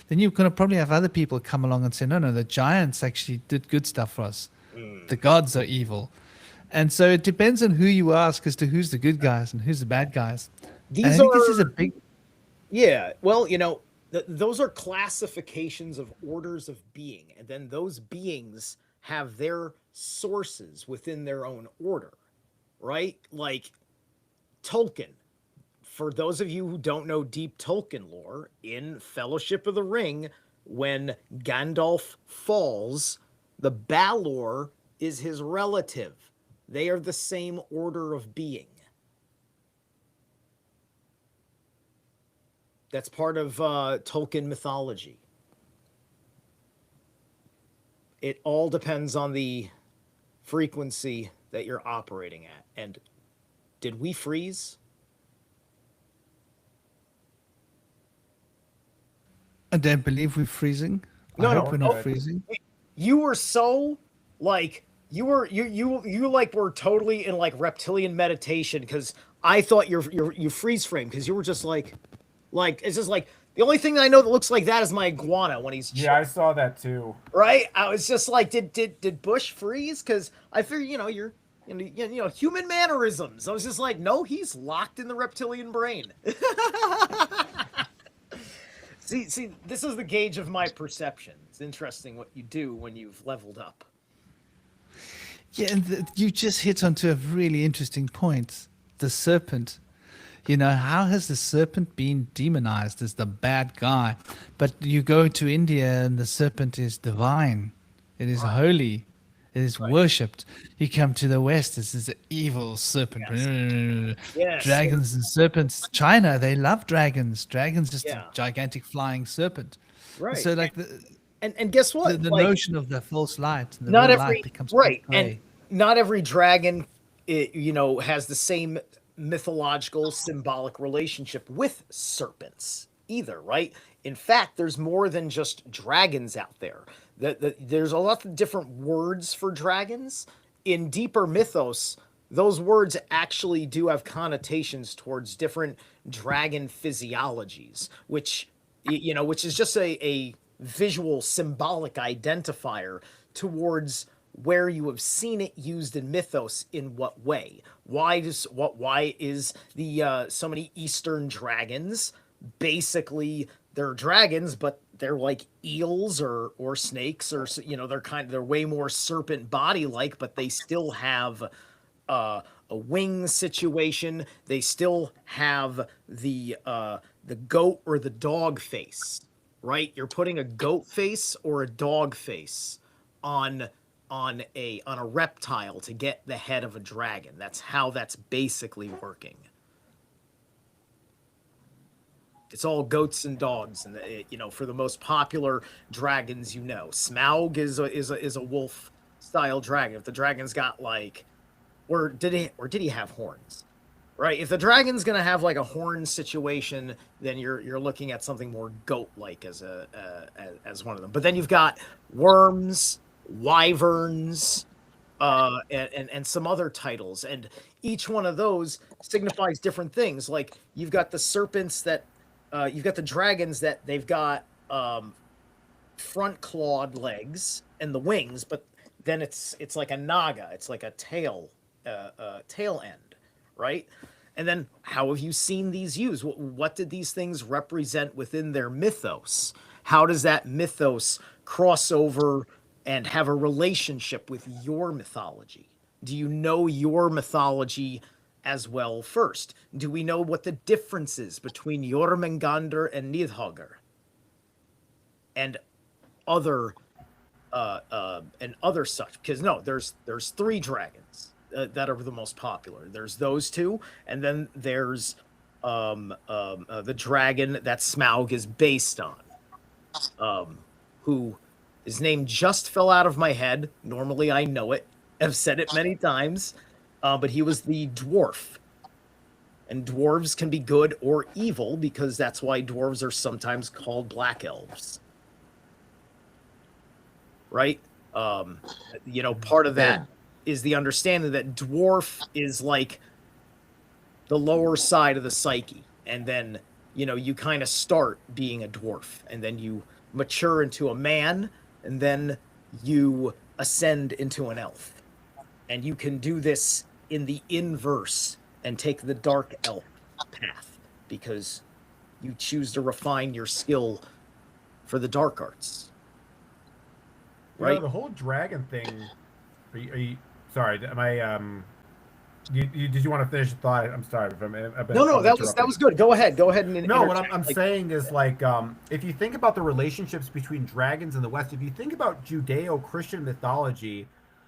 Then you're going to probably have other people come along and say, no, the giants actually did good stuff for us. The gods are evil. And so it depends on who you ask as to who's the good guys and who's the bad guys. And I These think this is a are, big, yeah, well, those are classifications of orders of being, and then those beings have their sources within their own order, right? Like Tolkien. For those of you who don't know deep Tolkien lore, in Fellowship of the Ring, when Gandalf falls, the Balor is his relative. They are the same order of being. That's part of Tolkien mythology. It all depends on the frequency that you're operating at. And did we freeze? I don't believe we're freezing. No, I no, hope we're no. not freezing. You were so like you like were totally in like reptilian meditation because I thought you freeze frame because you were just like it's just like the only thing that I know that looks like that is my iguana when he's Yeah, I saw that too. right. I was just like, did Bush freeze? Because I figured you're human mannerisms. I was just like, no, he's locked in the reptilian brain. See, this is the gauge of my perception. It's interesting what you do when you've leveled up. Yeah, and you just hit onto a really interesting point. The serpent. How has the serpent been demonized as the bad guy? But you go to India and the serpent is divine. It is holy. It is worshipped. You come to the West, this is an evil serpent. Yes. Dragons and serpents. China, they love dragons. Dragons just Yeah. a gigantic flying serpent. Right. So like And guess what? the Like, notion of the false light and the not real every light becomes right, quite and gray. not every dragon, has the same mythological symbolic relationship with serpents either, right? In fact, there's more than just dragons out there. There's a lot of different words for dragons in deeper mythos. Those words actually do have connotations towards different dragon physiologies, which is just a visual symbolic identifier towards where you have seen it used in mythos in what way. Why is the so many Eastern dragons basically they're dragons, but they're like eels or snakes, or they're way more serpent body like, but they still have a wing situation. They still have the goat or the dog face, right? You're putting a goat face or a dog face on a reptile to get the head of a dragon. That's how that's basically working. It's all goats and dogs, and for the most popular dragons, Smaug is a wolf style dragon. If the dragon's got like, or did he have horns? Right. If the dragon's gonna have like a horn situation, then you're looking at something more goat like as one of them. But then you've got worms, wyverns, and some other titles, and each one of those signifies different things. Like you've got the serpents that you've got the dragons that they've got front clawed legs and the wings, but then it's like a naga. It's like a tail end, right? And then how have you seen these used? What did these things represent within their mythos? How does that mythos cross over and have a relationship with your mythology? Do you know your mythology as well first? Do we know what the difference is between Jormungandr and Nidhogger and other other such? Because no, there's three dragons that are the most popular. There's those two, and then there's the dragon that Smaug is based on, who his name just fell out of my head. Normally I know it. I've said it many times, but he was the dwarf. And dwarves can be good or evil because that's why dwarves are sometimes called black elves. Right? Part of that is the understanding that dwarf is like the lower side of the psyche. And then, you kind of start being a dwarf and then you mature into a man and then you ascend into an elf. And you can do this in the inverse and take the dark elf path because you choose to refine your skill for the dark arts. Right? The whole dragon thing. Are you sorry? Am I? Did you want to finish the thought? I'm sorry. No, that was good. Go ahead. And no, what I'm saying is if you think about the relationships between dragons in the West, if you think about Judeo-Christian mythology,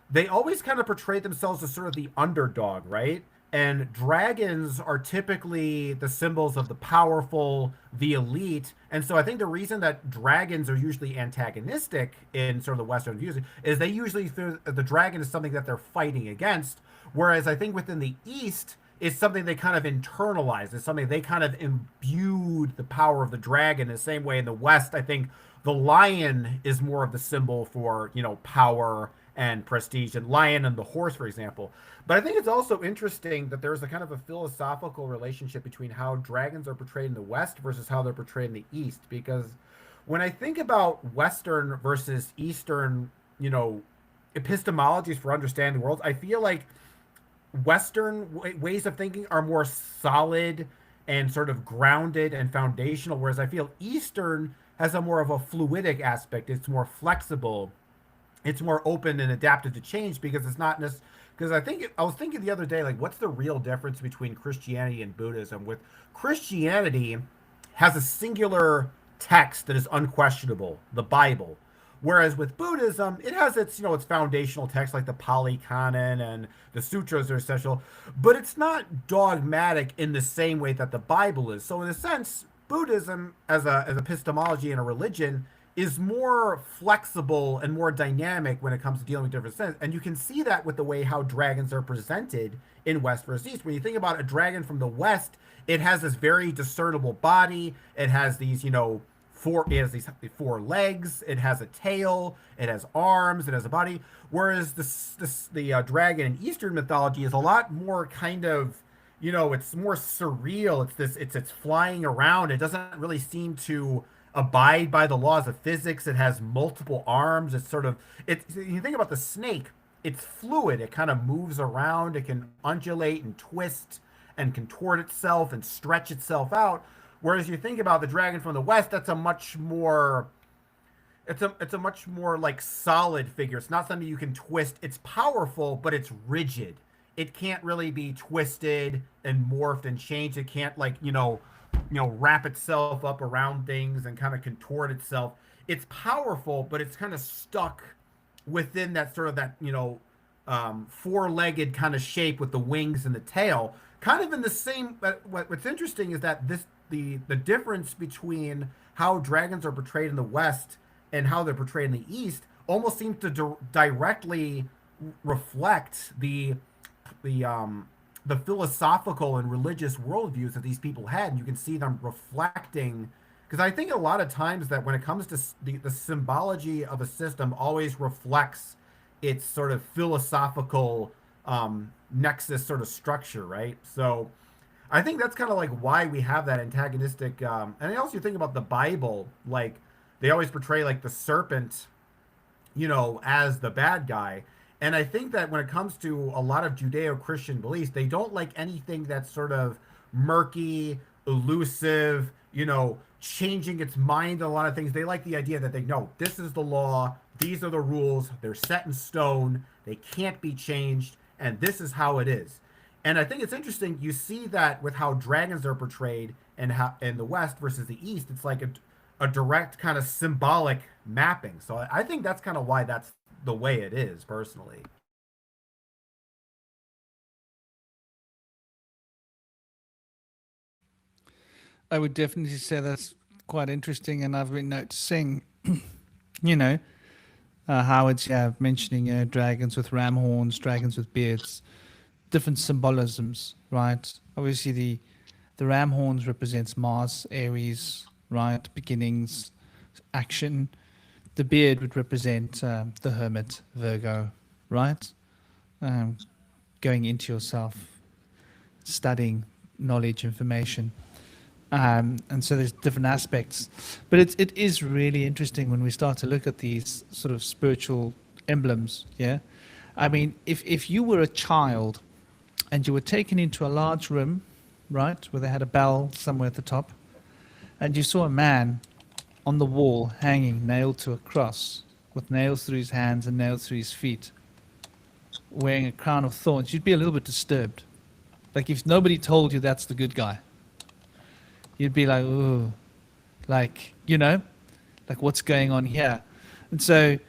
they always kind of portray themselves as sort of the underdog, right? And dragons are typically the symbols of the powerful, the elite. And so I think the reason that dragons are usually antagonistic in sort of the Western views is they usually feel the dragon is something that they're fighting against. Whereas I think within the East, it's something they kind of internalized. It's something they kind of imbued the power of the dragon in the same way in the West. I think the lion is more of the symbol for, power and prestige, and lion and the horse, for example. But I think it's also interesting that there's a kind of a philosophical relationship between how dragons are portrayed in the West versus how they're portrayed in the East. Because when I think about Western versus Eastern, epistemologies for understanding worlds, I feel like Western ways of thinking are more solid and sort of grounded and foundational, whereas I feel Eastern has a more of a fluidic aspect. It's more flexible. It's more open and adaptive to change because it's not necessarily. Because I was thinking the other day, what's the real difference between Christianity and Buddhism? With Christianity has a singular text that is unquestionable, the Bible. Whereas with Buddhism, it has its foundational texts like the Pali Canon and the sutras are essential, but it's not dogmatic in the same way that the Bible is. So in a sense, Buddhism as epistemology and a religion is more flexible and more dynamic when it comes to dealing with different senses. And you can see that with the way how dragons are presented in West versus East. When you think about a dragon from the West, it has this very discernible body. It has these, these four legs. It has a tail. It has arms. It has a body. Whereas the dragon in Eastern mythology is a lot more kind of, it's more surreal. It's flying around. It doesn't really seem to abide by the laws of physics. It has multiple arms. You think about the snake, it's fluid. It kind of moves around. It can undulate and twist and contort itself and stretch itself out. Whereas you think about the dragon from the West, that's a much more solid figure. It's not something you can twist. It's powerful, but it's rigid. It can't really be twisted and morphed and changed. It can't wrap itself up around things and kind of contort itself. It's powerful, but it's kind of stuck within that sort of four-legged kind of shape with the wings and the tail. Kind of in the same. What's interesting is that the difference between how dragons are portrayed in the West and how they're portrayed in the East almost seems to directly reflect the philosophical and religious worldviews that these people had, and you can see them reflecting. Because I think a lot of times that when it comes to the symbology of a system always reflects its sort of philosophical nexus sort of structure, right? So I think that's kind of why we have that antagonistic. And I also think about the Bible, they always portray the serpent, as the bad guy. And I think that when it comes to a lot of Judeo-Christian beliefs, they don't like anything that's sort of murky, elusive, changing its mind on a lot of things. They like the idea that they know this is the law, these are the rules. They're set in stone. They can't be changed. And this is how it is. And I think it's interesting. You see that with how dragons are portrayed and how in the West versus the East, it's like a direct kind of symbolic mapping. So I think that's kind of why that's the way it is, personally. I would definitely say that's quite interesting, and I've been noticing, you know, Howard's mentioning dragons with ram horns, dragons with beards, different symbolisms, right? Obviously, the ram horns represents Mars, Aries, right? Beginnings, action. The beard would represent the hermit, Virgo, right? Um, Going into yourself, studying knowledge, information. And so there's different aspects, but it is really interesting when we start to look at these sort of spiritual emblems. Yeah, I mean, if you were a child and you were taken into a large room, right, where they had a bell somewhere at the top, and you saw a man on the wall hanging, nailed to a cross, with nails through his hands and nails through his feet, wearing a crown of thorns, you'd be a little bit disturbed. Like if nobody told you that's the good guy, you'd be like, ooh, like, like what's going on here? And so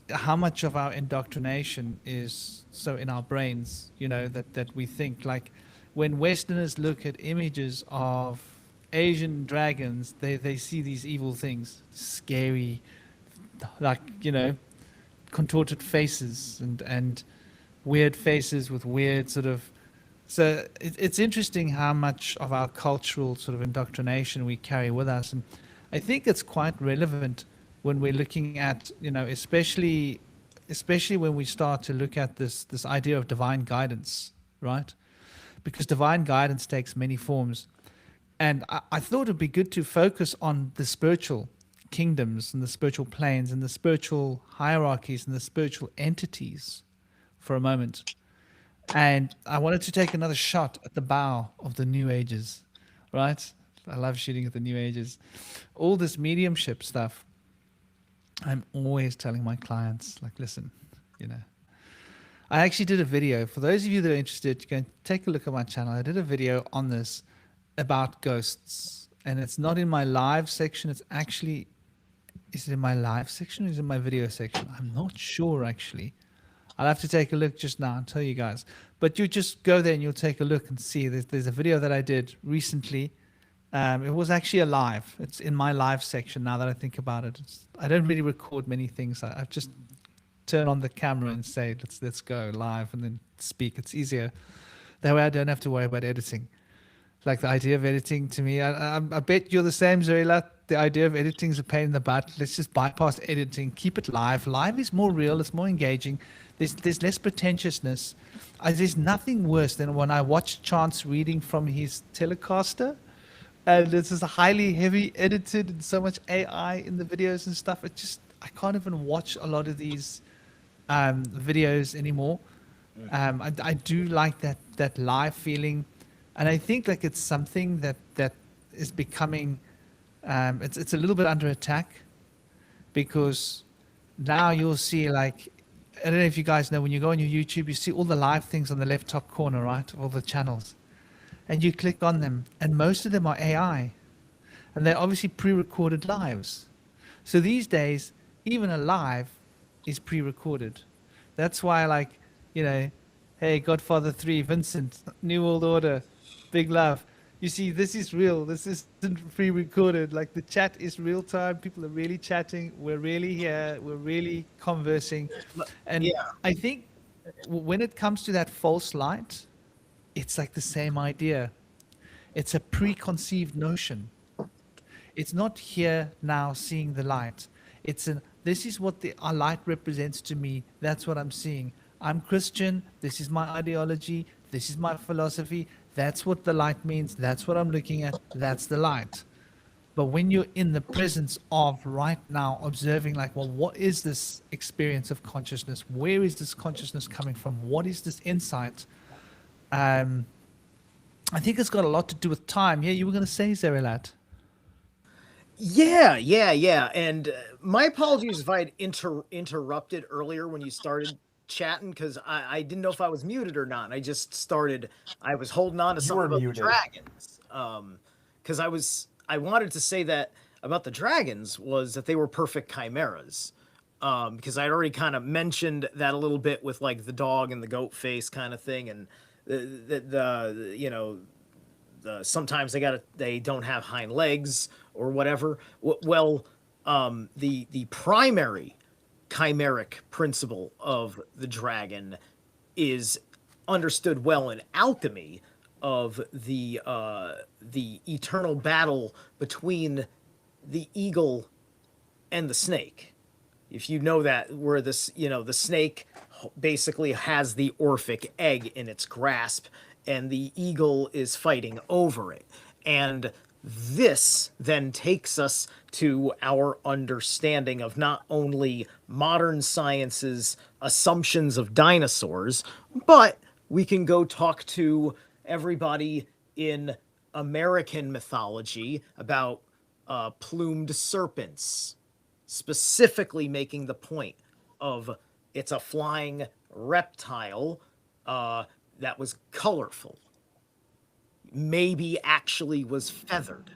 how much of our indoctrination is so in our brains, that we think like when Westerners look at images of Asian dragons, they see these evil things, scary, like, contorted faces and weird faces with weird sort of. So it's interesting how much of our cultural sort of indoctrination we carry with us, and I think it's quite relevant when we're looking at, especially when we start to look at this idea of divine guidance, right? Because divine guidance takes many forms, and I thought it'd be good to focus on the spiritual kingdoms and the spiritual planes and the spiritual hierarchies and the spiritual entities for a moment. And I wanted to take another shot at the bow of the New Ages, right? I love shooting at the New Ages. All this mediumship stuff, I'm always telling my clients, like, listen, I actually did a video. For those of you that are interested, you can take a look at my channel. I did a video on this about ghosts. And it's not in my live section. It's actually, is it in my live section or is it in my video section? I'm not sure, actually. I'll have to take a look just now and tell you guys. But you just go there and you'll take a look and see. There's a video that I did recently. It was actually a live. It's in my live section now that I think about it. I don't really record many things. I've just turn on the camera and say, let's go live and then speak. It's easier. That way I don't have to worry about editing. Like the idea of editing to me, I bet you're the same, Zorila. The idea of editing is a pain in the butt. Let's just bypass editing. Keep it live. Live is more real. It's more engaging. There's less pretentiousness. There's nothing worse than when I watch Chance reading from his Telecaster, and this is highly heavy edited and so much AI in the videos and stuff. I can't even watch a lot of these videos anymore. I do like that live feeling, and I think like it's something that is becoming. It's a little bit under attack, because now you'll see, like, I don't know if you guys know, when you go on your YouTube, you see all the live things on the left top corner, right? All the channels. And you click on them, and most of them are AI. And they're obviously pre-recorded lives. So these days, even a live is pre-recorded. That's why, like, hey, Godfather 3, Vincent, New World Order, big love. You see, this is real. This isn't pre-recorded. Like, the chat is real time. People are really chatting. We're really here. We're really conversing. And Yeah. I think when it comes to that false light, it's like the same idea. It's a preconceived notion. It's not here now seeing the light. This is what our light represents to me. That's what I'm seeing. I'm Christian. This is my ideology. This is my philosophy. That's what the light means. That's what I'm looking at. That's the light. But when you're in the presence of right now, observing, like, well, what is this experience of consciousness? Where is this consciousness coming from? What is this insight? I think it's got a lot to do with time. Yeah, you were going to say, Zerilat. Yeah. And my apologies if I had interrupted earlier when you started chatting, because I didn't know if I was muted or not. I was holding on to You something were about the muted. dragons. Because I wanted to say that about the dragons was that they were perfect chimeras. Because I'd already kind of mentioned that a little bit with like the dog and the goat face kind of thing, and the you know, sometimes they don't have hind legs or whatever. Well, the primary chimeric principle of the dragon is understood well in alchemy of the eternal battle between the eagle and the snake. If you know that, where this, the snake basically has the Orphic egg in its grasp, and the eagle is fighting over it. And this then takes us to our understanding of not only modern science's assumptions of dinosaurs, but we can go talk to everybody in American mythology about plumed serpents, specifically making the point of it's a flying reptile that was colorful, maybe actually was feathered,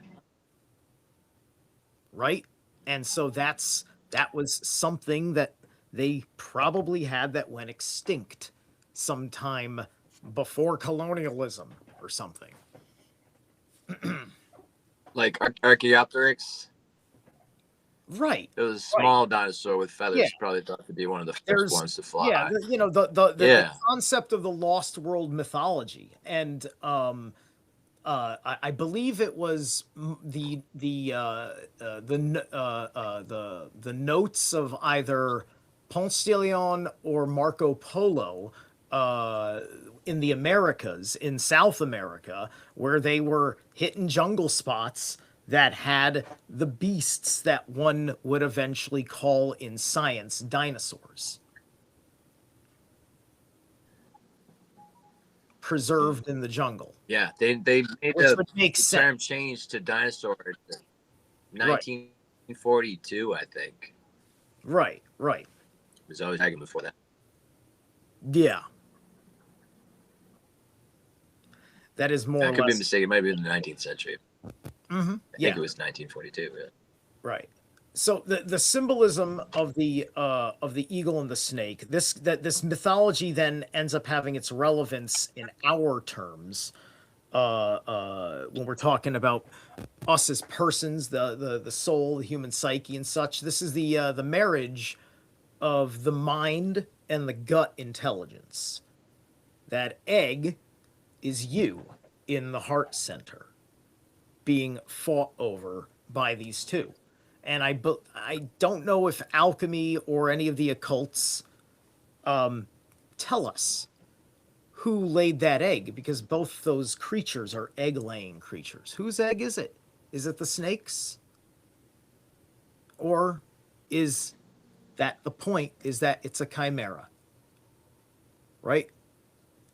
right? And so that was something that they probably had that went extinct sometime before colonialism or something. Like Archaeopteryx. Right. It was a small dinosaur with Yeah. feathers, probably thought to be one of the first There's ones to fly. yeah, the Yeah. concept of the lost world mythology, and I believe it was the notes of either Ponce de Leon or Marco Polo in the Americas, in South America, where they were hitting jungle spots that had the beasts that one would eventually call in science dinosaurs, preserved in the jungle. Yeah, they made Which the would make term sense. change to dinosaur in Right. 1942, I think. Right. It was always dragon before that. Yeah. That is more I or could be less mistaken. It might be in the 19th century. I think yeah. it was 1942. Yeah. Right. So the symbolism of the eagle and the snake, this mythology then ends up having its relevance in our terms when we're talking about us as persons, the soul, the human psyche, and such. This is the marriage of the mind and the gut intelligence. That egg is you in the heart center, being fought over by these two. And I don't know if alchemy or any of the occults tell us who laid that egg, because both those creatures are egg-laying creatures. Whose egg is it? Is it the snake's? Or is that the point, is that it's a chimera? Right?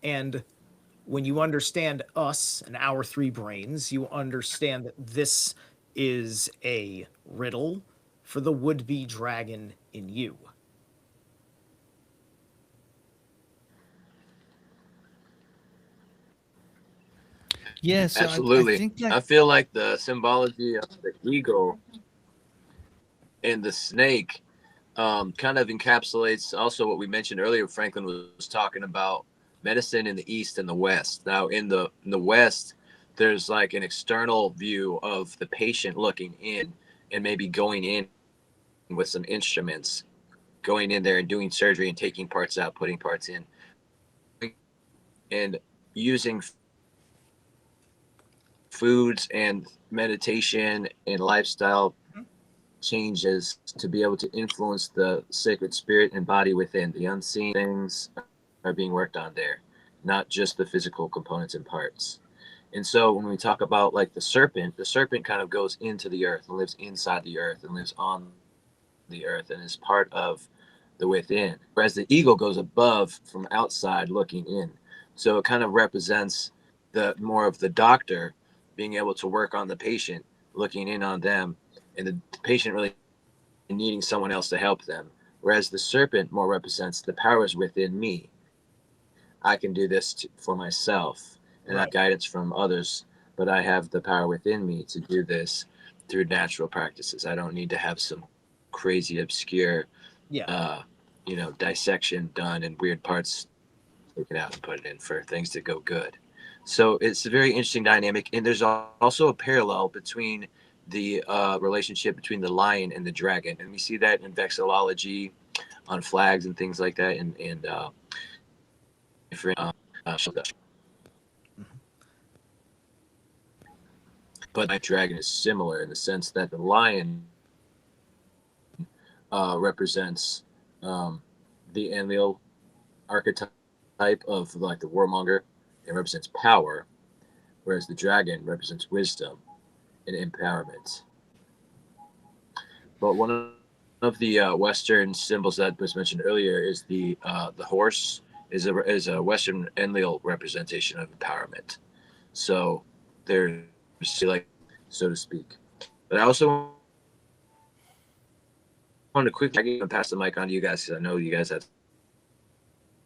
And when you understand us and our three brains, you understand that this is a riddle for the would-be dragon in you. Yeah, so I Absolutely. think I feel like the symbology of the eagle and the snake kind of encapsulates also what we mentioned earlier. Franklin was talking about medicine in the East and the West. Now, in the West, there's like an external view of the patient looking in and maybe going in with some instruments, going in there and doing surgery and taking parts out, putting parts in, and using foods and meditation and lifestyle changes to be able to influence the sacred spirit and body within. The unseen things are being worked on there, not just the physical components and parts. And so when we talk about like the serpent kind of goes into the earth and lives inside the earth and lives on the earth and is part of the within, whereas the eagle goes above from outside looking in. So it kind of represents the more of the doctor being able to work on the patient, looking in on them and the patient really needing someone else to help them. Whereas the serpent more represents the powers within me. I can do this for myself, and I have guidance from others, but I have the power within me to do this through natural practices. I don't need to have some crazy, obscure, dissection done and weird parts taken out and put it in for things to go good. So it's a very interesting dynamic, and there's also a parallel between the relationship between the lion and the dragon, and we see that in vexillology, on flags and things like that, and different but the dragon is similar in the sense that the lion represents the Enlil archetype of like the warmonger. It represents power, whereas the dragon represents wisdom and empowerment. But one of the Western symbols that was mentioned earlier is the horse is a Western Enlil representation of empowerment. So there's like, so to speak. But I also want to quickly pass the mic on to you guys because I know you guys have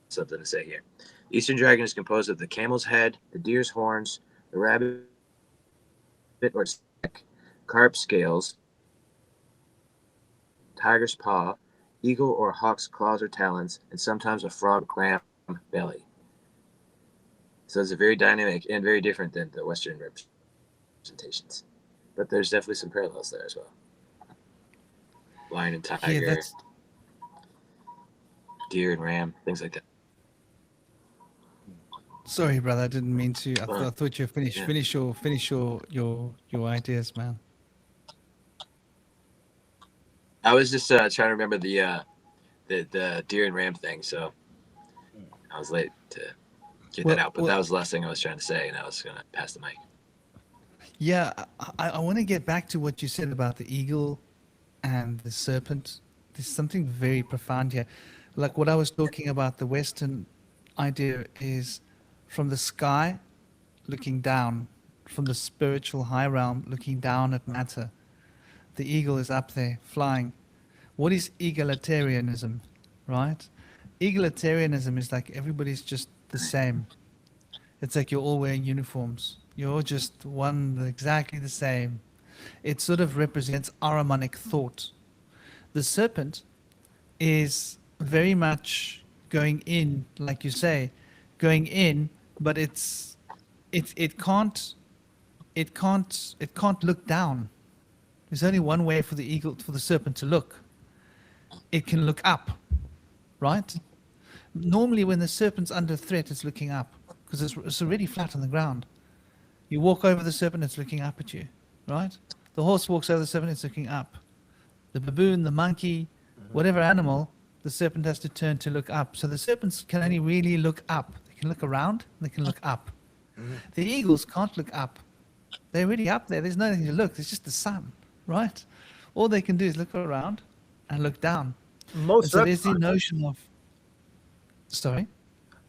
something to say here. Eastern dragon is composed of the camel's head, the deer's horns, the rabbit or neck, carp scales, tiger's paw, eagle or hawk's claws or talons, and sometimes a frog clam belly. So it's a very dynamic and very different than the Western representations. But there's definitely some parallels there as well. Lion and tiger, deer and ram, things like that. Sorry, brother, I didn't mean to. I thought you finished. Yeah. Finish your ideas, man. I was just trying to remember the deer and ram thing, so I was late to get that out. But that was the last thing I was trying to say, and I was going to pass the mic. Yeah, I want to get back to what you said about the eagle and the serpent. There's something very profound here. Like what I was talking about, the Western idea is from the sky looking down, from the spiritual high realm looking down at matter. The eagle is up there flying. What is egalitarianism, right? Egalitarianism is like everybody's just the same. It's like you're all wearing uniforms. You're all just one, exactly the same. It sort of represents Ahrimanic thought. The serpent is very much going in, like you say, going in, but it can't look down. There's only one way for the serpent to look. It can look up, right? Normally when the serpent's under threat, it's looking up because it's already flat on the ground. You walk over the serpent, it's looking up at you, right? The horse walks over the serpent, it's looking up. The baboon, the monkey, whatever animal, the serpent has to turn to look up. So the serpents can only really look up. They can look around, they can look up. The eagles can't look up. They're already up there. There's nothing to look. It's just the sun, right? All they can do is look around and look down. So there's the notion of... Sorry?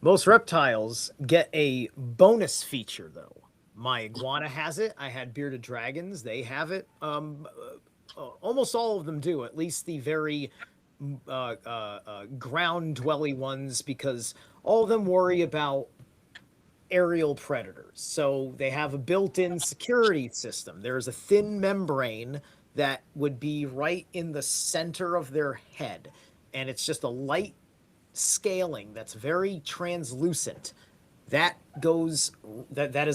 Most reptiles get a bonus feature, though. My iguana has it. I had bearded dragons. They have it. Almost all of them do, at least the very ground-dwelly ones, because all of them worry about aerial predators. So they have a built-in security system. There's a thin membrane that would be right in the center of their head, and it's just a light scaling that's very translucent. That is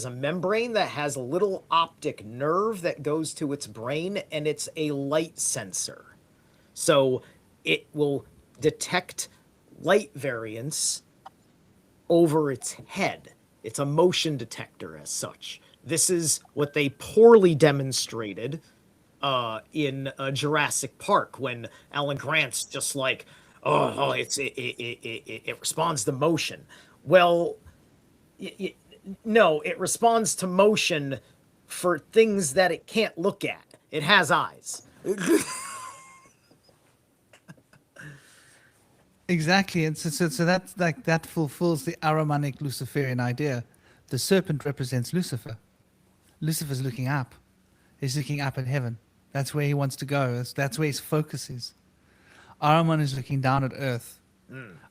a membrane that has a little optic nerve that goes to its brain, and it's a light sensor. So it will detect light variance over its head. It's a motion detector as such. This is what they poorly demonstrated in Jurassic Park when Alan Grant's just like, it responds to motion. Well, no, it responds to motion for things that it can't look at. It has eyes. Exactly, and so that's like that fulfills the Ahrimanic Luciferian idea. The serpent represents Lucifer. Lucifer's looking up. He's looking up at heaven, That's where he wants to go. That's where his focus is. Ahriman is looking down at Earth.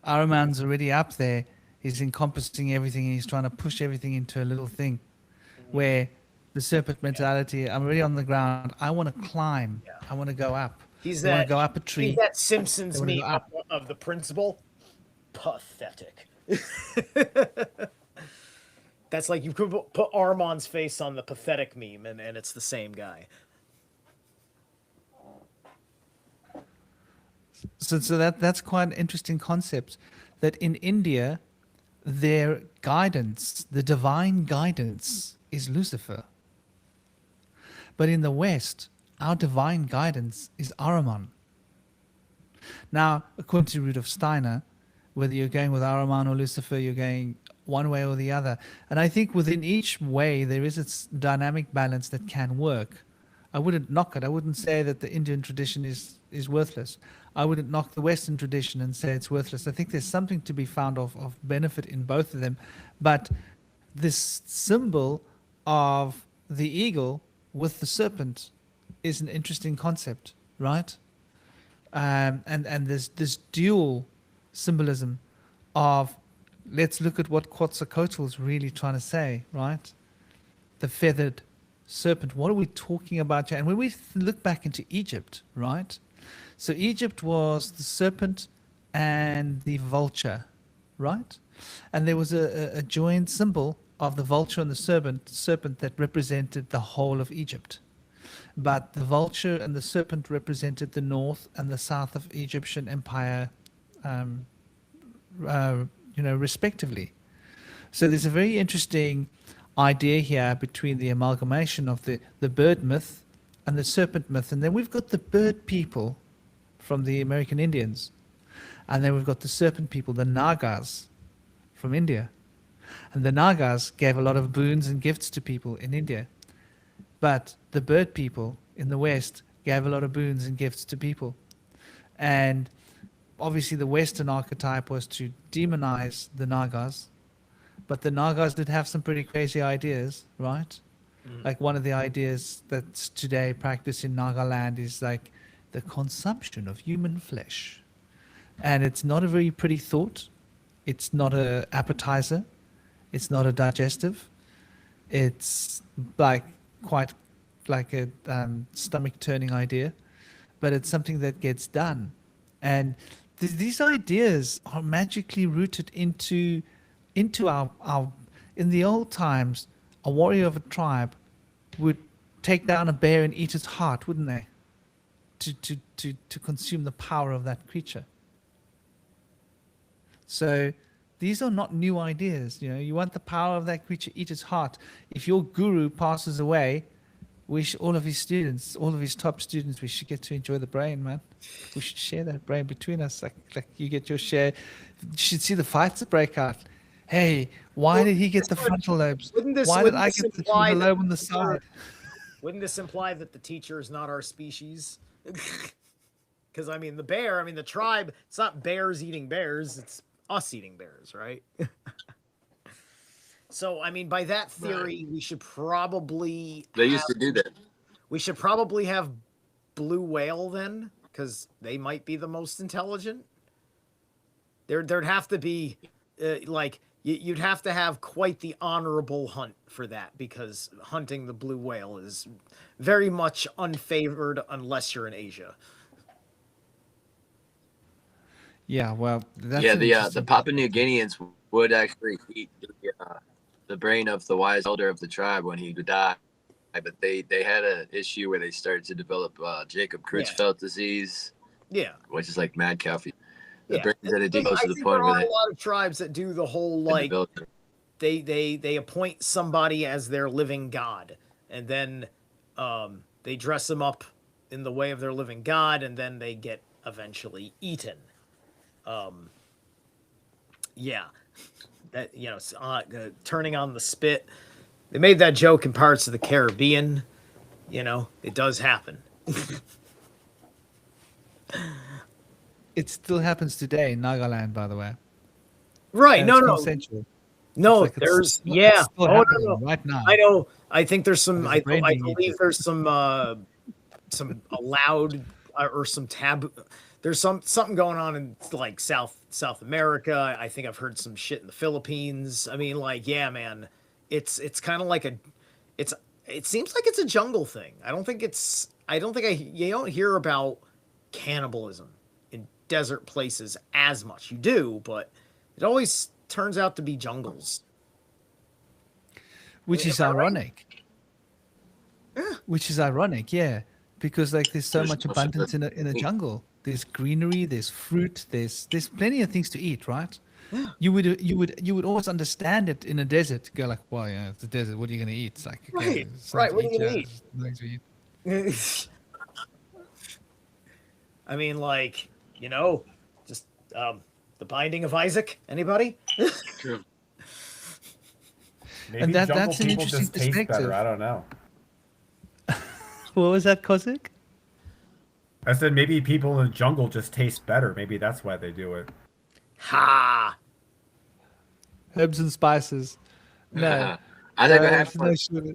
Ahriman's already up there. He's encompassing everything, and he's trying to push everything into a little thing. Where the serpent mentality, I'm already on the ground. I want to climb. I want to go up. He's I want that. to go up a tree. He's that Simpsons They wanna meme go up. of the principal. Pathetic. That's like you could put Armand's face on the pathetic meme, and it's the same guy. So that's quite an interesting concept. That in India, their guidance, the divine guidance, is Lucifer. But in the West, our divine guidance is Ahriman. Now, according to Rudolf Steiner, whether you're going with Ahriman or Lucifer, you're going one way or the other. And I think within each way, there is a dynamic balance that can work. I wouldn't knock it. I wouldn't say that the Indian tradition is worthless. I wouldn't knock the Western tradition and say it's worthless. I think there's something to be found of benefit in both of them. But this symbol of the eagle with the serpent is an interesting concept, right? And there's this dual symbolism of, let's look at what Quetzalcoatl is really trying to say, right? The feathered serpent. What are we talking about here? And when we look back into Egypt, right? So Egypt was the serpent and the vulture, right? And there was a joined symbol of the vulture and the serpent that represented the whole of Egypt. But the vulture and the serpent represented the north and the south of Egyptian empire, respectively. So there's a very interesting idea here between the amalgamation of the bird myth and the serpent myth. And then we've got the bird people from the American Indians. And then we've got the serpent people, the Nagas from India. And the Nagas gave a lot of boons and gifts to people in India. But the bird people in the West gave a lot of boons and gifts to people. And obviously the Western archetype was to demonize the Nagas. But the Nagas did have some pretty crazy ideas, right? Like one of the ideas that's today practiced in Nagaland is like the consumption of human flesh. And it's not a very pretty thought. It's not an appetizer. It's not a digestive. It's like quite like a stomach turning idea, but it's something that gets done. And these ideas are magically rooted into our in the old times, a warrior of a tribe would take down a bear and eat its heart, wouldn't they? To consume the power of that creature. So these are not new ideas. You want the power of that creature, eat its heart. If your guru passes away, all of his students, all of his top students, we should get to enjoy the brain, man. We should share that brain between us. Like you get your share. You should see the fights that break out. Hey, why did he get the frontal lobes? Why did I get the frontal lobe on the side? Wouldn't this imply that the teacher is not our species? Because the tribe, it's not bears eating bears, it's us eating bears, right? So, by that theory, we should probably... They used to do that. We should probably have blue whale then, because they might be the most intelligent. There'd have to be, you'd have to have quite the honorable hunt for that, because hunting the blue whale is very much unfavored unless you're in Asia. Yeah, well, that's the Papua New Guineans would actually eat the brain of the wise elder of the tribe when he would die, but they had an issue where they started to develop Jacob Creutzfeldt disease, which is like mad cow fever. The brains that it goes to the point where there are a lot of tribes that do the whole they appoint somebody as their living god, and then they dress them up in the way of their living god, and then they get eventually eaten. Turning on the spit. They made that joke in parts of the Caribbean. It does happen. It still happens today in Nagaland, by the way. Right? No. No, like there's right now. I know. I think there's some. I believe there's some some allowed or some taboo. There's something going on in like South America. I think I've heard some shit in the Philippines. I mean, like, yeah, man, it's kind of like it's it seems like it's a jungle thing. I don't think you don't hear about cannibalism in desert places as much. You do, but it always turns out to be jungles. Which is Am I right? ironic. Which is ironic, yeah, because like there's so There's much no abundance such in a thing. jungle. There's greenery, there's fruit, there's plenty of things to eat, right? You would always understand it in a desert. Go like, well, yeah, it's a desert. What are you gonna eat? It's like, okay, Right, it's right. something What to are eat. you Yeah, gonna eat? it's something to eat. I mean, like, just the Binding of Isaac. Anybody? True. Maybe That's jungle an people interesting just taste better. perspective. I don't know. What was that, Kozik? I said maybe people in the jungle just taste better. Maybe that's why they do it. Ha! Herbs and spices. No, I think what happened no was sugar.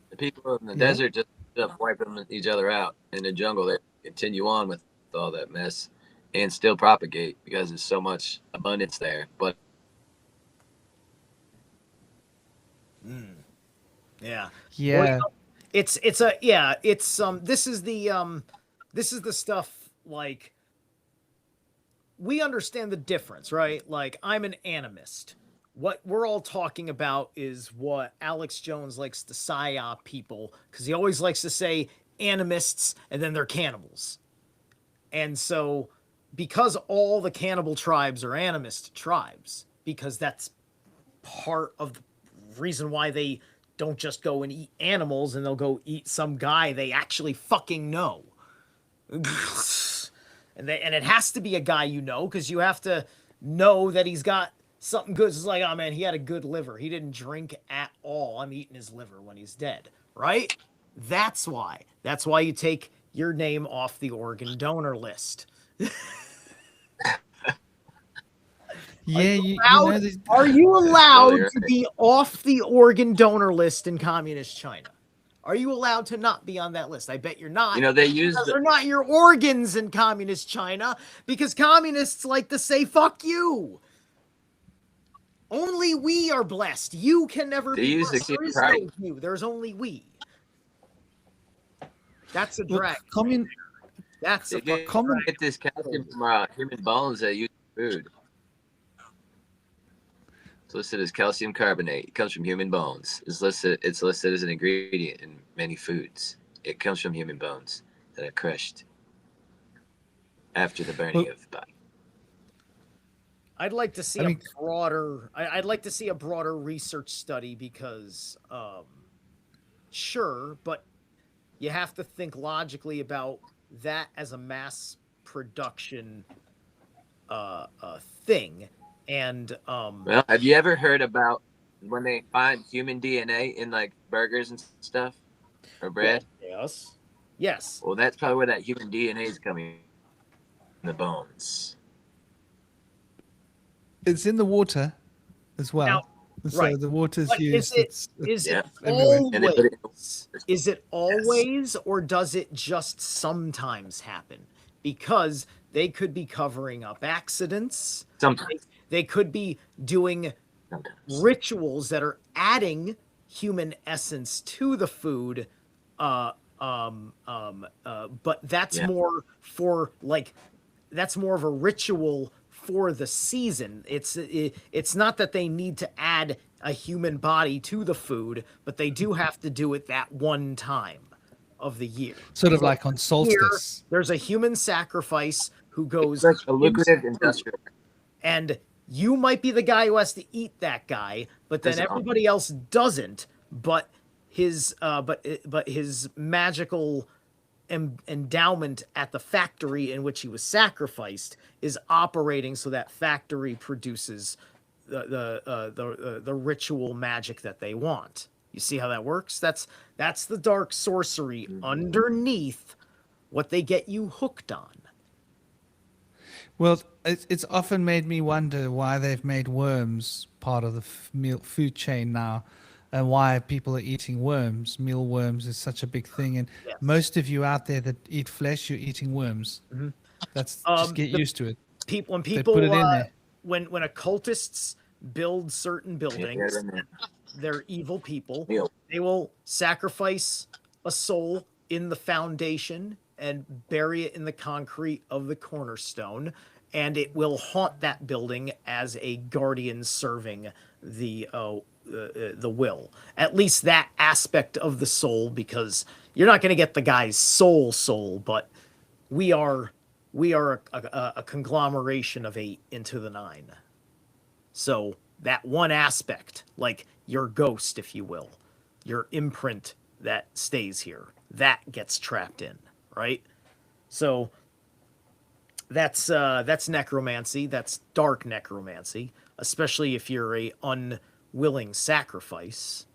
the people in the Yeah. desert just ended up wiping each other out. In the jungle, they continue on with all that mess and still propagate because there's so much abundance there. But Yeah. Yeah. It's this is the stuff like we understand the difference, right? Like I'm an animist. What we're all talking about is what Alex Jones likes to psyop people because he always likes to say animists and then they're cannibals. And so because all the cannibal tribes are animist tribes, because that's part of the reason why they don't just go and eat animals and they'll go eat some guy they actually fucking know. And it has to be a guy because you have to know that he's got something good. It's like, oh man, he had a good liver. He didn't drink at all. I'm eating his liver when he's dead, right? That's why. That's why you take your name off the organ donor list. Yeah, you know, Are you allowed Totally to right. be off the organ donor list in communist China? Are you allowed to not be on that list? I bet you're not. they use Because they're not your organs in communist China because communists like to say fuck you. Only we are blessed. You can never They be use the blessed. There is right. no you. There's only we. That's a look, drag. That's a they fucking common- drag. get this calcium from human bones that use food. It's listed as calcium carbonate. It comes from human bones. It's listed as an ingredient in many foods. It comes from human bones that are crushed after the burning of the body. I'd like to see I mean- a broader. I'd like to see a broader research study because, sure, but you have to think logically about that as a mass production thing. And Well, have you ever heard about when they find human DNA in like burgers and stuff or bread? yes. Well, that's probably where that human DNA is coming from, the bones. It's in the water as well. Now, So right. the water's But used. Is Yeah. it everywhere. And they put it always? Is it always, or does it just sometimes happen? Because they could be covering up accidents. sometimes. They could be doing Sometimes. rituals that are adding human essence to the food. But that's Yeah. more for like that's more of a ritual for the season. It's not that they need to add a human body to the food, but they do have to do it that one time of the year. Sort of like on solstice. There's a human sacrifice who goes It's like a lucrative into food. industrial. And you might be the guy who has to eat that guy, but then That's everybody else doesn't. But his magical endowment at the factory in which he was sacrificed is operating, so that factory produces the ritual magic that they want. You see how that works? That's the dark sorcery underneath what they get you hooked on. Well, it's often made me wonder why they've made worms part of the food chain now. and why people are eating worms. Mealworms is such a big thing, and Yes. most of you out there that eat flesh, you're eating worms. That's just get The used to it. when They put it people in there. when occultists build certain Yeah, buildings, remember. they're evil people. Meal. They will sacrifice a soul in the foundation and bury it in the concrete of the cornerstone, and it will haunt that building as a guardian serving the will. At least that aspect of the soul, because you're not going to get the guy's soul, but we are a conglomeration of 8 into the 9. So that one aspect, like your ghost, if you will, your imprint that stays here, that gets trapped in, right? So that's necromancy. That's dark necromancy, especially if you're a unwilling sacrifice.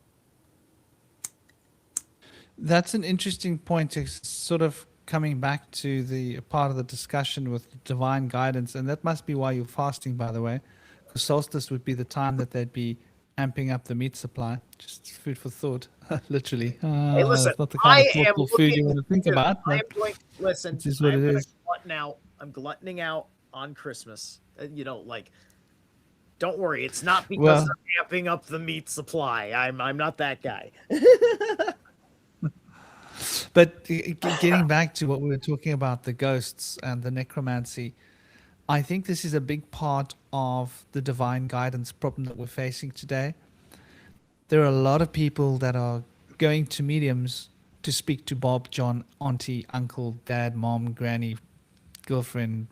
That's an interesting point. It's sort of coming back to the part of the discussion with divine guidance, and that must be why you're fasting, by the way, because solstice would be the time that they'd be amping up the meat supply. Just food for thought, literally. Hey, listen, It's not the kind I of am thoughtful food you looking. want to think about, I am but going. Listen, it is what I'm it gonna is. glutton out. I'm gluttoning out on Christmas. Like, don't worry. It's not because Well, I'm amping up the meat supply. I'm not that guy. but getting back to what we were talking about, the ghosts and the necromancy, I think this is a big part of the divine guidance problem that we're facing today. There are a lot of people that are going to mediums to speak to Bob, John, auntie, uncle, dad, mom, granny, girlfriend,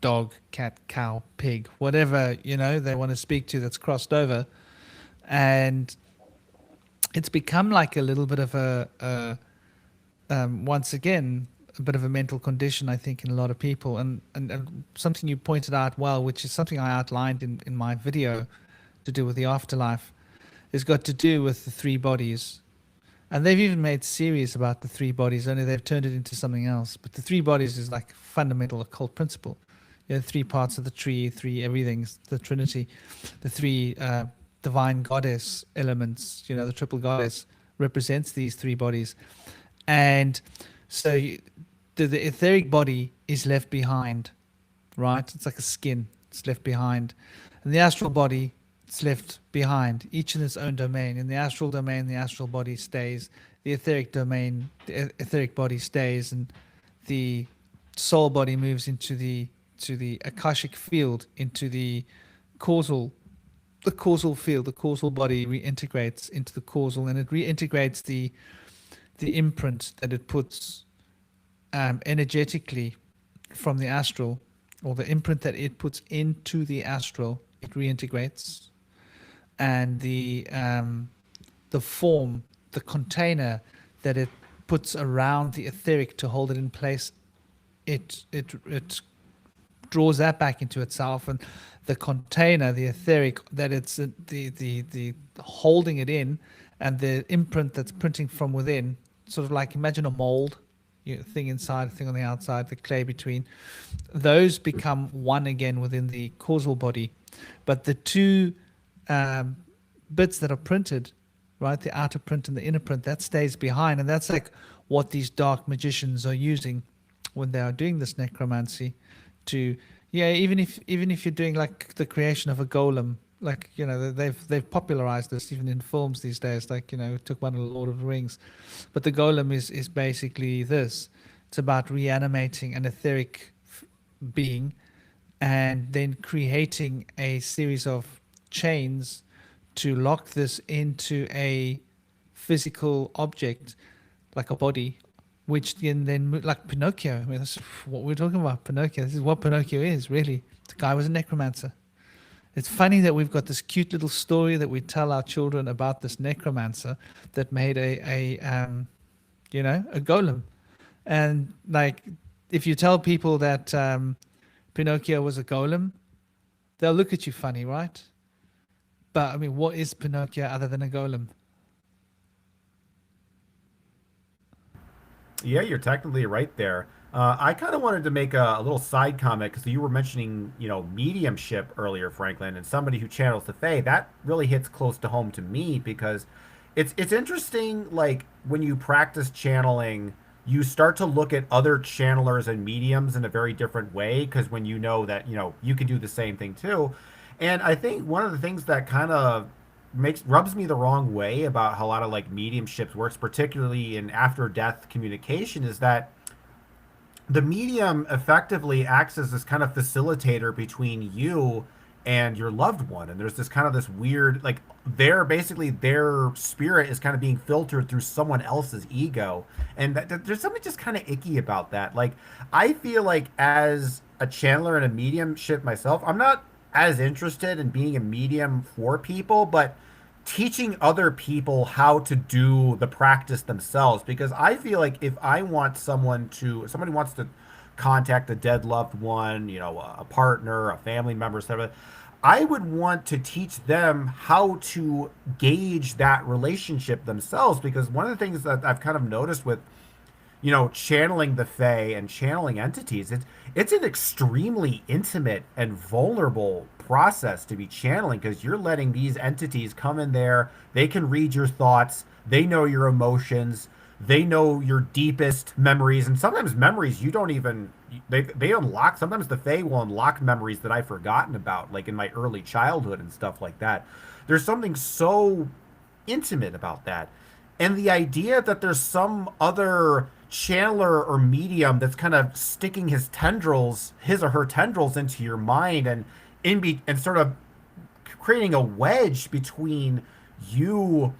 dog, cat, cow, pig, whatever, they want to speak to that's crossed over. And it's become like a little bit of once again, a bit of a mental condition, I think, in a lot of people. And something you pointed out well, which is something I outlined in my video to do with the afterlife, has got to do with the 3 bodies. And they've even made series about the 3 bodies, only they've turned it into something else. But the 3 bodies is like fundamental occult principle. 3 parts of the tree, 3 everything's the Trinity, the 3 divine goddess elements, the triple goddess represents these 3 bodies. And so the etheric body is left behind, right? It's like a skin, it's left behind. And the astral body, it's left behind, each in its own domain. In the astral domain, the astral body stays. The etheric domain, the etheric body stays, and the soul body moves into the akashic field, into the causal field. The causal body reintegrates into the causal, and it reintegrates the imprint that it puts energetically from the astral, or the imprint that it puts into the astral, it reintegrates. And the form, the container that it puts around the etheric to hold it in place, it draws that back into itself. And the container, the etheric, that it's the holding it in, and the imprint that's printing from within, sort of like, imagine a mold, thing inside, thing on the outside, the clay between, those become one again within the causal body. But the 2 bits that are printed, right, the outer print and the inner print, that stays behind. And that's like what these dark magicians are using when they are doing this necromancy, to even if you're doing like the creation of a golem, like, they've popularized this even in films these days, like, took one of the Lord of the Rings. But the golem is basically this. It's about reanimating an etheric being and then creating a series of chains to lock this into a physical object, like a body, which then like Pinocchio. I mean, that's what we're talking about, Pinocchio. This is what Pinocchio is, really. The guy was a necromancer. It's funny that we've got this cute little story that we tell our children about this necromancer that made a golem. And like, if you tell people that Pinocchio was a golem, they'll look at you funny, right? But I mean, what is Pinocchio other than a golem? Yeah, you're technically right there. I kind of wanted to make a little side comment because you were mentioning, mediumship earlier, Franklin, and somebody who channels the Fae. That really hits close to home to me because, it's interesting, like when you practice channeling, you start to look at other channelers and mediums in a very different way, because when you know that, you can do the same thing too. And I think one of the things that kind of makes rubs me the wrong way about how a lot of like mediumships works, particularly in after death communication, is that the medium effectively acts as this kind of facilitator between you and your loved one. And there's this kind of this weird, like, their spirit is kind of being filtered through someone else's ego. And there's something just kind of icky about that. Like, I feel like as a channeler and a mediumship myself, I'm not as interested in being a medium for people, but teaching other people how to do the practice themselves, because I feel like if I want somebody wants to contact a dead loved one, a partner, a family member, etc., I would want to teach them how to gauge that relationship themselves, because one of the things that I've kind of noticed with channeling the Fae and channeling entities, it's an extremely intimate and vulnerable process to be channeling, because you're letting these entities come in there. They can read your thoughts. They know your emotions. They know your deepest memories, and sometimes memories you don't even they unlock. Sometimes the Fae will unlock memories that I've forgotten about, like in my early childhood and stuff like that. There's something so intimate about that. And the idea that there's some other channeler or medium that's kind of sticking his or her tendrils into your mind, and sort of creating a wedge between you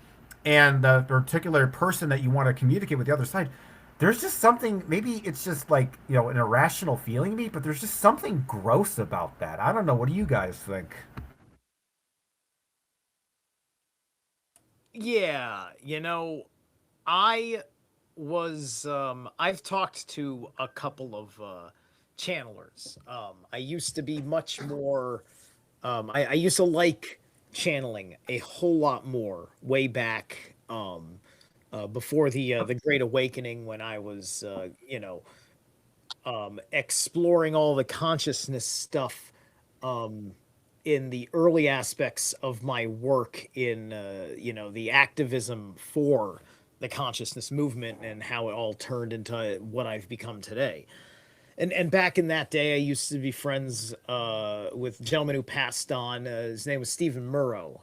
and the particular person that you want to communicate with the other side. There's just something, maybe it's just like, an irrational feeling to me, but there's just something gross about that. I don't know. What do you guys think? Yeah, I I've talked to a couple of channelers. I used to be much more I used to like channeling a whole lot more way back before the Great Awakening, when I was exploring all the consciousness stuff um, in the early aspects of my work in the activism for the consciousness movement, and how it all turned into what I've become today. And back in that day, I used to be friends with a gentleman who passed on. His name was Stephen Murrow.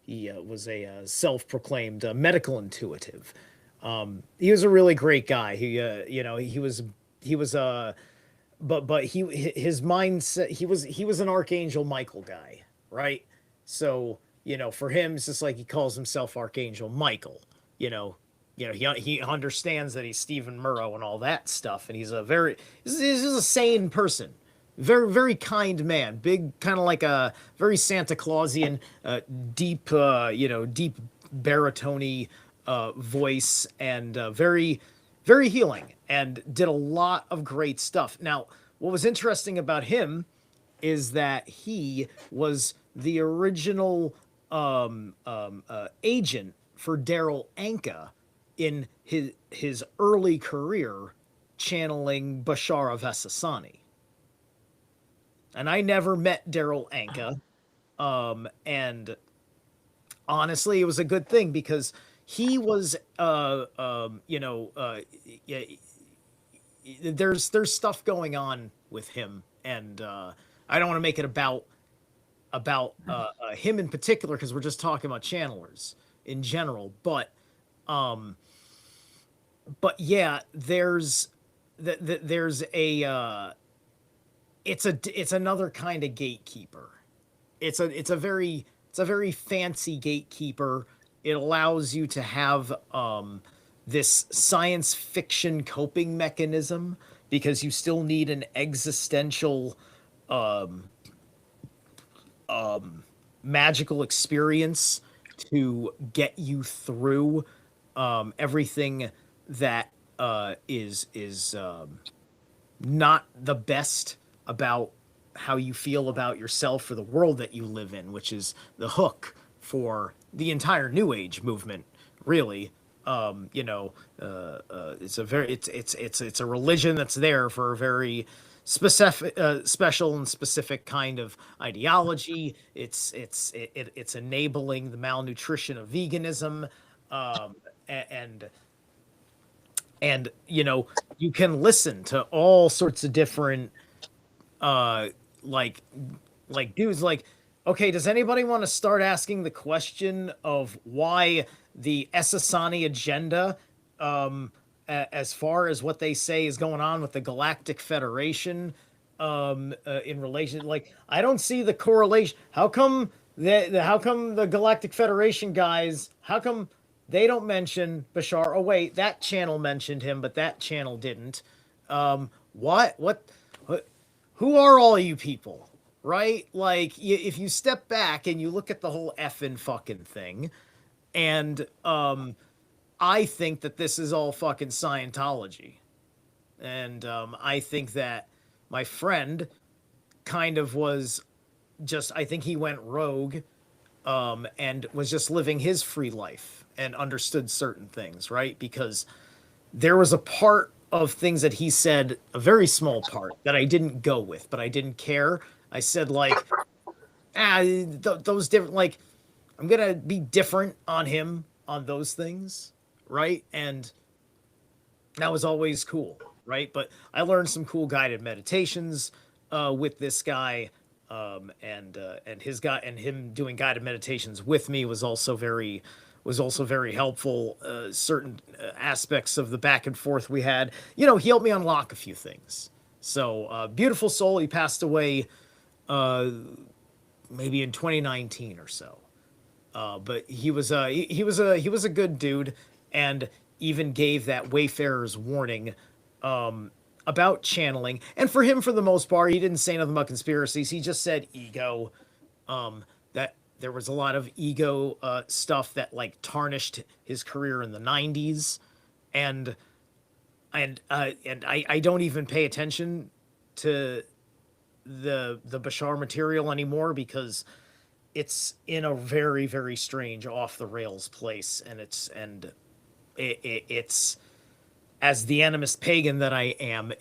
He was a self-proclaimed medical intuitive. He was a really great guy. He was but his mindset, he was an Archangel Michael guy, right? So for him, it's just like he calls himself Archangel Michael. You know, he understands that he's Stephen Murrow and all that stuff, and he's a sane person, very very kind man, big, kind of like a very Santa Clausian, deep deep baritone voice, and very very healing, and did a lot of great stuff. Now, what was interesting about him is that he was the original agent for Daryl Anka in his early career, channeling Bashar of Essassani. And I never met Daryl Anka, and honestly, it was a good thing, because he was, yeah, there's stuff going on with him, and I don't want to make it about him in particular, because we're just talking about channelers in general. But yeah, there's a it's another kind of gatekeeper. It's a very fancy gatekeeper. It allows you to have this science fiction coping mechanism, because you still need an existential magical experience to get you through everything that is not the best about how you feel about yourself or the world that you live in, which is the hook for the entire New Age movement, really. It's a very it's a religion that's there for a very special and specific kind of ideology. It's enabling the malnutrition of veganism, um, and you know, you can listen to all sorts of different uh like dudes like, okay, does anybody want to start asking the question of why the Essassani agenda, as far as what they say is going on with the Galactic Federation, in relation, like, I don't see the correlation. How come how come the Galactic Federation guys, how come they don't mention Bashar? Oh wait, that channel mentioned him, but that channel didn't. What who are all you people, right? Like, if you step back and you look at the whole effing fucking thing, and I think that this is all fucking Scientology, and I think that my friend kind of was just, I think he went rogue, and was just living his free life and understood certain things, right? Because there was a part of things that he said, a very small part, that I didn't go with, but I didn't care. I said, like, those different, like, I'm gonna be different on him on those things, right? And that was always cool, right? But I learned some cool guided meditations with this guy, and his guy, and him doing guided meditations with me was also very helpful. Certain aspects of the back and forth we had, you know, he helped me unlock a few things. So beautiful soul. He passed away maybe in 2019 or so. But he was a good dude, and even gave that Wayfarer's warning about channeling. And for him, for the most part, he didn't say nothing about conspiracies. He just said ego. That there was a lot of ego stuff that, like, tarnished his career in the 90s, and I don't even pay attention to the Bashar material anymore, because it's in a very, very strange off the rails place, and it's, as the animist pagan that I am,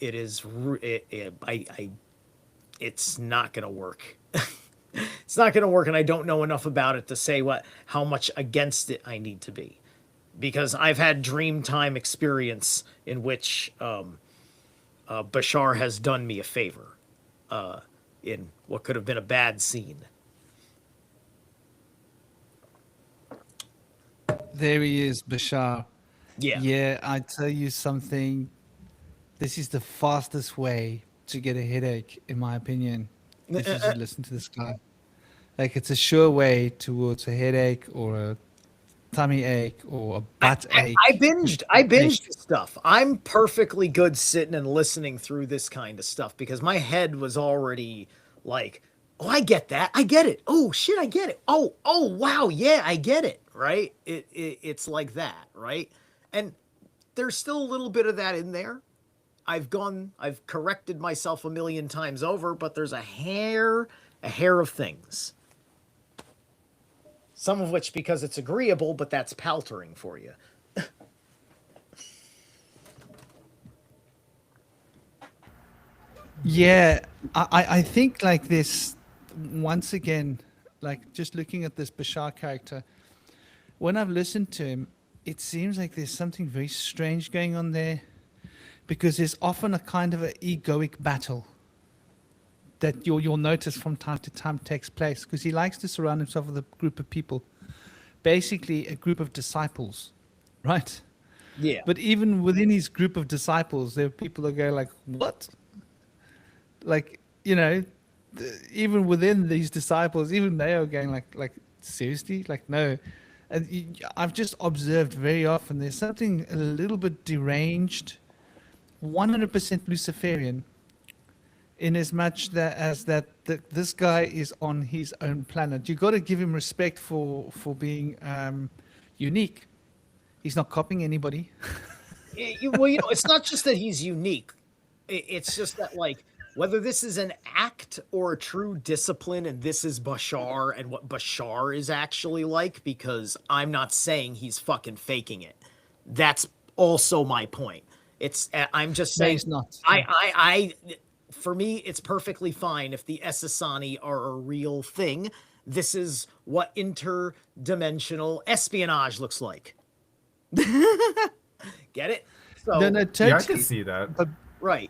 it's not gonna work. It's not gonna work, and I don't know enough about it to say how much against it I need to be, because I've had dream time experience in which Bashar has done me a favor in what could have been a bad scene. There he is, Bashar. Yeah. Yeah, I tell you something. This is the fastest way to get a headache, in my opinion. If you just listen to this guy. Like, it's a sure way towards a headache or a tummy ache or a butt ache. I binged stuff. I'm perfectly good sitting and listening through this kind of stuff, because my head was already like, oh, I get that. I get it. Oh shit, I get it. Oh, wow, yeah, I get it. Right? It's like that, right? And there's still a little bit of that in there. I've corrected myself a million times over, but there's a hair of things. Some of which because it's agreeable, but that's paltering for you. Yeah, I think, like, this, once again, like, just looking at this Bashar character, when I've listened to him, it seems like there's something very strange going on there, because there's often a kind of an egoic battle that you'll notice from time to time takes place, because he likes to surround himself with a group of people, basically a group of disciples, right? Yeah. But even within his group of disciples, there are people that go like, what? Like, you know, even within these disciples, even they are going like seriously? Like, no. And I've just observed very often there's something a little bit deranged, 100% Luciferian, in as much that this guy is on his own planet. You got to give him respect for being unique. He's not copying anybody. Well, you know, it's not just that he's unique. It's just that, like, whether this is an act or a true discipline, and this is Bashar and what Bashar is actually like, because I'm not saying he's fucking faking it. That's also my point. I'm just saying, No, he's not. for me, it's perfectly fine if the Esasani are a real thing. This is what interdimensional espionage looks like. Get it? No, no, So, Yeah, I can totally. see that. But right.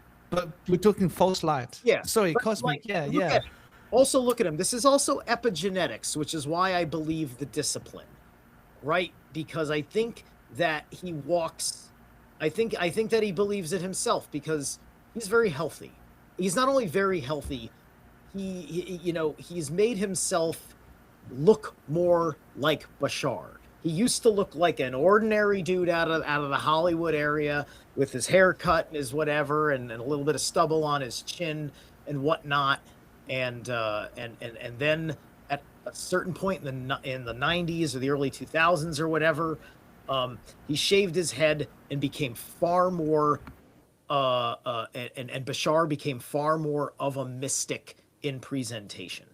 we're talking false light. Yeah. Sorry, But cosmic. like, Yeah, look yeah. at also look at him. This is also epigenetics, which is why I believe the discipline, right? Because I think that he walks. I think that he believes it himself because he's very healthy. He's not only very healthy, you know, he's made himself look more like Bashar. He used to look like an ordinary dude out of the Hollywood area with his haircut and his whatever, and a little bit of stubble on his chin and whatnot. And then at a certain point in the 90s or the early 2000s or whatever, he shaved his head and became far more and Bashar became far more of a mystic in presentation.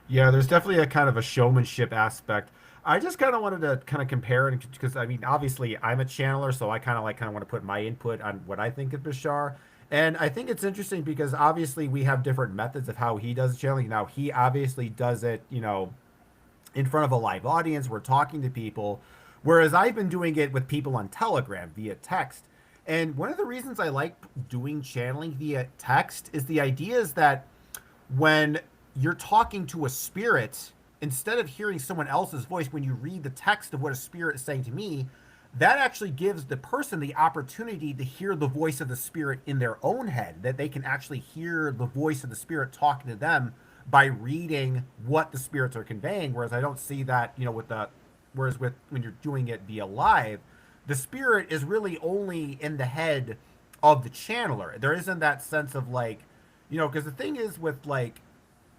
Yeah, there's definitely a kind of a showmanship aspect. I just kind of wanted to kind of compare it because I mean, obviously, I'm a channeler, so I kind of want to put my input on what I think of Bashar. And I think it's interesting because obviously we have different methods of how he does channeling. Now, he obviously does it, you know, in front of a live audience. We're talking to people, whereas I've been doing it with people on Telegram via text. And one of the reasons I like doing channeling via text is the idea is that when you're talking to a spirit, instead of hearing someone else's voice, when you read the text of what a spirit is saying to me, that actually gives the person the opportunity to hear the voice of the spirit in their own head, that they can actually hear the voice of the spirit talking to them by reading what the spirits are conveying. Whereas I don't see that, you know, whereas with when you're doing it via live, the spirit is really only in the head of the channeler. There isn't that sense of like, you know, because the thing is with like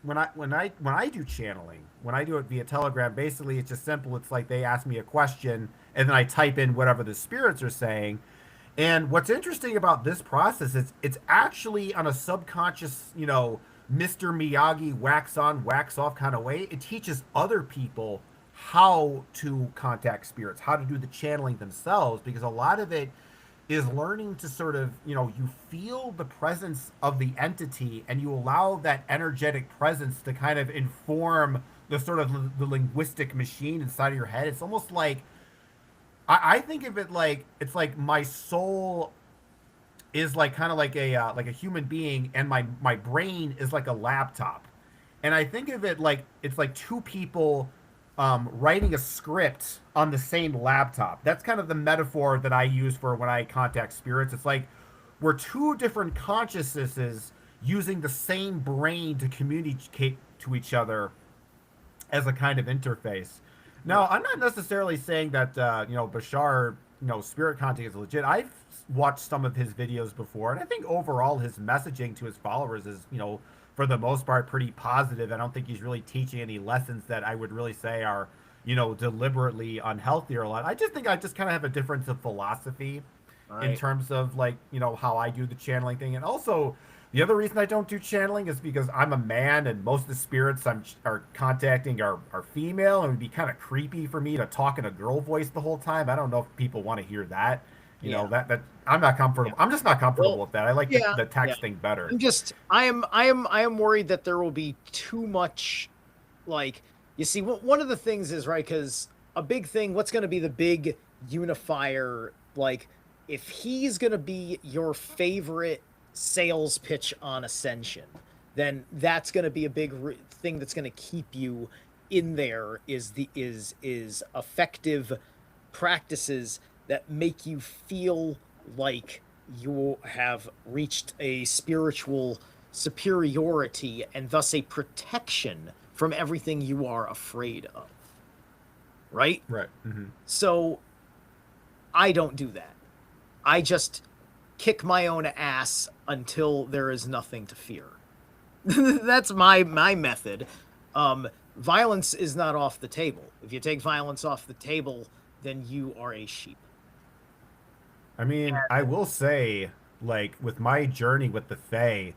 when I do channeling, when I do it via Telegram, basically it's just simple. It's like they ask me a question and then I type in whatever the spirits are saying. And what's interesting about this process is it's actually on a subconscious, you know, Mr. Miyagi wax on, wax off kind of way. It teaches other people how to contact spirits, how to do the channeling themselves, because a lot of it is learning to sort of, you know, you feel the presence of the entity and you allow that energetic presence to kind of inform the sort of the linguistic machine inside of your head. It's almost like I think of it like it's like my soul is like kind of like a human being, and my brain is like a laptop, and I think of it like it's like two people writing a script on the same laptop. That's kind of the metaphor that I use for when I contact spirits. It's like we're two different consciousnesses using the same brain to communicate to each other as a kind of interface. Now, I'm not necessarily saying that you know, Bashar, you know, spirit contact is legit. I've watched some of his videos before, and I think overall his messaging to his followers is, you know, for the most part pretty positive. I don't think he's really teaching any lessons that I would really say are, you know, deliberately unhealthy or a lot. I just think I just kind of have a difference of philosophy in Right. terms of like, you know, how I do the channeling thing. And also the other reason I don't do channeling is because I'm a man and most of the spirits are contacting are female, and it would be kind of creepy for me to talk in a girl voice the whole time. I don't know if people want to hear that. You know, Yeah. that I'm not Yeah. comfortable. I'm just not comfortable Well, with that. I like yeah. the Yeah. texting better. I am worried that there will be too much, like, you see, one of the things is, right, because a big thing, what's going to be the big unifier, like, if he's going to be your favorite sales pitch on Ascension, then that's going to be a big thing that's going to keep you in there is effective practices that make you feel like you have reached a spiritual superiority and thus a protection from everything you are afraid of. Right? Right. Mm-hmm. So I don't do that. I just kick my own ass until there is nothing to fear. That's my method. Violence is not off the table. If you take violence off the table, then you are a sheep. I mean, I will say, like, with my journey with the Fae,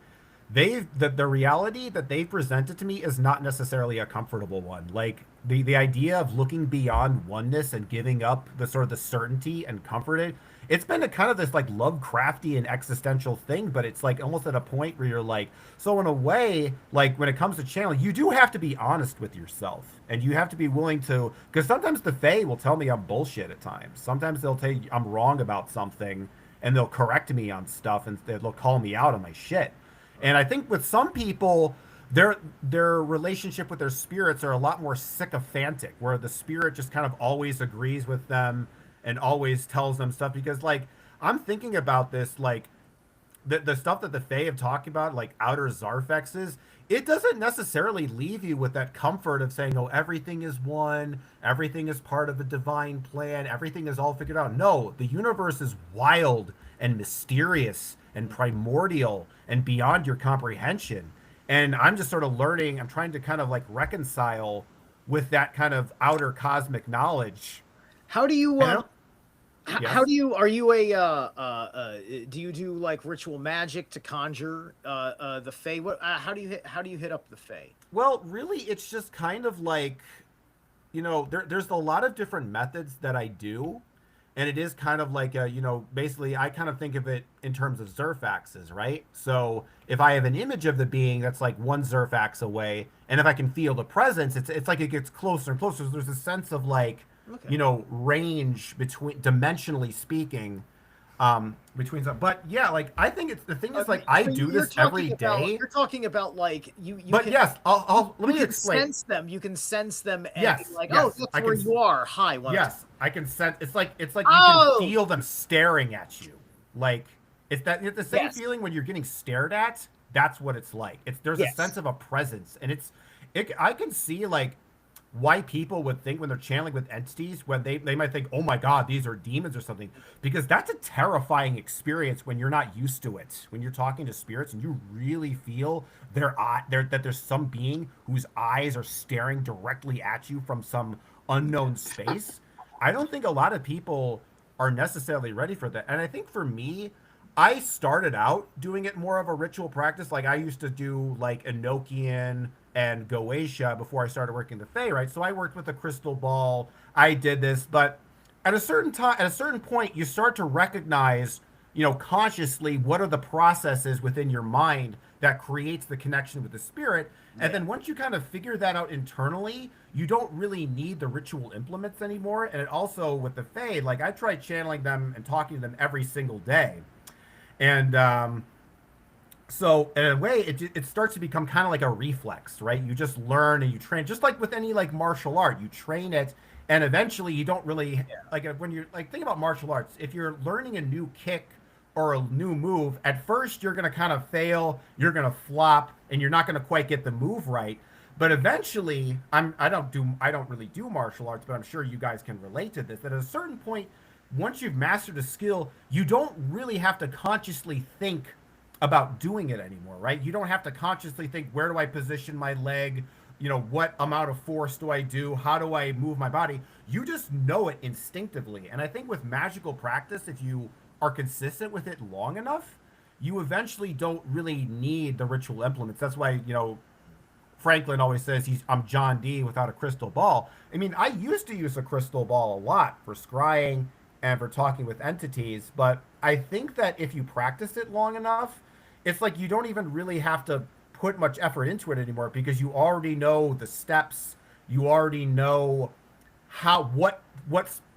the reality that they've presented to me is not necessarily a comfortable one. Like the idea of looking beyond oneness and giving up the sort of the certainty and comfort it's been a kind of this like Lovecrafty and existential thing, but it's like almost at a point where you're like, so in a way, like when it comes to channeling, you do have to be honest with yourself, and you have to be willing to, because sometimes the Fae will tell me I'm bullshit at times. Sometimes they'll tell you I'm wrong about something, and they'll correct me on stuff, and they'll call me out on my shit. And I think with some people, their relationship with their spirits are a lot more sycophantic, where the spirit just kind of always agrees with them and always tells them stuff. Because like I'm thinking about this, like the stuff that the Fae have talked about, like outer Zarfexes, it doesn't necessarily leave you with that comfort of saying, oh, everything is one, everything is part of a divine plan, everything is all figured out. No, the universe is wild and mysterious and primordial and beyond your comprehension. And I'm just sort of learning, I'm trying to kind of like reconcile with that kind of outer cosmic knowledge. How do you Yes. how do you are you a do you do like ritual magic to conjure the Fae? What how do you hit up the Fae? Well, really, it's just kind of like, there's a lot of different methods that I do, and it is kind of like basically I kind of think of it in terms of Zerfaxes, right? So if I have an image of the being that's like one Zerfax away, and if I can feel the presence, it's like it gets closer and closer. So there's a sense of like, Okay. Range between dimensionally speaking, between some. But yeah, like I think it's the thing is like I So do you're this talking every about, day. You're talking about like you But can, yes, let you me can explain. sense them. You can sense them and Yes, be like, yes, oh, that's I where can- you are. Hi. Wanna Yes, I can sense. It's like you Oh! can feel them staring at you. Like it's the same Yes. feeling when you're getting stared at. That's what it's like. There's a Yes. sense of a presence, and I can see like why people would think when they're channeling with entities, when they might think, oh my god, these are demons or something, because that's a terrifying experience when you're not used to it, when you're talking to spirits and you really feel that there's some being whose eyes are staring directly at you from some unknown space. I don't think a lot of people are necessarily ready for that. And I think for me, I started out doing it more of a ritual practice. Like I used to do like Enochian and Goetia before I started working the Fae, right? So I worked with a crystal ball. I did this, but at a certain time, at a certain point, you start to recognize, consciously what are the processes within your mind that creates the connection with the spirit. And then once you kind of figure that out internally, you don't really need the ritual implements anymore. And it also with the Fae, like I tried channeling them and talking to them every single day. And so in a way, it starts to become kind of like a reflex, right? You just learn and you train, just like with any like martial art, you train it, and eventually you don't really like when you're like think about martial arts. If you're learning a new kick or a new move, at first you're gonna kind of fail, you're gonna flop, and you're not gonna quite get the move right. But eventually, I don't really do martial arts, but I'm sure you guys can relate to this. That at a certain point, once you've mastered a skill, you don't really have to consciously think about doing it anymore, right? You don't have to consciously think, where do I position my leg? What amount of force do I do? How do I move my body? You just know it instinctively. And I think with magical practice, if you are consistent with it long enough, you eventually don't really need the ritual implements. That's why, Franklin always says I'm John D without a crystal ball. I mean, I used to use a crystal ball a lot for scrying and for talking with entities, but I think that if you practice it long enough, it's like you don't even really have to put much effort into it anymore because you already know the steps, you already know what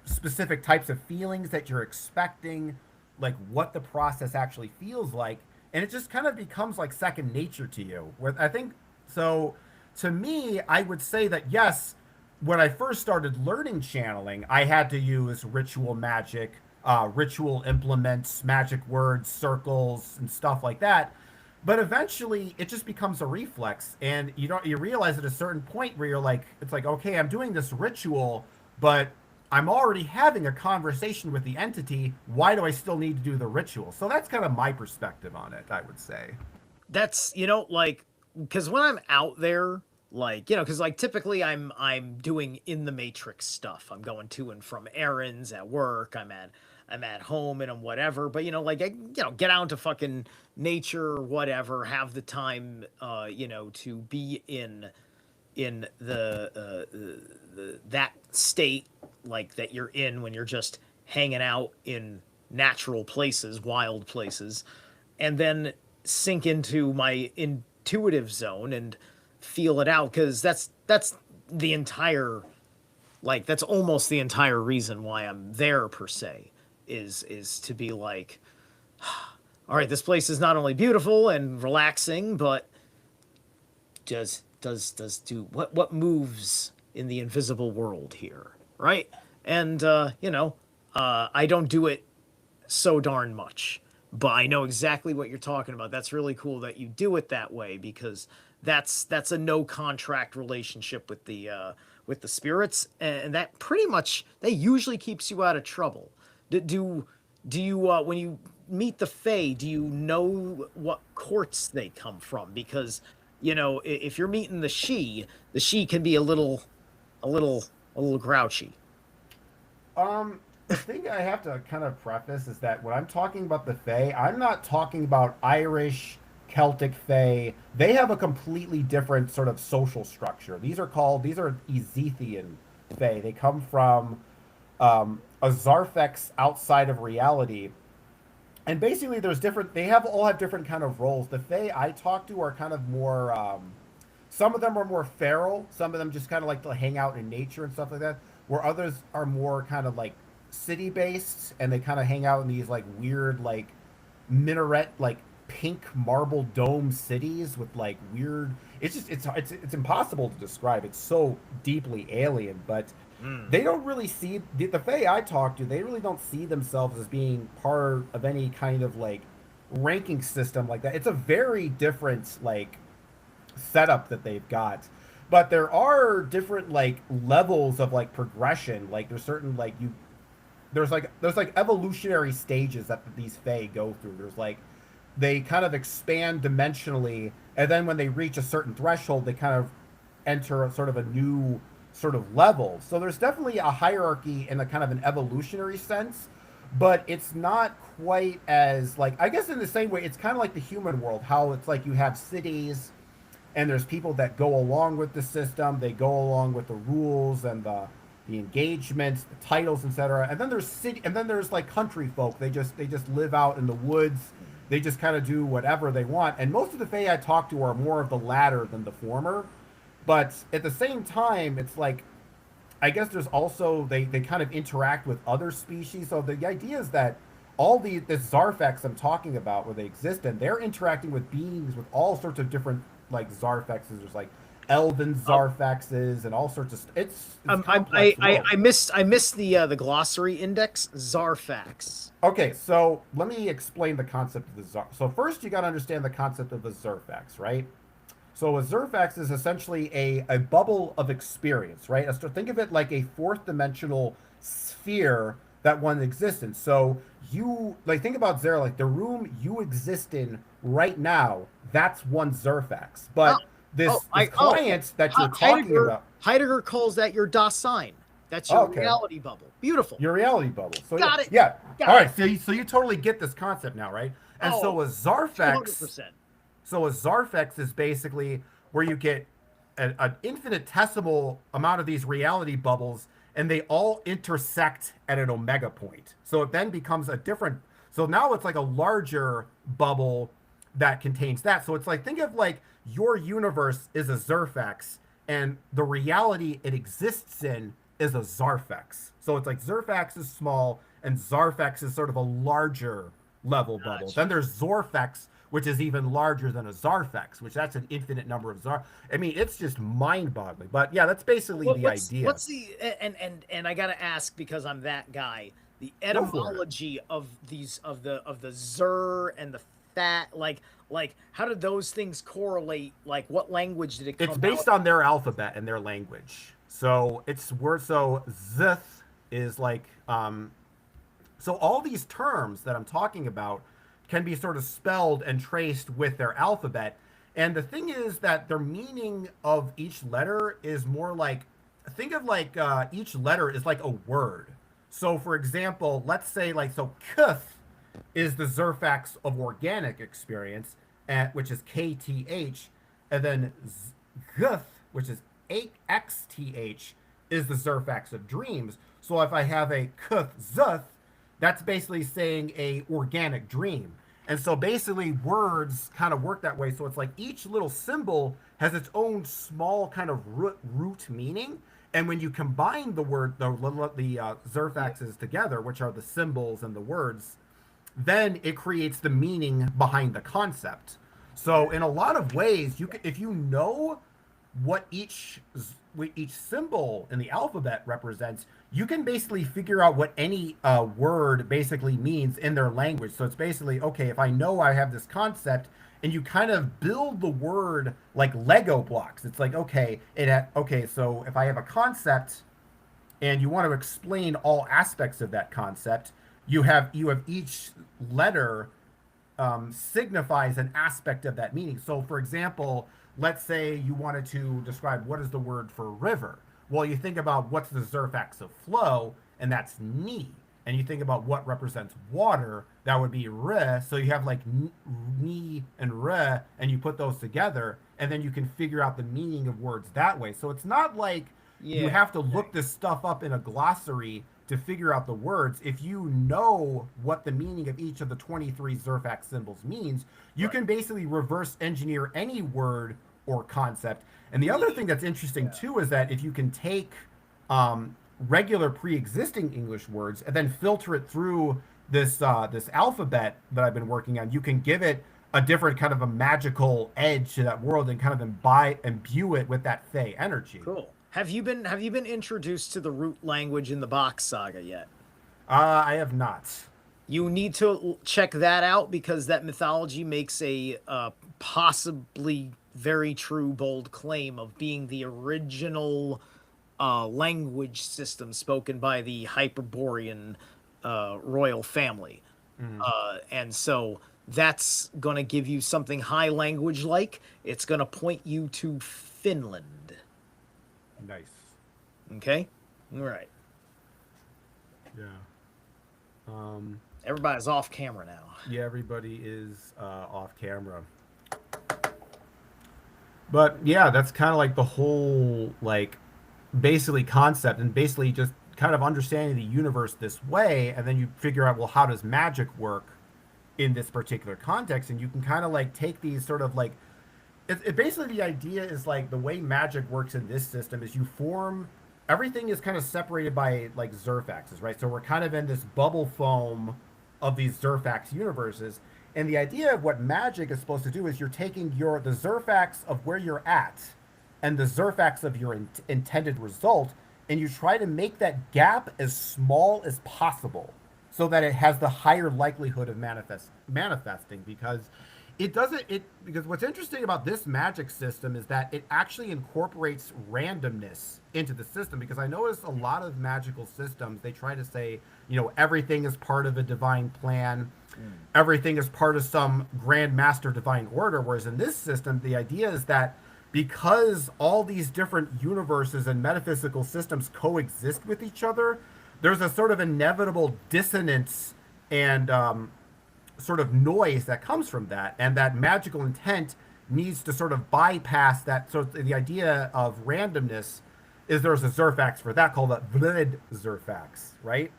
specific types of feelings that you're expecting, like what the process actually feels like, and it just kind of becomes like second nature to you. Where I think so to me, I would say that yes, when I first started learning channeling, I had to use ritual magic, ritual implements, magic words, circles, and stuff like that. But eventually, it just becomes a reflex, and you realize at a certain point where you're like, it's like, okay, I'm doing this ritual, but I'm already having a conversation with the entity. Why do I still need to do the ritual? So that's kind of my perspective on it, I would say. That's like because when I'm out there, like because like typically I'm doing in the matrix stuff. I'm going to and from errands at work. I'm at I'm at home and I'm whatever. But like get out into fucking nature or whatever. Have the time, to be in the that state like that you're in when you're just hanging out in natural places, wild places, and then sink into my intuitive zone and feel it out because that's the entire that's almost the entire reason why I'm there per se is to be like, all right, this place is not only beautiful and relaxing, but does do what moves in the invisible world here, right? And I don't do it so darn much, but I know exactly what you're talking about. That's really cool that you do it that way because that's a no contract relationship with the spirits, and that pretty much that usually keeps you out of trouble. Do you when you meet the Fae, do you know what courts they come from? Because if you're meeting the she can be a little grouchy. The thing I have to kind of preface is that when I'm talking about the Fae, I'm not talking about Irish, Celtic Fae. They have a completely different sort of social structure. These are Ezethian Fae. They come from a Zarfex outside of reality. And basically there's different, all have different kind of roles. The Fae I talk to are kind of more, some of them are more feral. Some of them just kind of like to hang out in nature and stuff like that. Where others are more kind of like city based and they kind of hang out in these like weird like minaret like pink marble dome cities with like weird. It's just it's impossible to describe. It's so deeply alien, but they don't really see the Fae I talk to. They really don't see themselves as being part of any kind of like ranking system like that. It's a very different like setup that they've got. But there are different like levels of like progression. Like there's certain like there's like evolutionary stages that these Fae go through. There's like they kind of expand dimensionally, and then when they reach a certain threshold, they kind of enter a sort of a new sort of level. So there's definitely a hierarchy in a kind of an evolutionary sense, but it's not quite as like, I guess in the same way, it's kind of like the human world, how it's like you have cities and there's people that go along with the system, they go along with the rules and the engagements, the titles, etc. And then there's like country folk. They just live out in the woods. They just kind of do whatever they want. And most of the Fae I talk to are more of the latter than the former. But at the same time, it's like, I guess there's also, they kind of interact with other species. So the idea is that this Zarfex I'm talking about, where they exist, and they're interacting with beings with all sorts of different like Zarfexes. There's like elven Zarfexes and all sorts of. It's I missed the glossary index. Zarfax. Okay, so let me explain the concept of the Zar. So first, you got to understand the concept of the Zarfex, right? So a Zerfax is essentially a bubble of experience, right? So think of it like a fourth dimensional sphere that one exists in. So you like think about Zer, like the room you exist in right now, that's one Zerfax. But this client that you're talking about, Heidegger calls that your Dasein. That's your reality bubble. Beautiful. Your reality bubble. So got it. Yeah. Got All it. right. So you totally get this concept now, right? And so a Zarfex. 200%. So a Zarfex is basically where you get an infinitesimal amount of these reality bubbles, and they all intersect at an omega point. So it then becomes a different. So now it's like a larger bubble that contains that. So it's like, think of like your universe is a Zerfax, and the reality it exists in is a Zarfex. So it's like Zerfax is small, and Zarfex is sort of a larger level bubble. Gotcha. Then there's Zorfex, which is even larger than a Zarfex, which that's an infinite number of Zar. I mean, it's just mind-boggling. But yeah, that's basically the idea. What's the and I gotta ask because I'm that guy. The etymology of these of the Zer and the fat, like how did those things correlate? Like what language did it come It's based on their alphabet and their language. So it's word. So Zith is like so all these terms that I'm talking about can be sort of spelled and traced with their alphabet. And the thing is that their meaning of each letter is more like, think of like each letter is like a word. So, for example, let's say like so, kuth is the Zerfax of organic experience, which is KTH, and then guth, which is XTH, is the Zerfax of dreams. So if I have a kuth zuth, that's basically saying a organic dream. And so basically words kind of work that way. So it's like each little symbol has its own small kind of root meaning. And when you combine the word, the Zerfaxes together, which are the symbols and the words, then it creates the meaning behind the concept. So in a lot of ways, you can, if you know what each symbol in the alphabet represents, you can basically figure out what any word basically means in their language. So it's basically, okay, if I know I have this concept, and you kind of build the word like Lego blocks. It's like, okay, okay, so if I have a concept and you want to explain all aspects of that concept, you have each letter signifies an aspect of that meaning. So, for example, let's say you wanted to describe what is the word for river. Well, you think about what's the Zerfax of flow, and that's ni. And you think about what represents water, that would be re. So you have like ni and re, and you put those together, and then you can figure out the meaning of words that way. So it's not like you have to look this stuff up in a glossary to figure out the words. If you know what the meaning of each of the 23 Zerfax symbols means, you can basically reverse engineer any word or concept. And the other thing that's interesting too is that if you can take regular pre-existing English words and then filter it through this alphabet that I've been working on, you can give it a different kind of a magical edge to that world and kind of imbue it with that Fey energy. Cool. Have you been introduced to the root language in the Box Saga yet? I have not. You need to check that out because that mythology makes a possibly very true, bold claim of being the original language system spoken by the Hyperborean royal family. And so that's going to give you something high language-like. It's going to point you to Finland. Nice. Okay? All right. Yeah. Everybody's off camera now. Yeah, everybody is off camera. But yeah, that's kind of like the whole like basically concept, and basically just kind of understanding the universe this way, and then you figure out, well, how does magic work in this particular context? And you can kind of like take these sort of like it basically, the idea is like the way magic works in this system is you form everything is kind of separated by like Zerfaxes, right? So we're kind of in this bubble foam of these Zerfax universes. And the idea of what magic is supposed to do is you're taking the Zerfax of where you're at and the Zerfax of your intended result, and you try to make that gap as small as possible so that it has the higher likelihood of manifesting, because because what's interesting about this magic system is that it actually incorporates randomness into the system. Because I notice a lot of magical systems, they try to say, everything is part of a divine plan, everything is part of some grand master divine order. Whereas in this system, the idea is that because all these different universes and metaphysical systems coexist with each other, there's a sort of inevitable dissonance and sort of noise that comes from that, and that magical intent needs to sort of bypass that. So the idea of randomness is there's a Zerfax for that called a Vlid Zerfax, right?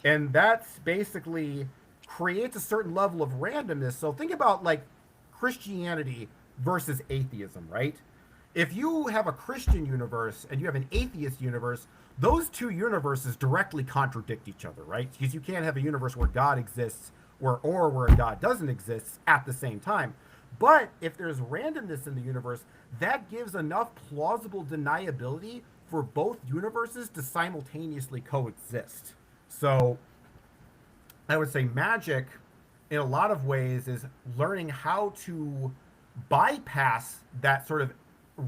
And that's basically creates a certain level of randomness. So think about like Christianity versus atheism, right? If you have a Christian universe and you have an atheist universe, those two universes directly contradict each other, right? Because you can't have a universe where God exists or where God doesn't exist at the same time. But if there's randomness in the universe, that gives enough plausible deniability for both universes to simultaneously coexist. So I would say magic, in a lot of ways, is learning how to bypass that sort of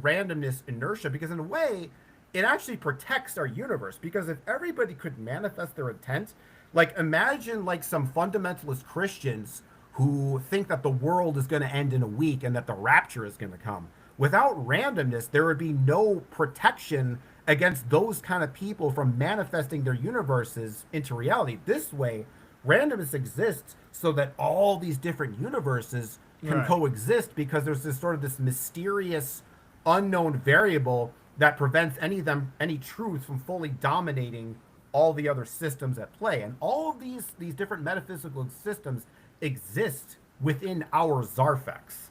randomness inertia, because in a way, it actually protects our universe. Because if everybody could manifest their intent, like imagine like some fundamentalist Christians who think that the world is going to end in a week and that the rapture is going to come. Without randomness, there would be no protection against those kind of people from manifesting their universes into reality. This way, randomness exists so that all these different universes can Right. coexist, because there's this sort of this mysterious unknown variable that prevents any truth from fully dominating all the other systems at play. And all of these different metaphysical systems exist within our Zarfex.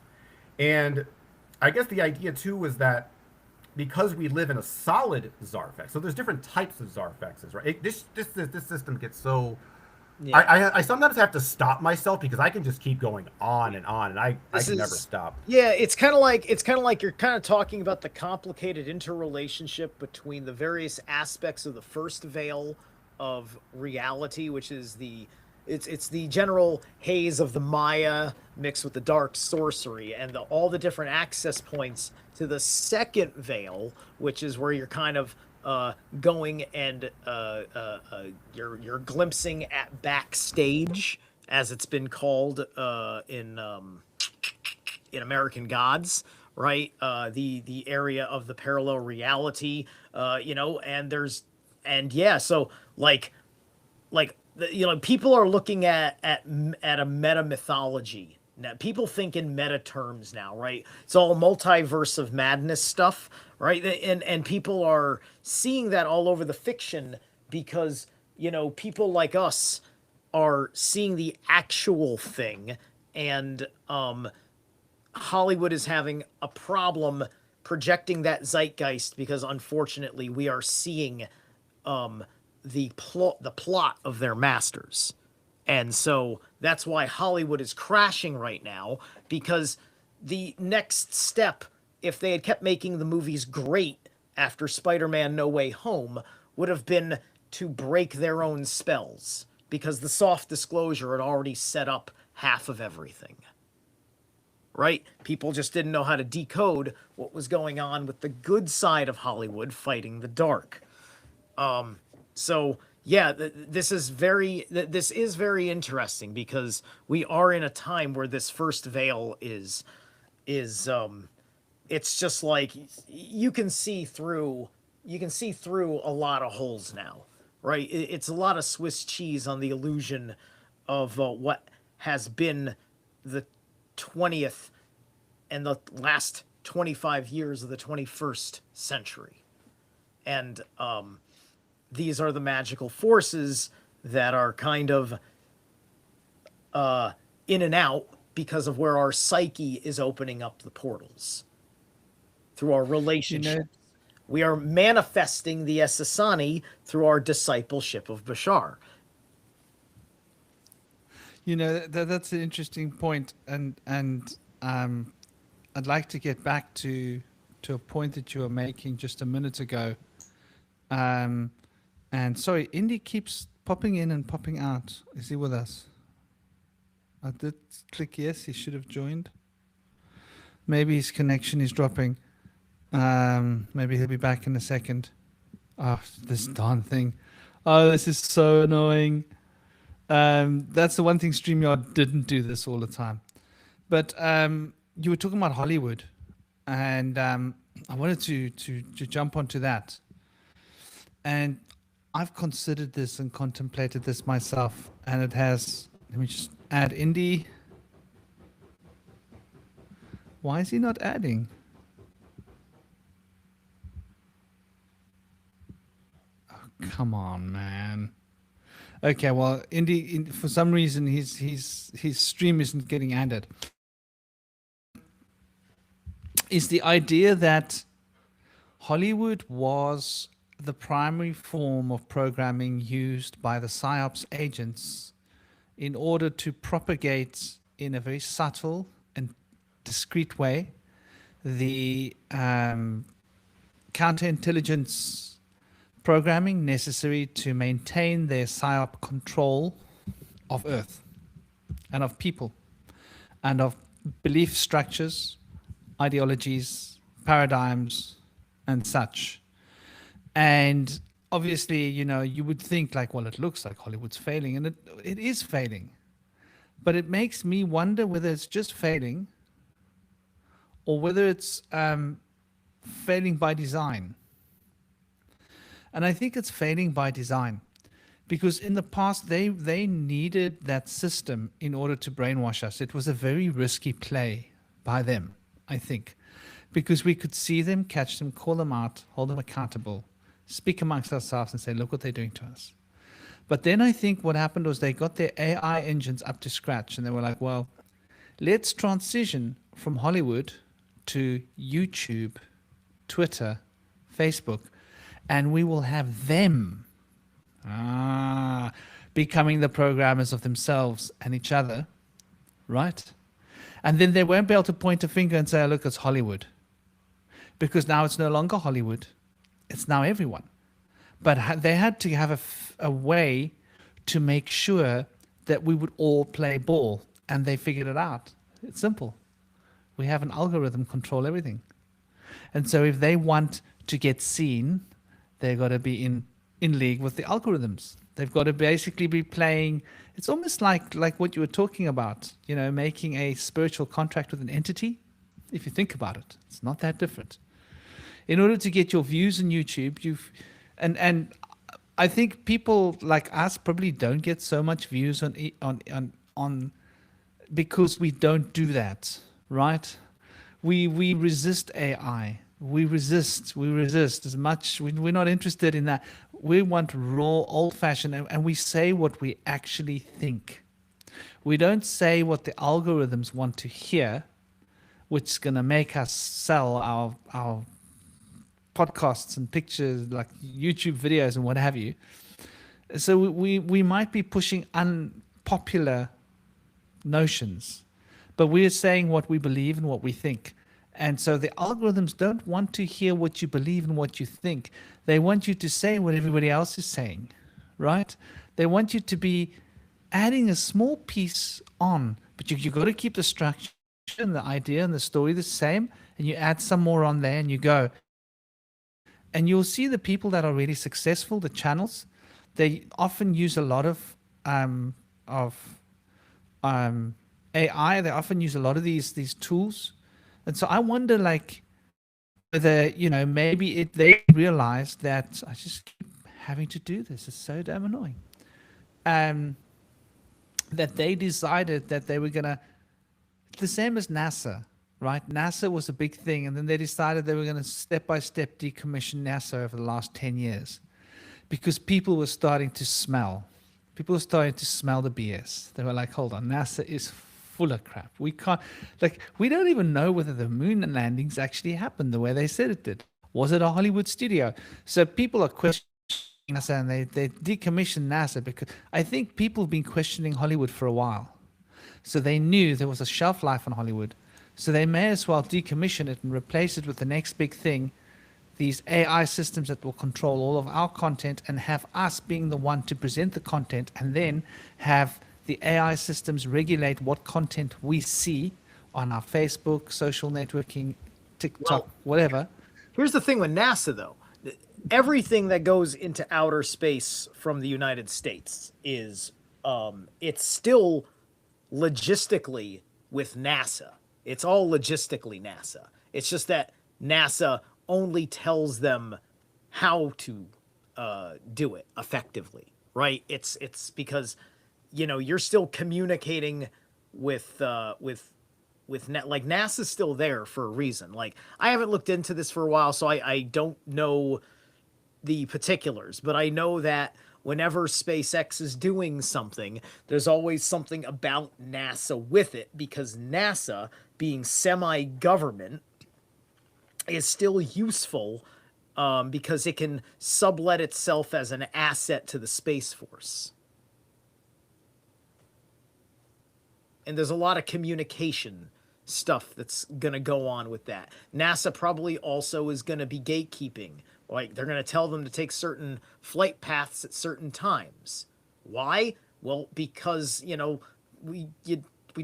And I guess the idea too was that because we live in a solid Zarfex, so there's different types of Zarfexes, right? This system gets so. Yeah. I sometimes have to stop myself because I can just keep going on, and I This can never is- stop. Yeah, it's kind of like you're kind of talking about the complicated interrelationship between the various aspects of the first veil of reality, which is it's the general haze of the Maya mixed with the dark sorcery, and all the different access points to the second veil, which is where you're kind of going and you're glimpsing at backstage, as it's been called in American Gods, right? The area of the parallel reality, and yeah, so people are looking at a meta mythology now. People think in meta terms now, right? It's all multiverse of madness stuff, right? And people are seeing that all over the fiction because people like us are seeing the actual thing, and Hollywood is having a problem projecting that zeitgeist because unfortunately we are seeing the plot of their masters. And so that's why Hollywood is crashing right now, because the next step, if they had kept making the movies great after Spider-Man No Way Home, would have been to break their own spells, because the soft disclosure had already set up half of everything. Right? People just didn't know how to decode what was going on with the good side of Hollywood fighting the dark. So yeah, this is very interesting, because we are in a time where this first veil is it's just like you can see through a lot of holes now, right? It's a lot of Swiss cheese on the illusion of what has been the 20th and the last 25 years of the 21st century. And these are the magical forces that are kind of in and out because of where our psyche is opening up the portals through our relationships. We are manifesting the Esasani through our discipleship of Bashar. That's an interesting point, and I'd like to get back to a point that you were making just a minute ago. And sorry, Indy keeps popping in and popping out. Is he with us? I did click yes. He should have joined. Maybe his connection is dropping. Maybe he'll be back in a second. Oh, this darn thing. Oh, this is so annoying. That's the one thing StreamYard didn't do this all the time. But you were talking about Hollywood, and I wanted to jump onto that. And I've considered this and contemplated this myself, and it has. Let me just add Indy. Why is he not adding? Oh, come on, man. Okay, well, Indy, for some reason, his stream isn't getting added. Is the idea that Hollywood was the primary form of programming used by the PSYOPs agents in order to propagate in a very subtle and discreet way the counterintelligence programming necessary to maintain their PSYOP control of Earth and of people and of belief structures, ideologies, paradigms, and such. And obviously, you would think like, well, it looks like Hollywood's failing, and it is failing. But it makes me wonder whether it's just failing or whether it's failing by design. And I think it's failing by design, because in the past they needed that system in order to brainwash us. It was a very risky play by them, I think, because we could see them, catch them, call them out, hold them accountable, speak amongst ourselves and say, look what they're doing to us. But then I think what happened was they got their AI engines up to scratch and they were like, well, let's transition from Hollywood to YouTube, Twitter, Facebook, and we will have them becoming the programmers of themselves and each other, right? And then they won't be able to point a finger and say, oh, look, it's Hollywood. Because now it's no longer Hollywood. It's now everyone. But they had to have a way to make sure that we would all play ball. And they figured it out. It's simple. We have an algorithm control everything. And so if they want to get seen, they've got to be in league with the algorithms. They've got to basically be playing. It's almost like what you were talking about, making a spiritual contract with an entity. If you think about it, it's not that different. In order to get your views on YouTube, and I think people like us probably don't get so much views on because we don't do that, right? We resist AI. We resist as much. We're not interested in that. We want raw, old-fashioned, and we say what we actually think. We don't say what the algorithms want to hear, which is going to make us sell our podcasts and pictures, like YouTube videos and what have you. So we might be pushing unpopular notions, but we're saying what we believe and what we think. And so the algorithms don't want to hear what you believe and what you think. They want you to say what everybody else is saying, right? They want you to be adding a small piece on, but you got to keep the structure and the idea and the story the same, and you add some more on there and you go. And you'll see the people that are really successful, the channels, they often use a lot of AI. They often use a lot of these tools. And so I wonder, like, whether, maybe they realized that I just keep having to do this. It's so damn annoying. That they decided that they were going to, the same as NASA, right? NASA was a big thing. And then they decided they were going to step-by-step decommission NASA over the last 10 years because people were starting to smell. People were starting to smell the BS. They were like, hold on, NASA is full of crap. We can't, we don't even know whether the moon landings actually happened the way they said it did. Was it a Hollywood studio? So people are questioning NASA, and they decommissioned NASA because I think people have been questioning Hollywood for a while. So they knew there was a shelf life on Hollywood. So they may as well decommission it and replace it with the next big thing, these AI systems that will control all of our content and have us being the one to present the content, and then have the AI systems regulate what content we see on our Facebook, social networking, TikTok, whatever. Here's the thing with NASA, though. Everything that goes into outer space from the United States is, it's still logistically with NASA. It's all logistically NASA. It's just that NASA only tells them how to do it effectively, right? It's because you're still communicating with like NASA's still there for a reason. Like, I haven't looked into this for a while, so I don't know the particulars, but I know that whenever SpaceX is doing something, there's always something about NASA with it, because NASA, being semi-government, is still useful because it can sublet itself as an asset to the Space Force. And there's a lot of communication stuff that's going to go on with that. NASA probably also is going to be gatekeeping. Like, they're going to tell them to take certain flight paths at certain times. Why? Well, because, we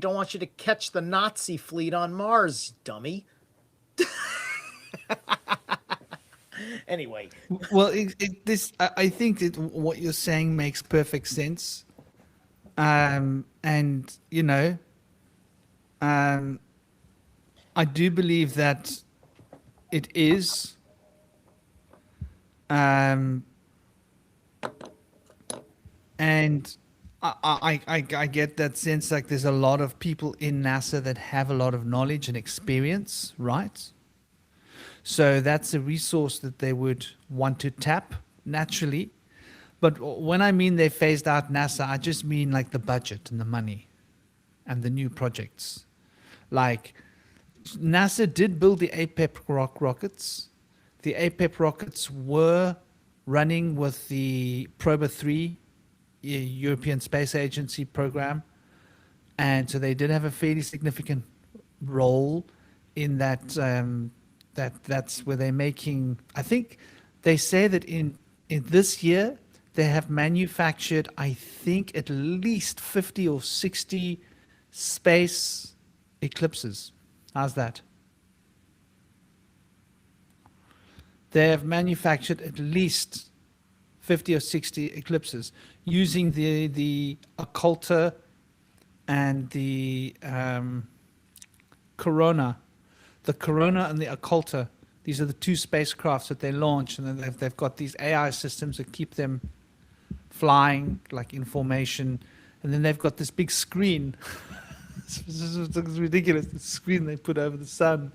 don't want you to catch the Nazi fleet on Mars, dummy. Anyway. Well, I think that what you're saying makes perfect sense. And I do believe that it is And I get that sense like there's a lot of people in NASA that have a lot of knowledge and experience, right? So that's a resource that they would want to tap naturally. But when I mean they phased out NASA, I just mean like the budget and the money and the new projects. Like NASA did build the APEP rockets. The APEP rockets were running with the Proba 3 European Space Agency program. And so they did have a fairly significant role in that. That's where they're making. I think they say that in this year they have manufactured, I think, at least 50 or 60 space eclipses. How's that? They have manufactured at least 50 or 60 eclipses using the occulta and the Corona. The Corona and the occulta. These are the two spacecrafts that they launch, and then they've got these AI systems that keep them flying, like information. And then they've got this big screen. It's ridiculous. The screen they put over the sun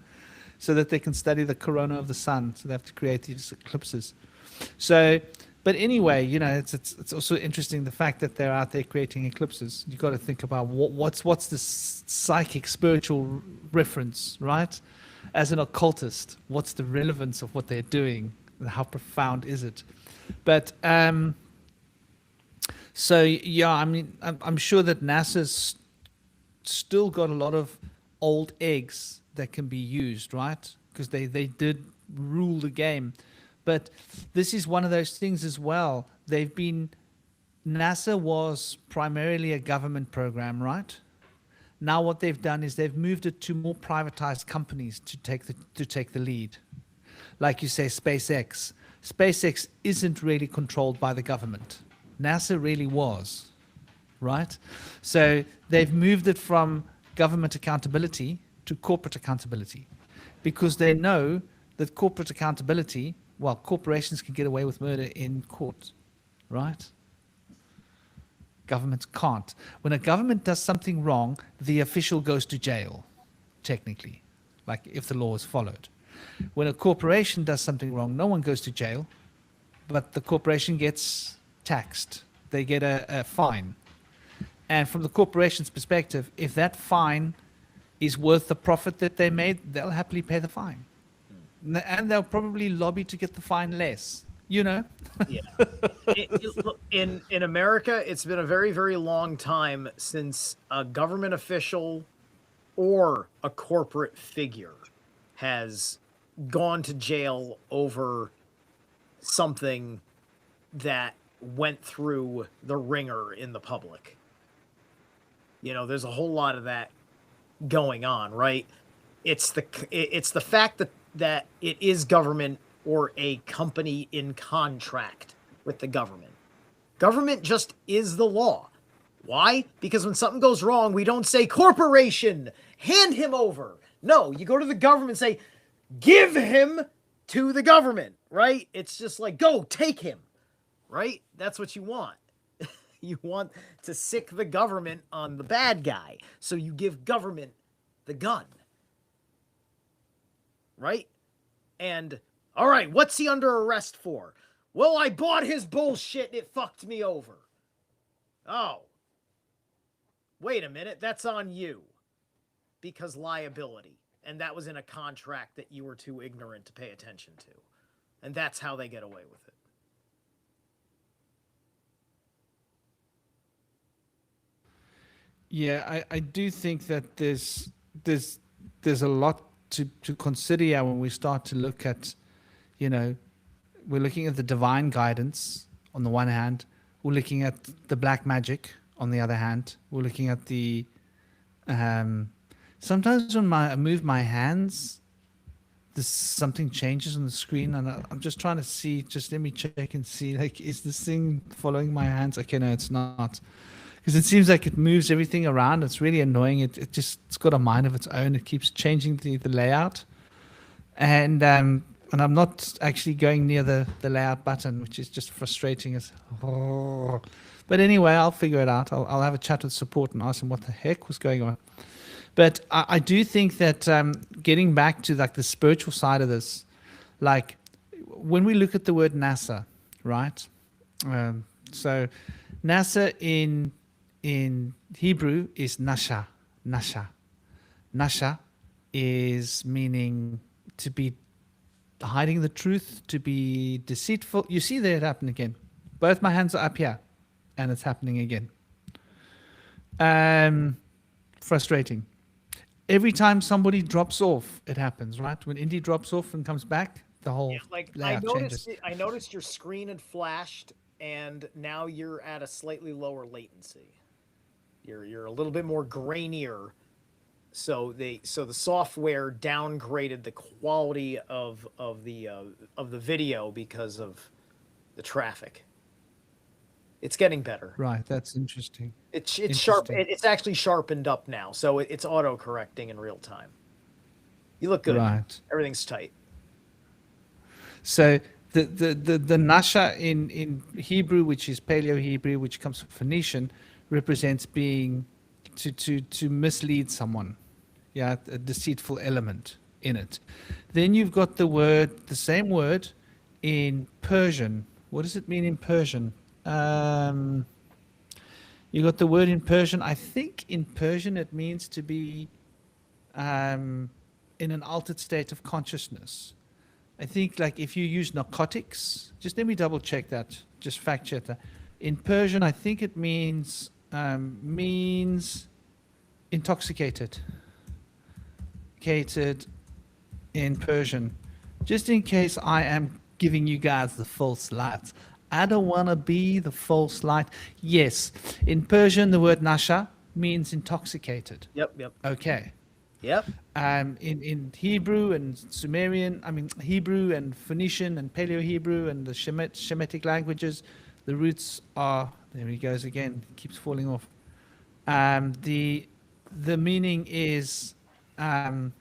so that they can study the corona of the sun. So they have to create these eclipses. So, but anyway, you know, it's also interesting the fact that they're out there creating eclipses. You've got to think about what's the psychic, spiritual reference, right? As an occultist, what's the relevance of what they're doing? How profound is it? But so yeah, I mean, I'm sure that NASA's still got a lot of old eggs that can be used, right? Because they did rule the game. But this is one of those things as well. NASA was primarily a government program, right? Now what they've done is they've moved it to more privatized companies to take the lead. Like you say, SpaceX. SpaceX isn't really controlled by the government. NASA really was, right? So they've moved it from government accountability to corporate accountability because they know that corporate accountability, well, corporations can get away with murder in court, right? Governments can't. When a government does something wrong, the official goes to jail, technically, like if the law is followed. When a corporation does something wrong, no one goes to jail, but the corporation gets taxed. They get a fine. And from the corporation's perspective, if that fine is worth the profit that they made, they'll happily pay the fine. And they'll probably lobby to get the fine less, you know? Yeah. In America, it's been a very, very long time since a government official or a corporate figure has gone to jail over something that went through the ringer in the public. You know, there's a whole lot of that going on, right? It's the fact that it is government or a company in contract with the government. Government just is the law. Why? Because when something goes wrong, we don't say, corporation, hand him over. No, you go to the government and say, give him to the government, right? It's just like, go, take him, right? That's what you want. You want to sick the government on the bad guy. So you give government the gun, right? And, all right, what's he under arrest for? Well, I bought his bullshit and it fucked me over. Oh. Wait a minute, that's on you. Because liability. And that was in a contract that you were too ignorant to pay attention to. And that's how they get away with it. Yeah, I do think that there's a lot to consider here when we start to look at, you know, we're looking at the divine guidance on the one hand, we're looking at the black magic on the other hand, we're looking at the sometimes when I move my hands, something changes on the screen, and I'm just trying to see. Just let me check and see. Like, is this thing following my hands? Okay, no, it's not. Because it seems like it moves everything around. It's really annoying. It's got a mind of its own. It keeps changing the layout. And and I'm not actually going near the layout button, which is just frustrating as. But anyway, I'll figure it out. I'll have a chat with support and ask them what the heck was going on. But I do think that getting back to like the spiritual side of this, like when we look at the word NASA, right? So NASA in Hebrew is nasha, nasha. Nasha is meaning to be hiding the truth, to be deceitful. You see that happen again. Both my hands are up here, and it's happening again. Frustrating. Every time somebody drops off, it happens, right? When Indy drops off and comes back, the whole layout changes. I noticed your screen had flashed, and now you're at a slightly lower latency. You're a little bit more grainier. So the software downgraded the quality of the video because of the traffic. It's getting better. Right, that's interesting. It's sharp. It's actually sharpened up now, so it's auto correcting in real time. You look good. Right. Everything's tight. So the nasha in Hebrew, which is Paleo Hebrew, which comes from Phoenician, represents being to mislead someone. Yeah, a deceitful element in it. Then you've got the same word in Persian. What does it mean in Persian? You got the word in Persian. I think in Persian it means to be in an altered state of consciousness. I think like if you use narcotics, just let me double check that, just fact check that. In Persian, I think it means intoxicated. In Persian, just in case I am giving you guys the false light. I don't want to be the false light. Yes, in Persian, the word nasha means intoxicated. Yep. Okay. Yep. In Hebrew and Sumerian, Hebrew and Phoenician and Paleo Hebrew and the Shemitic languages, the roots are, there he goes again, keeps falling off. The meaning is to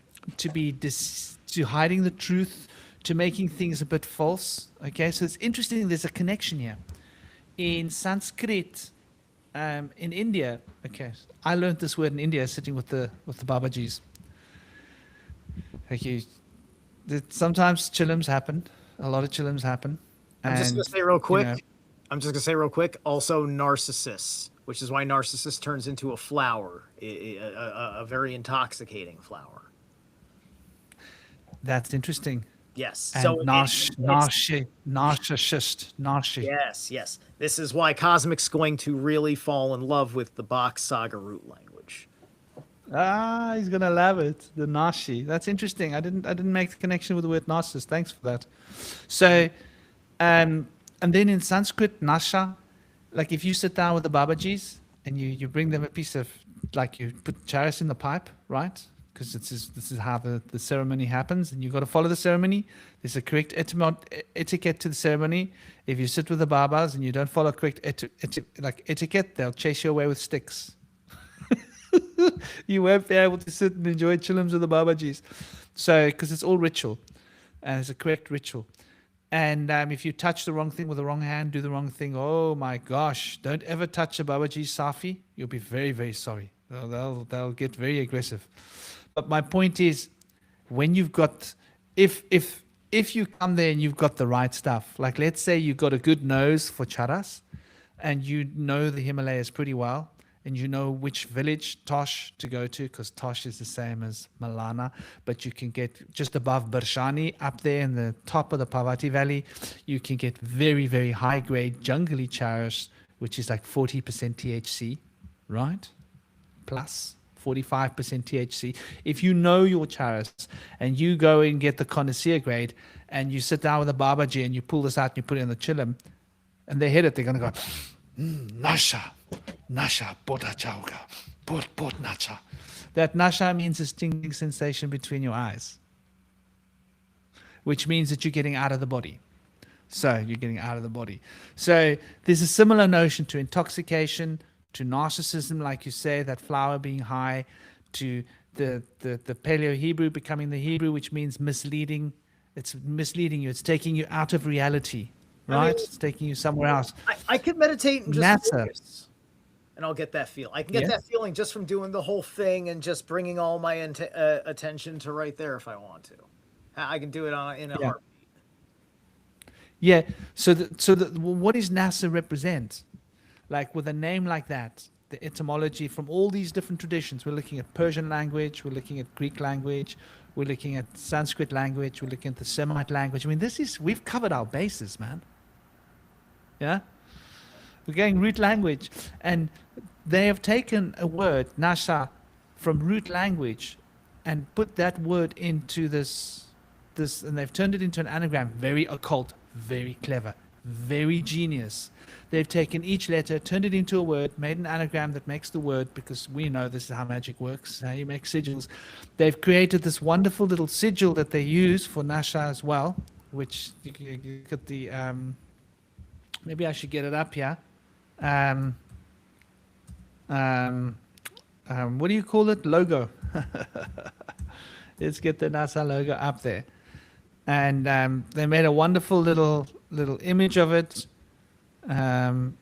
hiding the truth, to making things a bit false. Okay, so it's interesting. There's a connection here. In Sanskrit, in India. Okay, I learned this word in India, sitting with the Babajis. Okay, sometimes chillums happen. A lot of chillums happen. I'm just gonna say real quick. Also, narcissists, which is why narcissist turns into a flower, a very intoxicating flower. That's interesting. Yes. And so narcissist. Yes. This is why Cosmic's going to really fall in love with the Bach Saga root language. He's gonna love it. The nashi. That's interesting. I didn't make the connection with the word narcissist. Thanks for that. So, and then in Sanskrit, nasha, like if you sit down with the Babajis and you bring them a piece of, like you put charis in the pipe, right? Because this is how the ceremony happens, and you've got to follow the ceremony. There's a correct etiquette to the ceremony. If you sit with the Babas and you don't follow correct etiquette, they'll chase you away with sticks. You won't be able to sit and enjoy chillums with the Babajis. So, because it's all ritual, and it's a correct ritual. And if you touch the wrong thing with the wrong hand, do the wrong thing, oh my gosh, don't ever touch a Babaji Safi. You'll be very, very sorry. They'll get very aggressive. But my point is, when you've got, if you come there and you've got the right stuff, like let's say you've got a good nose for charas, and you know the Himalayas pretty well, and you know which village, Tosh, to go to, because Tosh is the same as Malana, but you can get just above Barshani, up there in the top of the Parvati Valley, you can get very, very high-grade jungly charas, which is like 40% THC, right? Plus 45% THC. If you know your charas and you go and get the connoisseur grade and you sit down with a Babaji and you pull this out and you put it in the chillum and they hit it, they're going to go, Nasha, Bota Chauga, Bot Nacha. That Nasha means a stinging sensation between your eyes, which means that you're getting out of the body. So you're getting out of the body. So there's a similar notion to intoxication, to narcissism, like you say, that flower being high, to the Paleo Hebrew becoming the Hebrew, which means misleading It's misleading you. It's taking you out of reality, I right? mean- It's taking you somewhere else. I could meditate and just NASA. focus, and I'll get that feel. I can get Yeah. that feeling just from doing the whole thing and just bringing all my attention to right there if I want to. I can do it in a Yeah. heartbeat. Yeah. What does NASA represent? Like with a name like that, the etymology from all these different traditions. We're looking at Persian language. We're looking at Greek language. We're looking at Sanskrit language. We're looking at the Semite language. I mean, we've covered our bases, man. Yeah. We're going root language, and they have taken a word, Nasha, from root language, and put that word into this, and they've turned it into an anagram. Very occult, very clever, very genius. They've taken each letter, turned it into a word, made an anagram that makes the word, because we know this is how magic works, how you make sigils. They've created this wonderful little sigil that they use for Nasha as well, which you look at the, maybe I should get it up here. What do you call it? Logo. Let's get the NASA logo up there. And they made a wonderful little image of it. And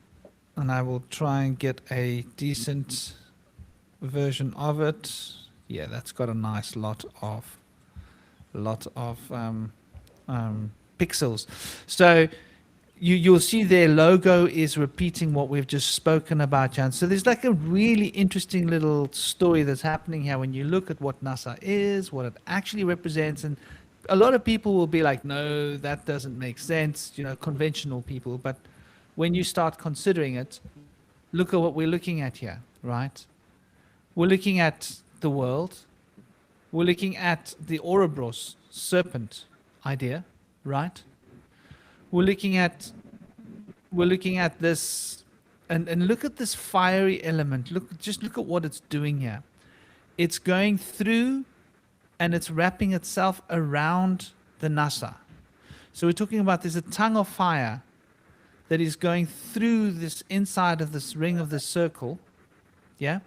I will try and get a decent version of it. Yeah, that's got a nice lot of pixels. So you'll see their logo is repeating what we've just spoken about, Jan. So there's like a really interesting little story that's happening here when you look at what NASA is, what it actually represents. And a lot of people will be like, no, that doesn't make sense, conventional people. But when you start considering it, look at what we're looking at here, right? We're looking at the world. We're looking at the Ouroboros serpent idea, right? We're looking at this, and look at this fiery element. Just look at what it's doing here. It's going through, and it's wrapping itself around the Nasa. So we're talking about there's a tongue of fire that is going through this inside of this ring of this circle, yeah.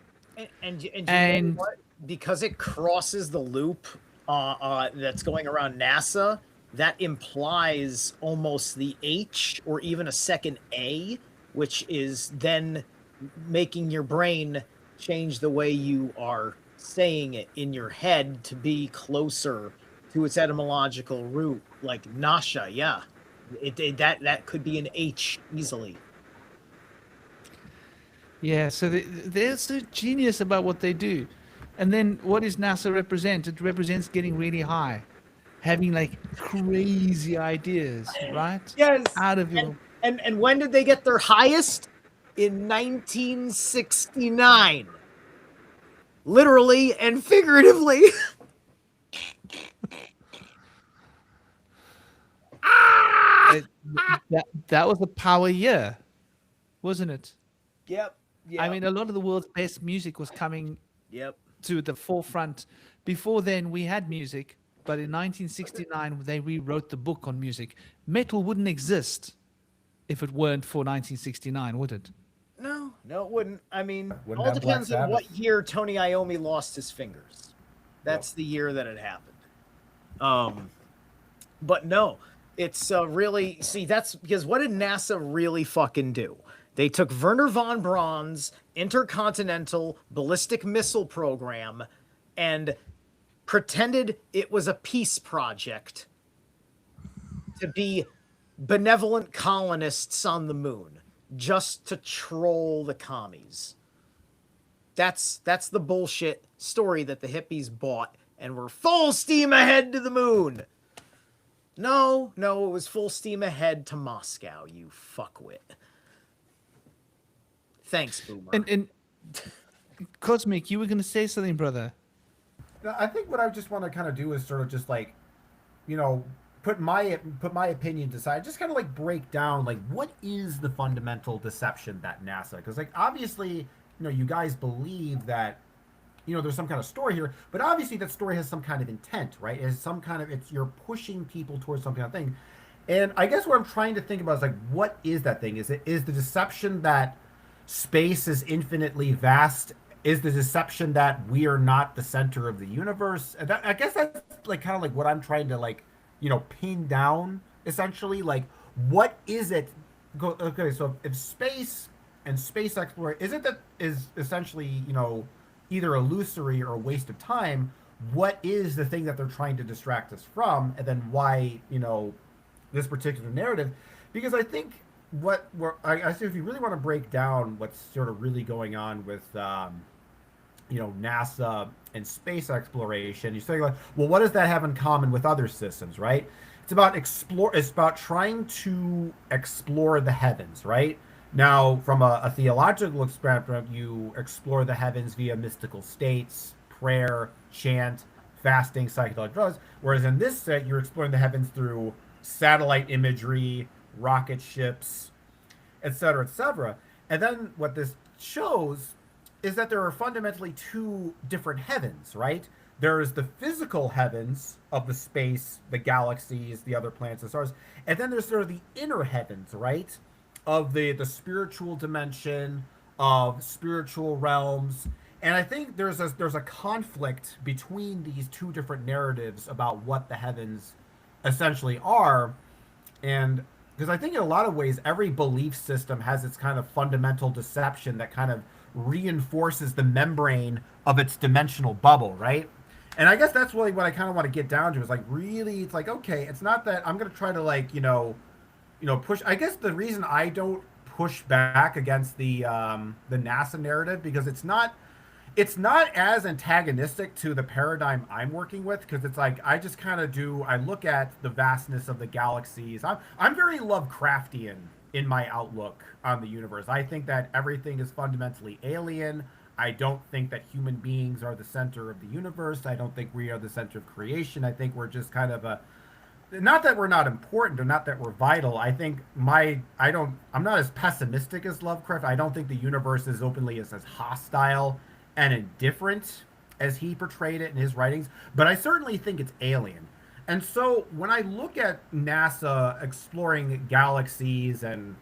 And you know what? Because it crosses the loop that's going around NASA, that implies almost the H or even a second A, which is then making your brain change the way you are saying it in your head to be closer to its etymological root, like Nasha. Yeah, that could be an H easily. Yeah, so they're so genius about what they do. And then what does NASA represent? It represents getting really high, having like crazy ideas, right? Yes. Out of your... And when did they get their highest? In 1969. Literally and figuratively. That was a power year, wasn't it? Yep. I mean, a lot of the world's best music was coming to the forefront. Before then, we had music, but in 1969, they rewrote the book on music. Metal wouldn't exist if it weren't for 1969, would it? No, it wouldn't. I mean, Wouldn't all have depends Black on what Sabbath. year Tony Iommi lost his fingers. That's the year that it happened. But no, it's really, see, that's because what did NASA really fucking do? They took Werner von Braun's intercontinental ballistic missile program and pretended it was a peace project to be benevolent colonists on the moon, just to troll the commies. That's the bullshit story that the hippies bought and were full steam ahead to the moon. No, it was full steam ahead to Moscow, you fuckwit. Thanks, Boomer. And Cosmic, you were going to say something, brother. I think what I just want to kind of do is sort of just like, put my opinion aside, just kind of like break down like what is the fundamental deception that NASA, because like obviously you guys believe that there's some kind of story here, but obviously that story has some kind of intent, right? It has some kind of, you're pushing people towards some kind of thing. And I guess what I'm trying to think about is like, what is that thing? Is the deception that space is infinitely vast? Is the deception that we are not the center of the universe? I guess that's like kind of like what I'm trying to like pin down essentially like what is it. Okay, so if space and space exploration is it that is essentially either illusory or a waste of time. What is the thing that they're trying to distract us from, and then why this particular narrative? Because I think I say if you really want to break down what's sort of really going on with NASA and space exploration, you say like, well, what does that have in common with other systems, right? It's about explore. It's about trying to explore the heavens, right? Now, from a theological perspective, you explore the heavens via mystical states, prayer, chant, fasting, psychedelic drugs. Whereas in this set, you're exploring the heavens through satellite imagery, rocket ships, etc., etc. And then what this shows is that there are fundamentally two different heavens, right? There is the physical heavens of the space, the galaxies, the other planets and stars, and then there's sort of the inner heavens, right? Of the spiritual dimension, of spiritual realms. And I think there's a conflict between these two different narratives about what the heavens essentially are. And because I think in a lot of ways every belief system has its kind of fundamental deception that kind of reinforces the membrane of its dimensional bubble, right? And I guess that's really what I kind of want to get down to is like really it's like okay, it's not that I'm going to try to like, push. I guess the reason I don't push back against the NASA narrative because it's not as antagonistic to the paradigm I'm working with because it's like I just kind of I look at the vastness of the galaxies. I'm very Lovecraftian in my outlook on the universe. I think that everything is fundamentally alien. I don't think that human beings are the center of the universe. I don't think we are the center of creation. I think we're just kind of a not that we're not important or not that we're vital. I think I'm not as pessimistic as Lovecraft. I don't think the universe is openly as hostile and indifferent as he portrayed it in his writings, but I certainly think it's alien. And so when I look at NASA exploring galaxies and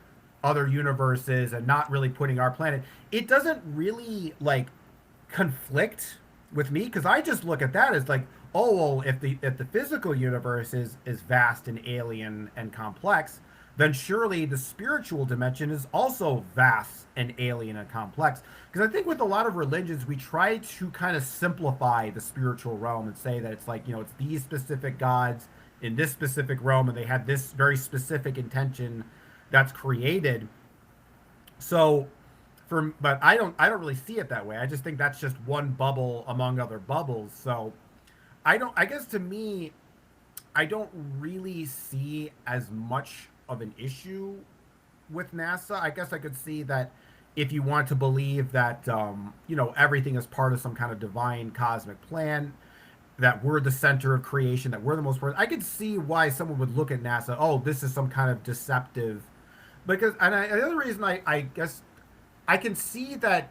other universes and not really putting our planet, it doesn't really like conflict with me because I just look at that as like, oh well, if the physical universe is vast and alien and complex, then surely the spiritual dimension is also vast and alien and complex. Because I think with a lot of religions, we try to kind of simplify the spiritual realm and say that it's like, it's these specific gods in this specific realm and they have this very specific intention that's created. So but I don't really see it that way. I just think that's just one bubble among other bubbles. So I guess to me, I don't really see as much of an issue with NASA. I guess I could see that if you want to believe that everything is part of some kind of divine cosmic plan, that we're the center of creation, that we're the most important. I could see why someone would look at NASA. Oh, this is some kind of deceptive. The other reason I guess I can see that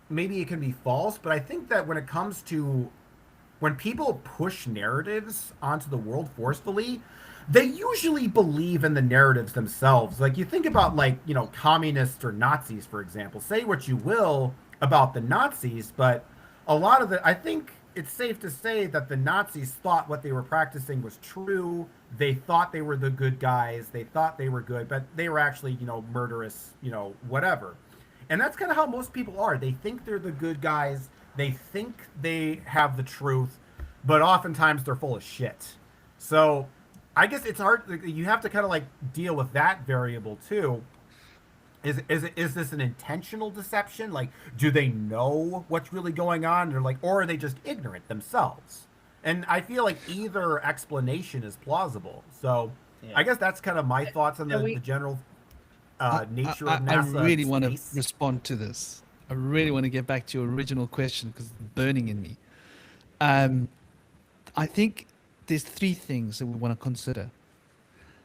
maybe it can be false, but I think that when people push narratives onto the world forcefully, they usually believe in the narratives themselves. Like you think about like, communists or Nazis, for example. Say what you will about the Nazis, but a lot of I think it's safe to say that the Nazis thought what they were practicing was true. They thought they were the good guys. They thought they were good, but they were actually, murderous, whatever. And that's kind of how most people are. They think they're the good guys. They think they have the truth, but oftentimes they're full of shit. So I guess it's hard. You have to kind of like deal with that variable too. Is this an intentional deception? Like, do they know what's really going on, or are they just ignorant themselves? And I feel like either explanation is plausible. So Yeah. I guess that's kind of my thoughts on the general nature of NASA. I really want to space. respond to this. I really want to get back to your original question because it's burning in me. I think there's three things that we want to consider.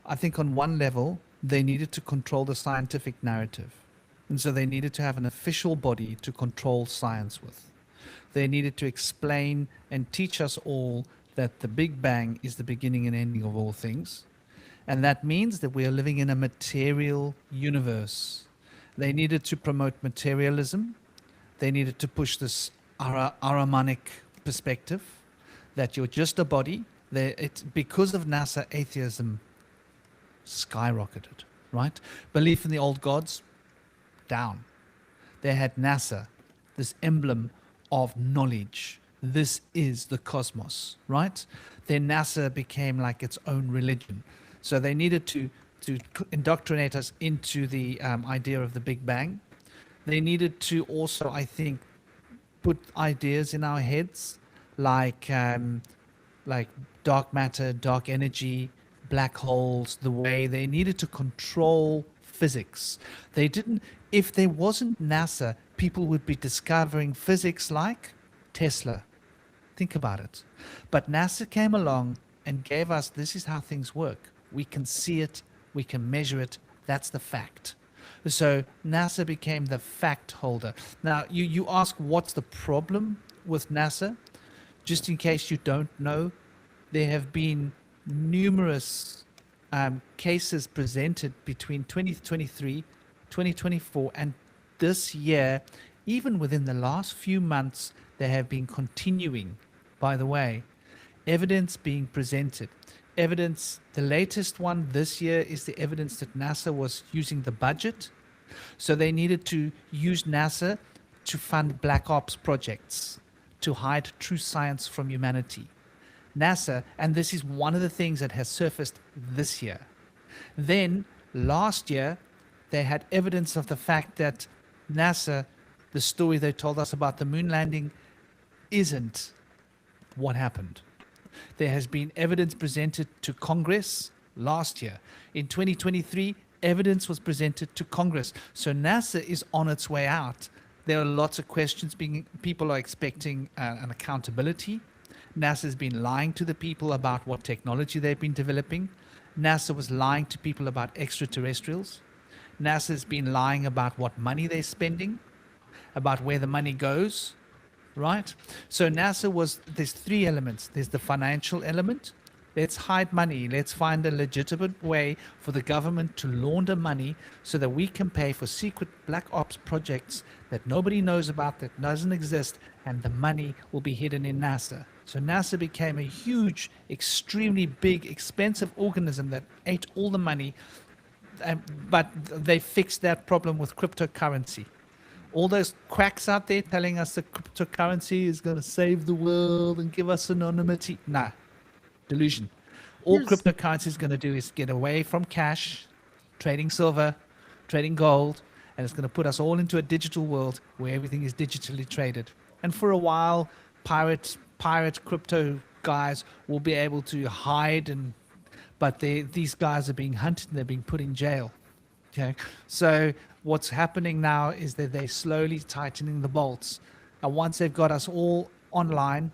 I think on one level, they needed to control the scientific narrative. And so they needed to have an official body to control science with. They needed to explain and teach us all that the Big Bang is the beginning and ending of all things. And that means that we are living in a material universe. They needed to promote materialism. They needed to push this Ahrimanic perspective that you're just a body Because of NASA, atheism skyrocketed, right? Belief in the old gods, down. They had NASA, this emblem of knowledge. This is the cosmos, right? Then NASA became like its own religion. So they needed to indoctrinate us into the idea of the Big Bang. They needed to also, I think, put ideas in our heads like dark matter, dark energy, black holes, the way they needed to control physics. They didn't, if there wasn't NASA, people would be discovering physics like Tesla. Think about it. But NASA came along and gave us this is how things work. We can see it, we can measure it. That's the fact. So NASA became the fact holder. Now, you ask what's the problem with NASA? Just in case you don't know, there have been numerous cases presented between 2023, 2024, and this year. Even within the last few months, there have been continuing, by the way, evidence being presented. Evidence, the latest one this year is the evidence that NASA was using the budget. So they needed to use NASA to fund black ops projects, to hide true science from humanity. NASA, and this is one of the things that has surfaced this year. Then last year, they had evidence of the fact that NASA, the story they told us about the moon landing, isn't what happened. There has been evidence presented to Congress last year. In 2023, evidence was presented to Congress. So NASA is on its way out. There are lots of questions people are expecting an accountability. NASA's been lying to the people about what technology they've been developing. NASA was lying to people about extraterrestrials. NASA's been lying about what money they're spending, about where the money goes, right? So there's three elements. There's the financial element. Let's hide money. Let's find a legitimate way for the government to launder money so that we can pay for secret black ops projects that nobody knows about, that doesn't exist, and the money will be hidden in NASA. So NASA became a huge, extremely big, expensive organism that ate all the money, but they fixed that problem with cryptocurrency. All those quacks out there telling us that cryptocurrency is going to save the world and give us anonymity. Nah, delusion. All cryptocurrency is going to do is get away from cash, trading silver, trading gold, and it's going to put us all into a digital world where everything is digitally traded. And for a while, pirate crypto guys will be able to hide, but these guys are being hunted and they're being put in jail. Okay, so what's happening now is that they're slowly tightening the bolts. And once they've got us all online,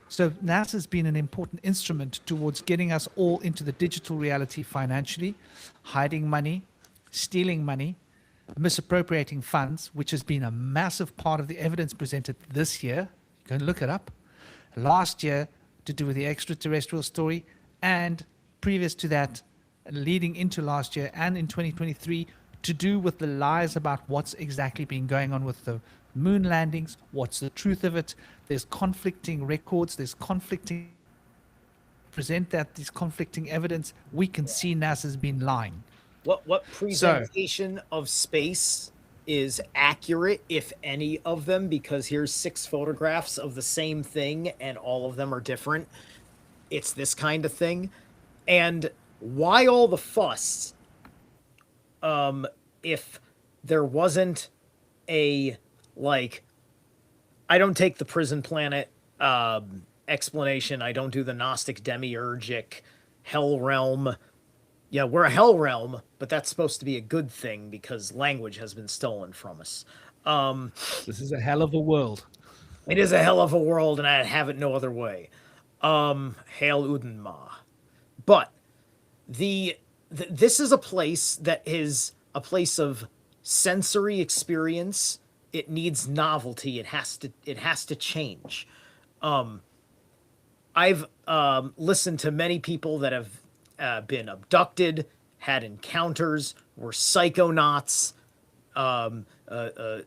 so NASA's been an important instrument towards getting us all into the digital reality financially, hiding money, stealing money, misappropriating funds, which has been a massive part of the evidence presented this year. You can look it up. Last year, to do with the extraterrestrial story, and previous to that, leading into last year and in 2023, to do with the lies about what's exactly been going on with the moon landings, what's the truth of it. There's conflicting records, there's conflicting these conflicting evidence. We can see NASA's been lying. What presentation of space is accurate, if any of them? Because here's 6 photographs of the same thing and all of them are different. It's this kind of thing. And why all the fuss if there wasn't a, like, I don't take the prison planet explanation. I don't do the Gnostic demiurgic hell realm. Yeah, we're a hell realm, but that's supposed to be a good thing because language has been stolen from us. This is a hell of a world. It is a hell of a world, and I'd have it no other way. Hail Udenma. But this is a place that is a place of sensory experience. It needs novelty. It has to change. I've listened to many people that have been abducted, had encounters, were psychonauts,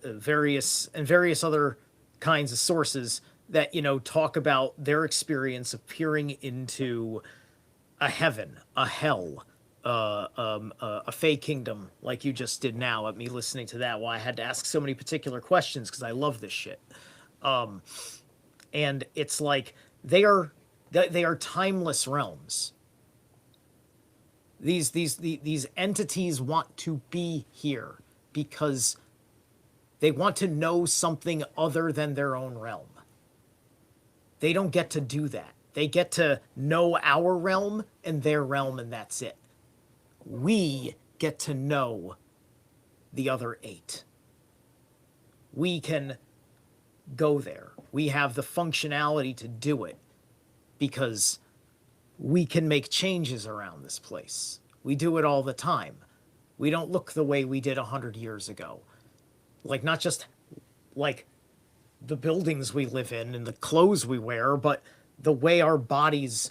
various other kinds of sources that, you know, talk about their experience of peering into a heaven, a hell, a fey kingdom, like you just did now at me listening to that. Why I had to ask so many particular questions because I love this shit. And it's like they are timeless realms. These entities want to be here because they want to know something other than their own realm. They don't get to do that. They get to know our realm and their realm, and that's it. We get to know the other 8. We can go there. We have the functionality to do it because we can make changes around this place. We do it all the time. We don't look the way we did 100 years ago. Like, not just like the buildings we live in and the clothes we wear, but the way our bodies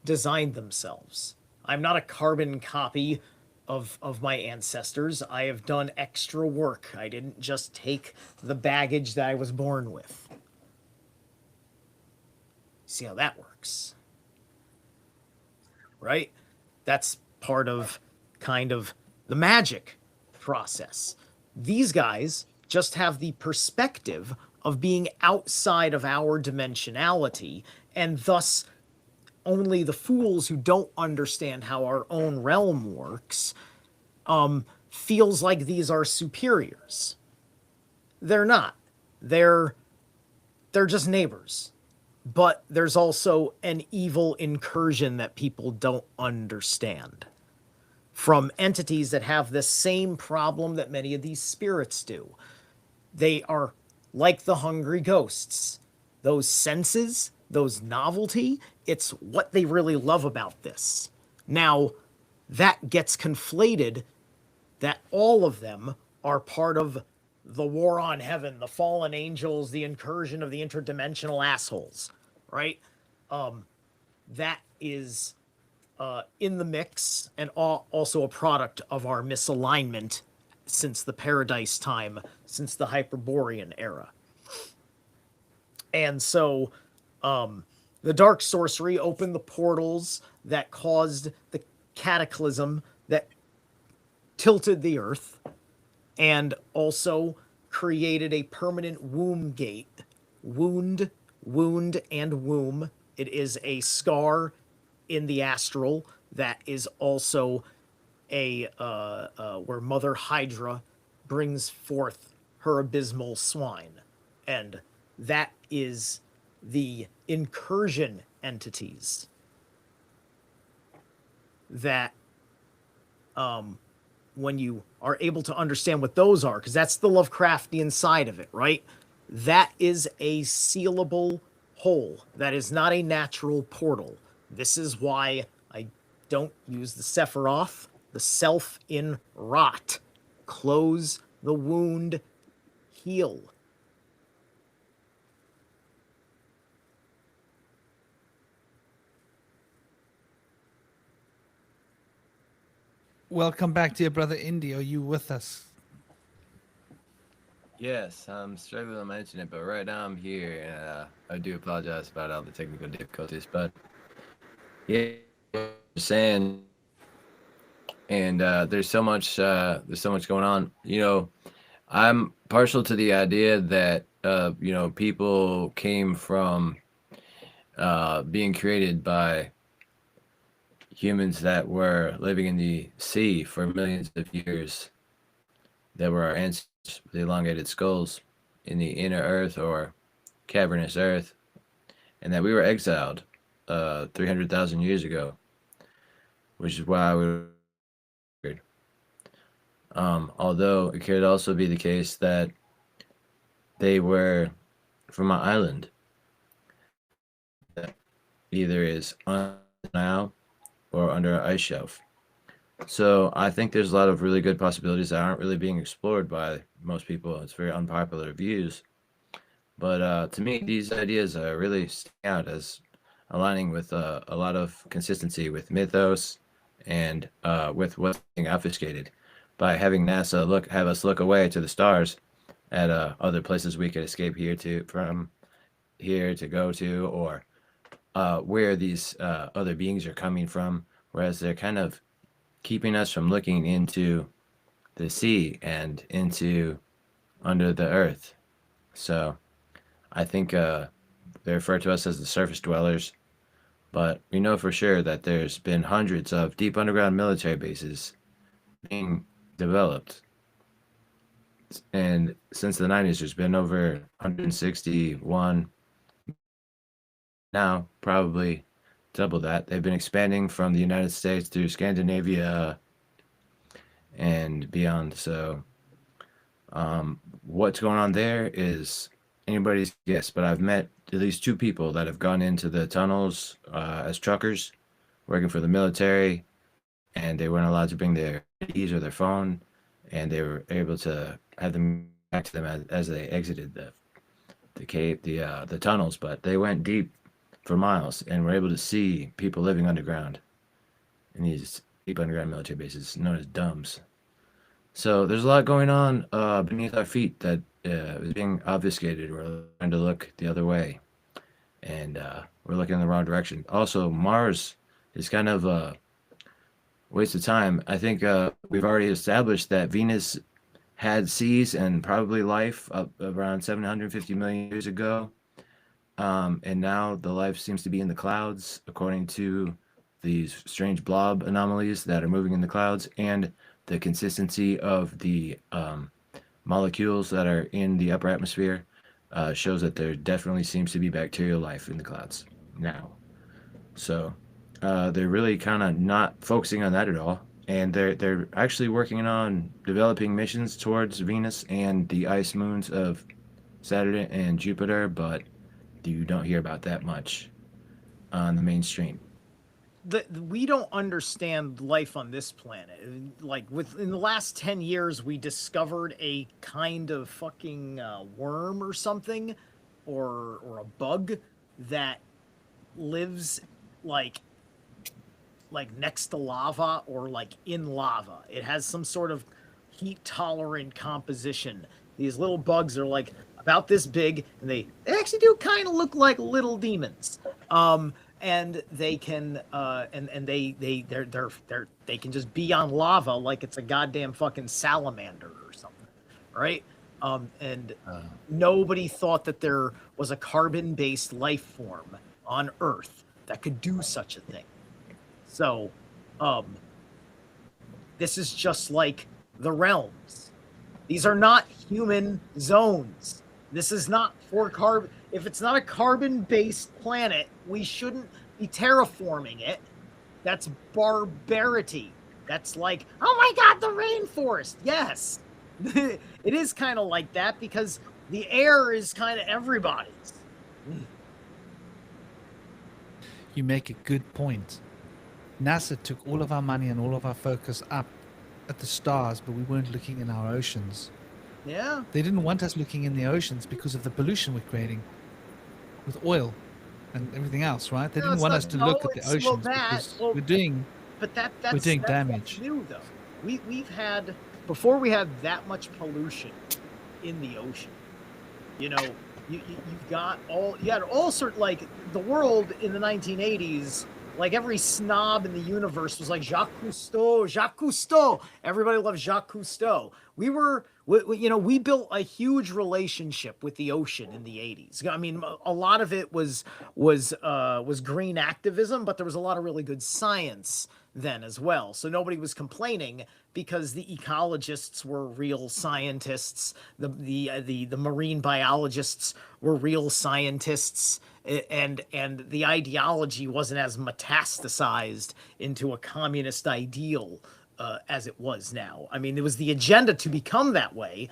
designed themselves. I'm not a carbon copy of my ancestors. I have done extra work. I didn't just take the baggage that I was born with. See how that works? Right? That's part of kind of the magic process. These guys just have the perspective of being outside of our dimensionality, and thus only the fools who don't understand how our own realm works feels like these are superiors. They're not. They're just neighbors. But there's also an evil incursion that people don't understand from entities that have the same problem that many of these spirits do. They are like the hungry ghosts. Those senses, those novelty, it's what they really love about this. Now, that gets conflated that all of them are part of the war on heaven, the fallen angels, the incursion of the interdimensional assholes, right? That is in the mix and also a product of our misalignment since the Paradise time, since the Hyperborean era. And so the dark sorcery opened the portals that caused the cataclysm that tilted the earth and also created a permanent womb gate. Wound, and womb. It is a scar in the astral that is also a where Mother Hydra brings forth her abysmal swine. And that is the incursion entities that when you are able to understand what those are, because that's the Lovecraftian side of it, right? That is a sealable hole. That is not a natural portal. This is why I don't use the Sephiroth, the self in rot. Close the wound, heal. Welcome back, dear brother Indy. Are you with us? Yes, I'm struggling to mention it, but right now I'm here, and I do apologize about all the technical difficulties. But yeah, saying, and there's so much going on. You know, I'm partial to the idea that you know, people came from being created by humans that were living in the sea for millions of years, that were our ancestors with elongated skulls in the inner earth or cavernous earth, and that we were exiled 300,000 years ago, which is why we were. Although it could also be the case that they were from an island that either is on now or under an ice shelf. So I think there's a lot of really good possibilities that aren't really being explored by most people. It's very unpopular views. But to me, these ideas really stand out as aligning with a lot of consistency with mythos and with what's being obfuscated by having NASA have us look away to the stars at other places we could escape here to from here to go to, or where these other beings are coming from, whereas they're kind of keeping us from looking into the sea and into under the earth. So I think they refer to us as the surface dwellers, but we know for sure that there's been hundreds of deep underground military bases being developed. And since the 90s, there's been over 161. Now, probably double that. They've been expanding from the United States through Scandinavia and beyond. So, what's going on there is anybody's guess, but I've met at least 2 people that have gone into the tunnels as truckers working for the military, and they weren't allowed to bring their keys or their phone, and they were able to have them back to them as they exited the cave, the tunnels. But they went deep for miles and were able to see people living underground in these deep underground military bases known as DUMBs. So there's a lot going on beneath our feet that is being obfuscated. We're trying to look the other way, and we're looking in the wrong direction. Also, Mars is kind of a waste of time. I think we've already established that Venus had seas and probably life up around 750 million years ago. And now the life seems to be in the clouds, according to these strange blob anomalies that are moving in the clouds, and the consistency of the molecules that are in the upper atmosphere shows that there definitely seems to be bacterial life in the clouds now. So they're really kind of not focusing on that at all, and they're actually working on developing missions towards Venus and the ice moons of Saturn and Jupiter, but you don't hear about that much on the mainstream. We don't understand life on this planet. Like in the last 10 years, we discovered a kind of fucking worm or something, or a bug that lives like next to lava or like in lava. It has some sort of heat tolerant composition. These little bugs are like about this big, and they actually do kind of look like little demons. And they can they can just be on lava like it's a goddamn fucking salamander or something, right? And nobody thought that there was a carbon-based life form on Earth that could do such a thing. So, this is just like the realms. These are not human zones. This is not for carbon. If it's not a carbon-based planet, we shouldn't be terraforming it. That's barbarity. That's like, oh my God, the rainforest. Yes, it is kind of like that because the air is kind of everybody's. You make a good point. NASA took all of our money and all of our focus up at the stars, but we weren't looking in our oceans. Yeah. They didn't want us looking in the oceans because of the pollution we're creating with oil and everything else, right? They didn't want us to look at the oceans because we're doing damage. That's new, though. We've had, before we had that much pollution in the ocean, you know, you had all sorts, like the world in the 1980s, like every snob in the universe was like Jacques Cousteau. Everybody loved Jacques Cousteau. We built a huge relationship with the ocean in the 80s. I mean, a lot of it was green activism, but there was a lot of really good science then as well. So nobody was complaining because the ecologists were real scientists, the marine biologists were real scientists, and the ideology wasn't as metastasized into a communist ideal as it was now. I mean, it was the agenda to become that way,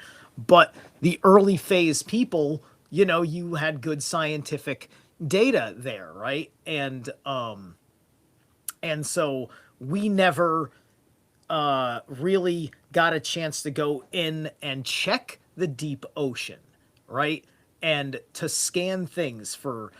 but the early phase people, you know, you had good scientific data there, right? And so we never really got a chance to go in and check the deep ocean, right? And to scan things for,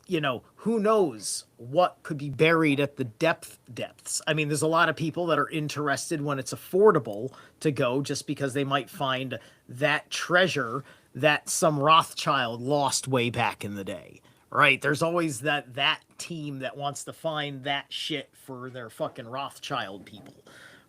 you know, who knows what could be buried at the depths. I mean, there's a lot of people that are interested when it's affordable to go just because they might find that treasure that some Rothschild lost way back in the day, right? There's always that team that wants to find that shit for their fucking Rothschild people,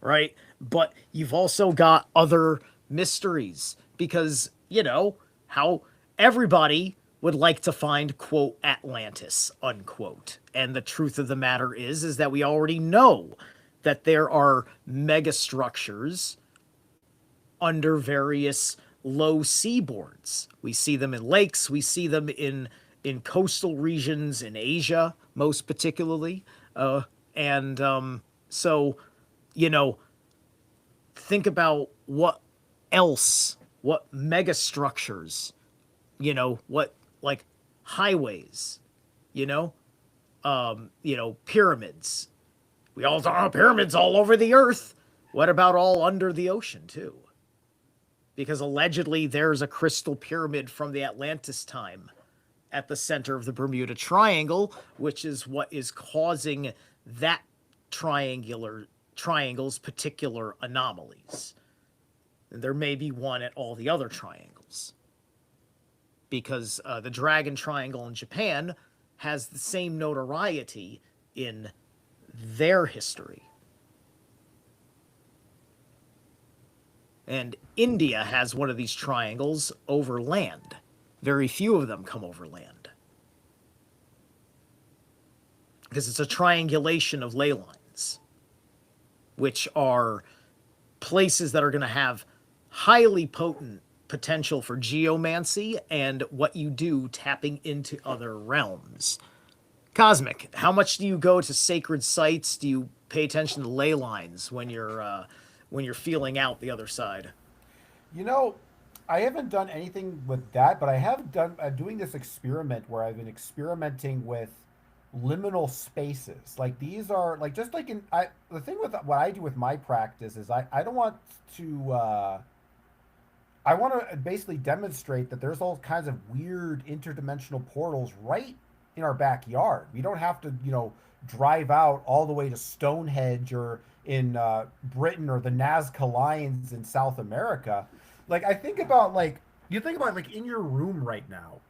right? But you've also got other mysteries because, you know, how everybody would like to find, quote, Atlantis, unquote. And the truth of the matter is that we already know that there are megastructures under various low seaboards. We see them in lakes, we see them in coastal regions in Asia, most particularly. So, you know, think about what else, what megastructures, you know, what like highways, you know, pyramids. We all talk about pyramids all over the earth. What about all under the ocean too? Because allegedly there's a crystal pyramid from the Atlantis time at the center of the Bermuda Triangle, which is what is causing that triangle's particular anomalies. And there may be one at all the other triangles. Because the Dragon Triangle in Japan has the same notoriety in their history. And India has one of these triangles over land. Very few of them come over land. Because it's a triangulation of ley lines, which are places that are going to have highly potent potential for geomancy and what you do tapping into other realms. Cosmic, how much do you go to sacred sites? Do you pay attention to ley lines when you're feeling out the other side? You know, I haven't done anything with that, but I have done. I'm doing this experiment where I've been experimenting with liminal spaces. Like these are like just like in the thing with what I do with my practice is I don't want to. I want to basically demonstrate that there's all kinds of weird interdimensional portals right in our backyard. We don't have to, drive out all the way to Stonehenge or in Britain or the Nazca Lines in South America. Like I think about you think about like in your room right now,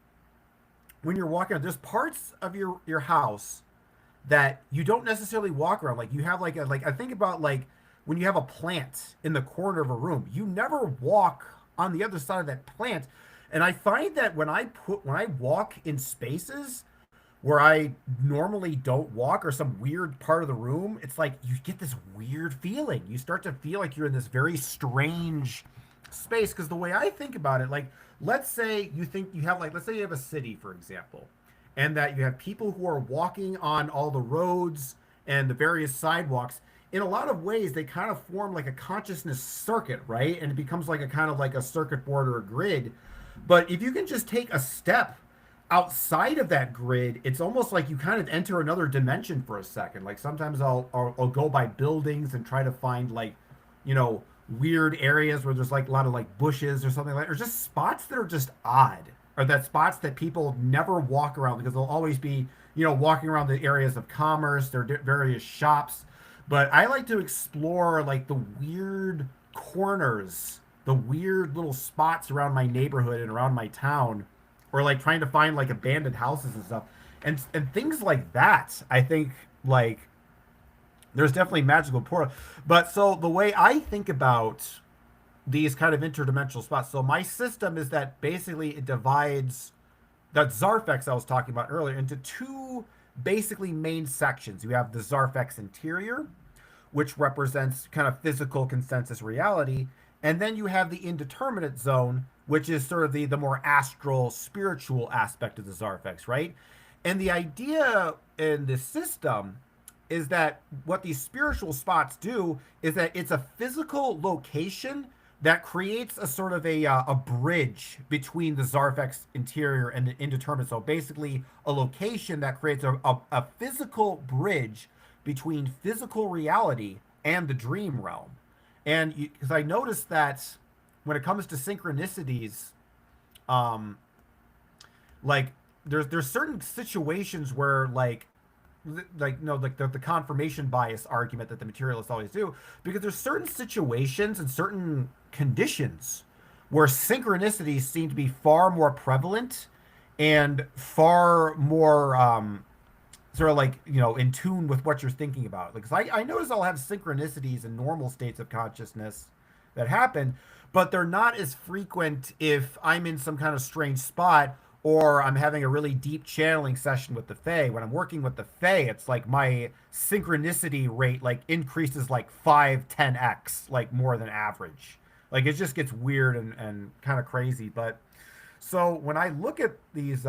when you're walking around, there's parts of your house that you don't necessarily walk around. Like you have I think about like when you have a plant in the corner of a room, you never walk on the other side of that plant. And I find that when I walk in spaces where I normally don't walk or some weird part of the room, it's like you get this weird feeling. You start to feel like you're in this very strange space. Because the way I think about it, like let's say you have let's say you have a city, for example, and that you have people who are walking on all the roads and the various sidewalks. In a lot of ways, they kind of form like a consciousness circuit, right? And it becomes like a kind of like a circuit board or a grid. But if you can just take a step outside of that grid, it's almost like you kind of enter another dimension for a second. Like sometimes I'll go by buildings and try to find weird areas where there's like a lot of like bushes or something or just spots that are just odd, or that spots that people never walk around because they'll always be walking around the areas of commerce, their various shops. But I like to explore like the weird corners, the weird little spots around my neighborhood and around my town, or like trying to find like abandoned houses and stuff, and things like that. I think like there's definitely magical portal. But so the way I think about these kind of interdimensional spots, so my system is that basically it divides that Zarfex I was talking about earlier into two basically main sections. You have the Zarfex interior, which represents kind of physical consensus reality, and then you have the indeterminate zone, which is sort of the more astral, spiritual aspect of the Zarfex, right? And the idea in this system is that what these spiritual spots do is that it's a physical location that creates a sort of a bridge between the Zarfex interior and the indeterminate. So basically a location that creates a physical bridge between physical reality and the dream realm. And because I noticed that when it comes to synchronicities, like there's certain situations where the confirmation bias argument that the materialists always do, because there's certain situations and certain conditions where synchronicities seem to be far more prevalent and far more sort of like, in tune with what you're thinking about. Like, 'cause I notice I'll have synchronicities in normal states of consciousness that happen, but they're not as frequent if I'm in some kind of strange spot or I'm having a really deep channeling session with the Fae. When I'm working with the Fae, it's like my synchronicity rate like increases like 5-10x, like more than average. Like it just gets weird and kind of crazy. But so when I look at these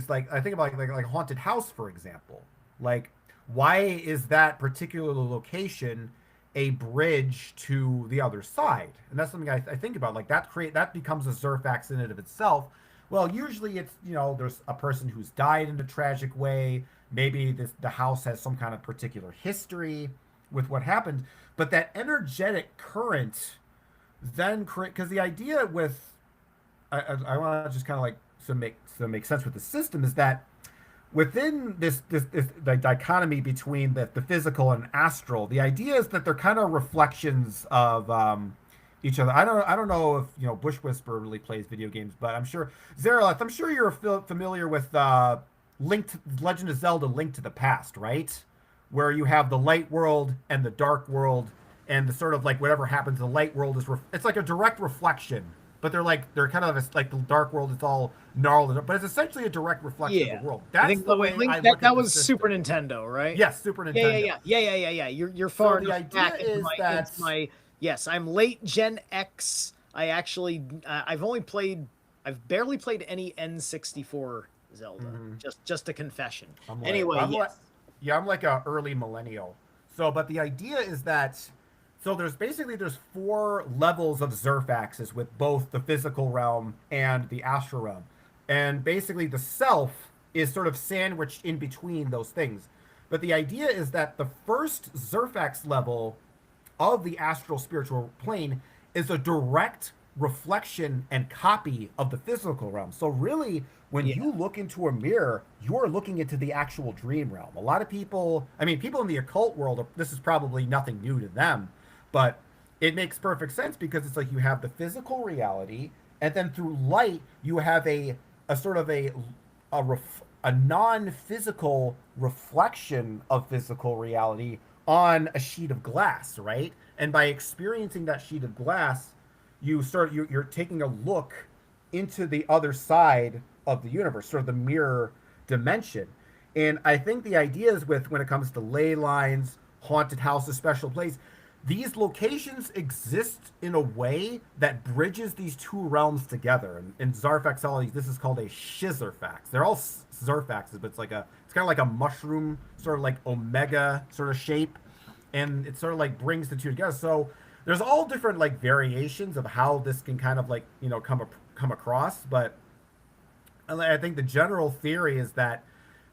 like I think about like haunted house, for example. Like, why is that particular location a bridge to the other side? And that's something I think about. Like that becomes a Zerfax in and of itself. Well, usually it's there's a person who's died in a tragic way. Maybe the house has some kind of particular history with what happened, but that energetic current then create, because the idea with I want to just kind of like make sense with the system is that within this the dichotomy between the physical and astral, the idea is that they're kind of reflections of each other. I don't know if Bush Whisperer really plays video games, but I'm sure Zeraleth, I'm sure you're familiar with Legend of Zelda: Link to the Past, right? Where you have the light world and the dark world, and the sort of like whatever happens in the light world is it's like a direct reflection, but they're kind of like the dark world. It's all gnarled, but it's essentially a direct reflection of the world. That's I think the way Link, I look that at was the Super system. Nintendo, right? Yes, Super Nintendo. Yeah. You're far So the enough idea back into is my, that into my yes. I'm late Gen X. I actually I've barely played any N64 Zelda. Just a confession. I'm like, Anyway, yes. I'm like a early millennial. So, but the idea is that there's 4 levels of Zerfaxes with both the physical realm and the astral realm, and basically the self is sort of sandwiched in between those things. But the idea is that the first Zerfax level of the astral spiritual plane is a direct reflection and copy of the physical realm. So really, when you look into a mirror, you're looking into the actual dream realm. A lot of people, I mean, people in the occult world, this is probably nothing new to them, but it makes perfect sense because it's like you have the physical reality, and then through light, you have a sort of a non-physical reflection of physical reality on a sheet of glass, right? And by experiencing that sheet of glass, you're taking a look into the other side of the universe, sort of the mirror dimension. And I think the idea is when it comes to ley lines, haunted houses, special places, these locations exist in a way that bridges these 2 realms together. And in Zarfaxology, this is called a Shizerfax. They're all Zerfaxes, but it's kind of like a mushroom, sort of like omega sort of shape, and it sort of like brings the 2 together. So there's all different like variations of how this can kind of like come across, but I think the general theory is that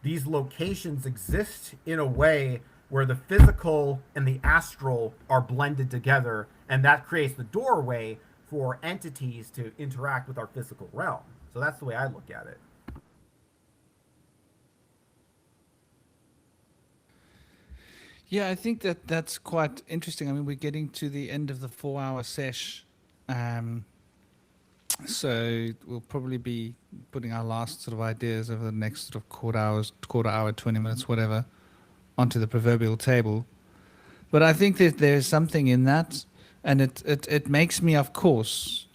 these locations exist in a way where the physical and the astral are blended together, and that creates the doorway for entities to interact with our physical realm. So that's the way I look at it. Yeah, I think that's quite interesting. I mean, we're getting to the end of the 4-hour sesh. So we'll probably be putting our last sort of ideas over the next sort of quarter hour, 20 minutes, whatever, onto the proverbial table. But I think that there's something in that, and it makes me, of course,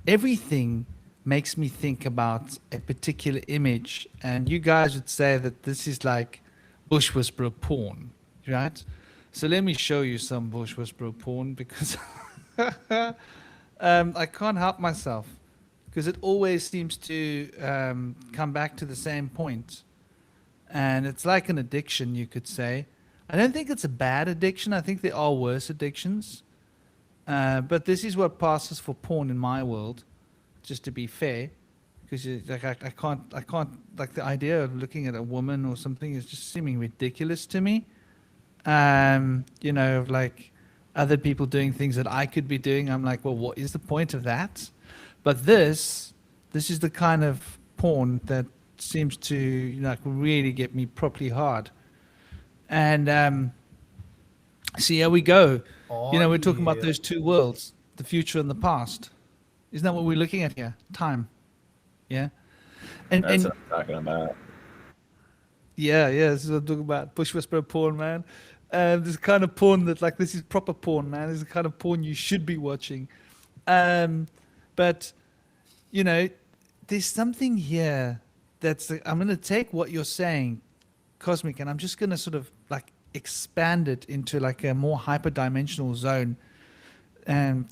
everything makes me think about a particular image, and you guys would say that this is like Bush Whisperer porn, right? So let me show you some Bush Whisperer porn, because I can't help myself, because it always seems to come back to the same point. And it's like an addiction, you could say. I don't think it's a bad addiction. I think there are worse addictions. But this is what passes for porn in my world, just to be fair. Because like I can't like the idea of looking at a woman or something is just seeming ridiculous to me. Of like other people doing things that I could be doing. I'm like, well, what is the point of that? But this is the kind of porn that seems to like really get me properly hard. And see, here we go. We're talking about those 2 worlds. the future and the past. Isn't that what we're looking at here? Time. Yeah. That's And what I'm talking about. yeah, this is what I'm talking about. Bush whisperer porn, man. This kind of porn that, like, this is proper porn, man. This is the kind of porn you should be watching. But, you know, there's something here that's, I'm going to take what you're saying, Cosmic, and I'm just going to sort of like expand it into like a more hyperdimensional zone, and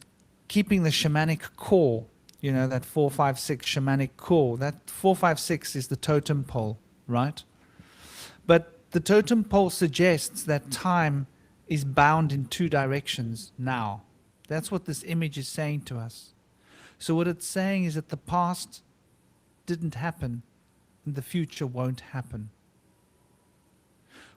keeping the shamanic core, you know, that 456 shamanic core. That 456 is the totem pole, right? But the totem pole suggests that time is bound in two directions now. That's what this image is saying to us. So what it's saying is that the past didn't happen and the future won't happen.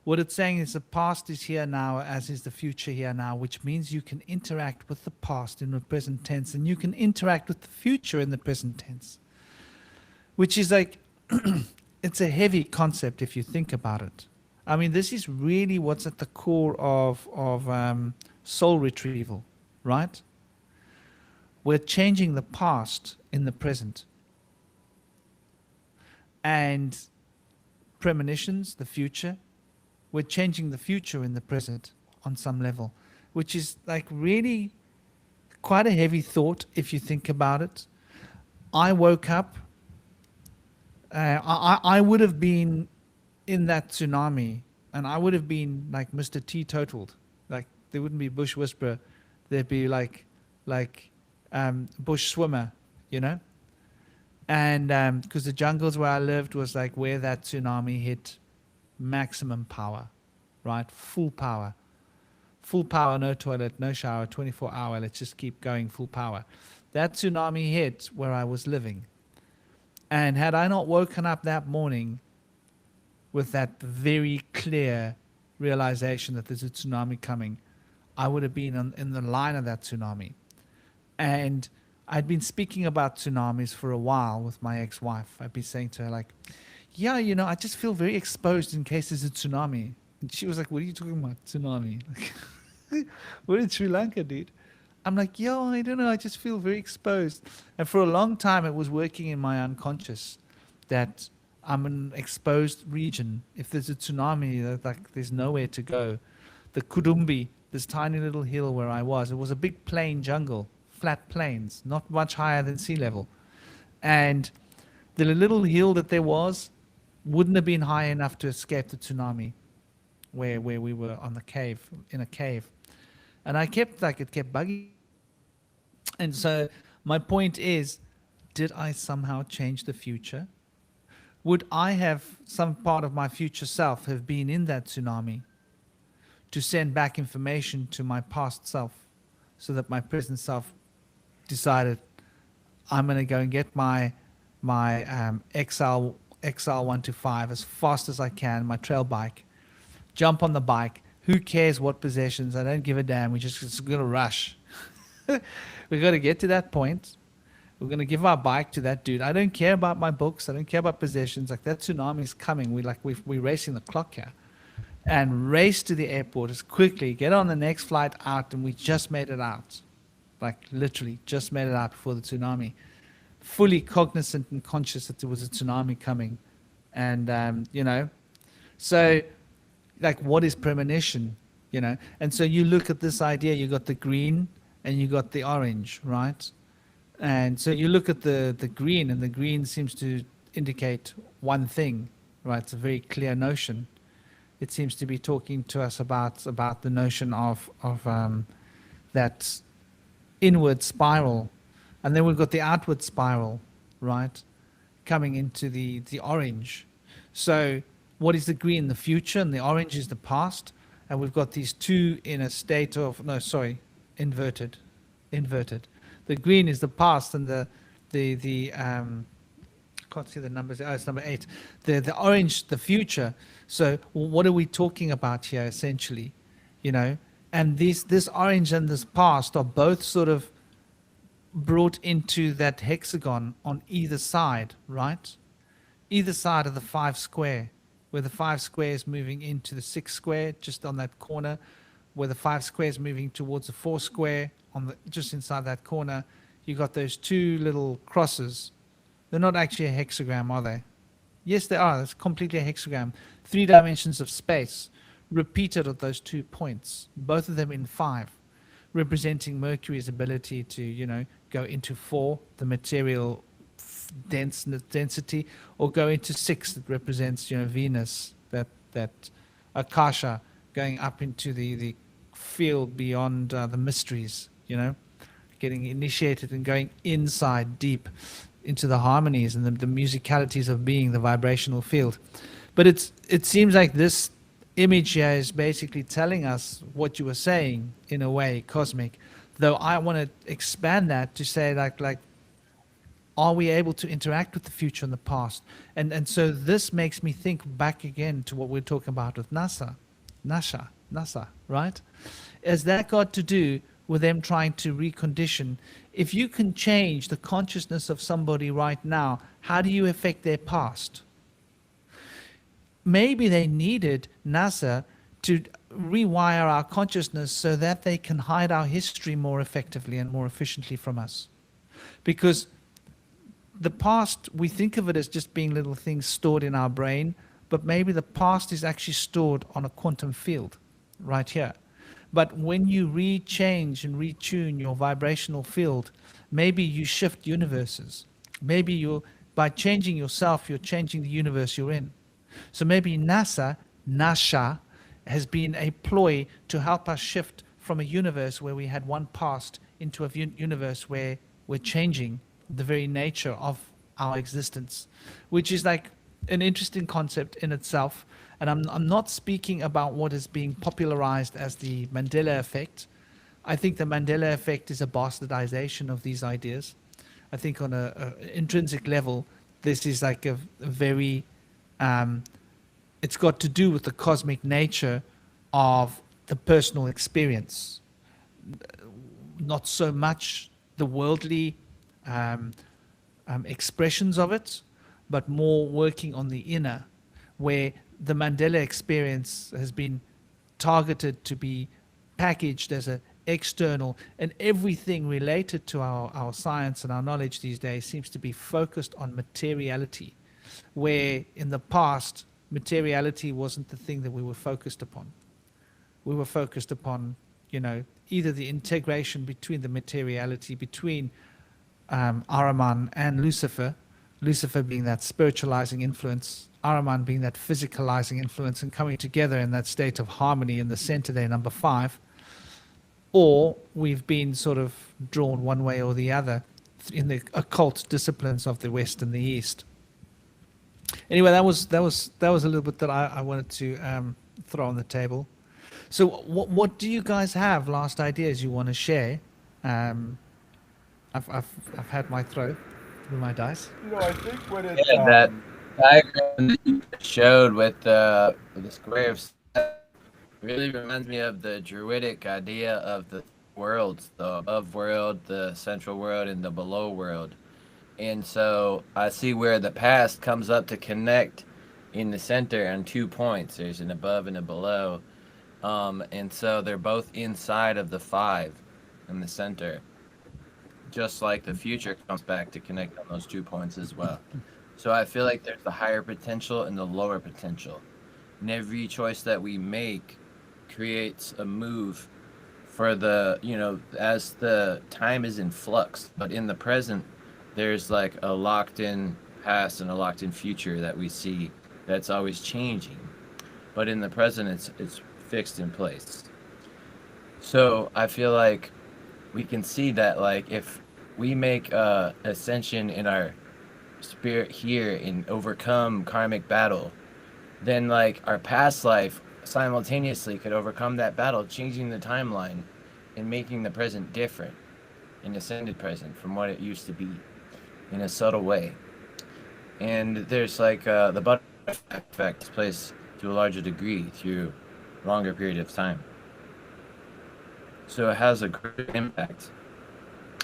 What it's saying is the past is here now, as is the future here now, which means you can interact with the past in the present tense, and you can interact with the future in the present tense, which is like, it's a heavy concept if you think about it. I mean, this is really what's at the core of soul retrieval, right? We're changing the past in the present. And premonitions, the future, we're changing the future in the present on some level, which is like really quite a heavy thought if you think about it. I woke up, I would have been in that tsunami, and I would have been like Mr. Teetotaled. Like, there wouldn't be bush whisperer, there'd be like bush swimmer, you know? And because the jungles where I lived was like where that tsunami hit maximum power, right? Full power, no toilet, no shower, 24-hour, let's just keep going, full power. That tsunami hit where I was living. And had I not woken up that morning with that very clear realization that there's a tsunami coming, I would have been in the line of that tsunami. And I'd been speaking about tsunamis for a while with my ex-wife. I'd be saying to her, like, yeah, you know, I just feel very exposed in case there's a tsunami. And she was like, what are you talking about, tsunami? Like, we're in Sri Lanka, dude. I'm like, yo, I don't know, I just feel very exposed. And for a long time, it was working in my unconscious that I'm an exposed region. If there's a tsunami, like, there's nowhere to go. The Kudumbi, this tiny little hill where I was, it was a big plain jungle, flat plains, not much higher than sea level. And the little hill that there was wouldn't have been high enough to escape the tsunami where we were on the cave, in a cave. And I kept, like, it kept bugging. And so my point is, did I somehow change the future? Would I have, some part of my future self have been in that tsunami to send back information to my past self so that my present self decided, I'm going to go and get my XL125 as fast as I can, my trail bike, jump on the bike. Who cares what possessions? I don't give a damn. We're just going to rush. We've got to get to that point. We're going to give our bike to that dude. I don't care about my books. I don't care about possessions. Like, that tsunami is coming. We're racing the clock here. And race to the airport as quickly. Get on the next flight out, and we just made it out. Like, literally just made it out before the tsunami. Fully cognizant and conscious that there was a tsunami coming. And, you know, so, like, what is premonition, you know? And so you look at this idea, you got the green and you got the orange, right? And so you look at the green, and the green seems to indicate one thing, right? It's a very clear notion. It seems to be talking to us about the notion of that inward spiral. And then we've got the outward spiral, right? Coming into the orange. So what is the green? The future, and the orange is the past. And we've got these two in a state of, no, sorry, inverted. The green is the past, and the can't see the numbers. Oh, it's number 8. The orange, the future. So what are we talking about here, essentially? You know, and this orange and this past are both sort of brought into that hexagon on either side, right? Either side of the 5 square, where the 5 square is moving into the 6 square, just on that corner, where the 5 square is moving towards the 4 square, on the just inside that corner, you got those two little crosses. They're not actually a hexagram, are they? Yes, they are. It's completely a hexagram. 3 dimensions of space repeated at those 2 points, both of them in 5, representing Mercury's ability to, go into 4, the material density, or go into 6, that represents, Venus, that Akasha, going up into the field beyond the mysteries, getting initiated and going inside deep into the harmonies and the musicalities of being, the vibrational field. But it seems like this image here is basically telling us what you were saying, in a way, cosmic. Though I want to expand that to say, like, are we able to interact with the future and the past? And so this makes me think back again to what we're talking about with NASA, right? Has that got to do with them trying to recondition? If you can change the consciousness of somebody right now, how do you affect their past? Maybe they needed NASA to rewire our consciousness so that they can hide our history more effectively and more efficiently from us. Because the past, we think of it as just being little things stored in our brain, but maybe the past is actually stored on a quantum field right here. But when you rechange and retune your vibrational field, maybe you shift universes. Maybe by changing yourself, you're changing the universe you're in. So maybe NASA, has been a ploy to help us shift from a universe where we had one past into a universe where we're changing the very nature of our existence, which is like an interesting concept in itself. And I'm not speaking about what is being popularized as the Mandela effect. I think the Mandela effect is a bastardization of these ideas. I think on a intrinsic level, this is like a very, it's got to do with the cosmic nature of the personal experience, not so much the worldly expressions of it, but more working on the inner, where the Mandela experience has been targeted to be packaged as an external, and everything related to our science and our knowledge these days seems to be focused on materiality, where in the past, materiality wasn't the thing that we were focused upon. We were focused upon, either the integration between the materiality between Ahriman and Lucifer being that spiritualizing influence, Ahriman being that physicalizing influence, and coming together in that state of harmony in the center there, number 5, or we've been sort of drawn one way or the other in the occult disciplines of the West and the East. Anyway, that was a little bit that I wanted to throw on the table. So what do you guys have, last ideas you want to share? I've had my throw through my dice. I think when it That diagram that you showed with the square of really reminds me of the druidic idea of the worlds, the above world, the central world, and the below world. And so I see where the past comes up to connect in the center on 2 points. There's an above and a below. And so they're both inside of the 5 in the center. Just like the future comes back to connect on those 2 points as well. So I feel like there's the higher potential and the lower potential. And every choice that we make creates a move for the, as the time is in flux. But in the present, there's like a locked in past and a locked in future that we see that's always changing. But in the present, it's fixed in place. So I feel like we can see that, like, if we make ascension in our spirit here and overcome karmic battle, then like our past life simultaneously could overcome that battle, changing the timeline and making the present different, an ascended present from what it used to be in a subtle way. And there's like the butterfly effect plays to a larger degree through a longer period of time. So it has a great impact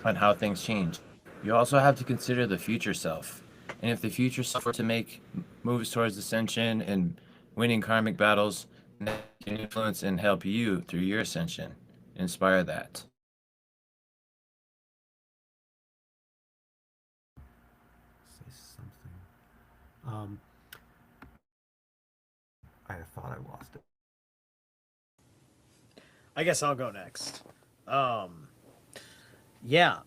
on how things change. You also have to consider the future self. And if the future self were to make moves towards ascension and winning karmic battles, that can influence and help you through your ascension. Inspire that. Um, I thought I lost it. I guess I'll go next. Um, yeah,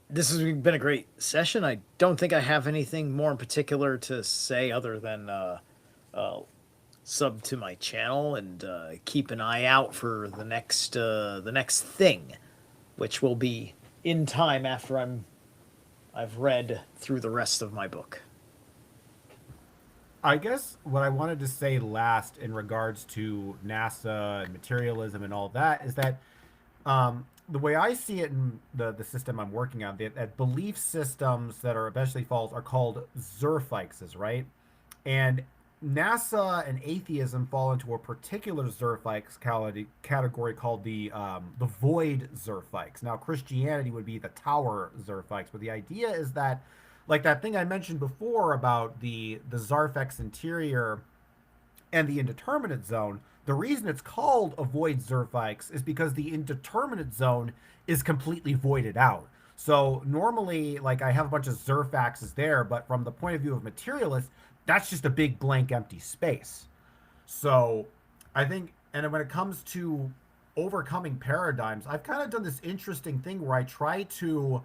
this has been a great session. I don't think I have anything more in particular to say other than uh, sub to my channel and keep an eye out for the next thing, which will be in time after I've read through the rest of my book. I guess what I wanted to say last in regards to NASA and materialism and all that is that the way I see it in the system I'm working on, that belief systems that are eventually false are called Zerfixes, right? And NASA and atheism fall into a particular Zerfix category called the void Zerfix. Now Christianity would be the tower Zerfix, but the idea is that, like that thing I mentioned before about the Zarfex interior and the indeterminate zone, the reason it's called a void Zerfix is because the indeterminate zone is completely voided out. So normally, like I have a bunch of Zerfaxes there, but from the point of view of materialists, that's just a big blank empty space. So I think, and when it comes to overcoming paradigms, I've kind of done this interesting thing where I try to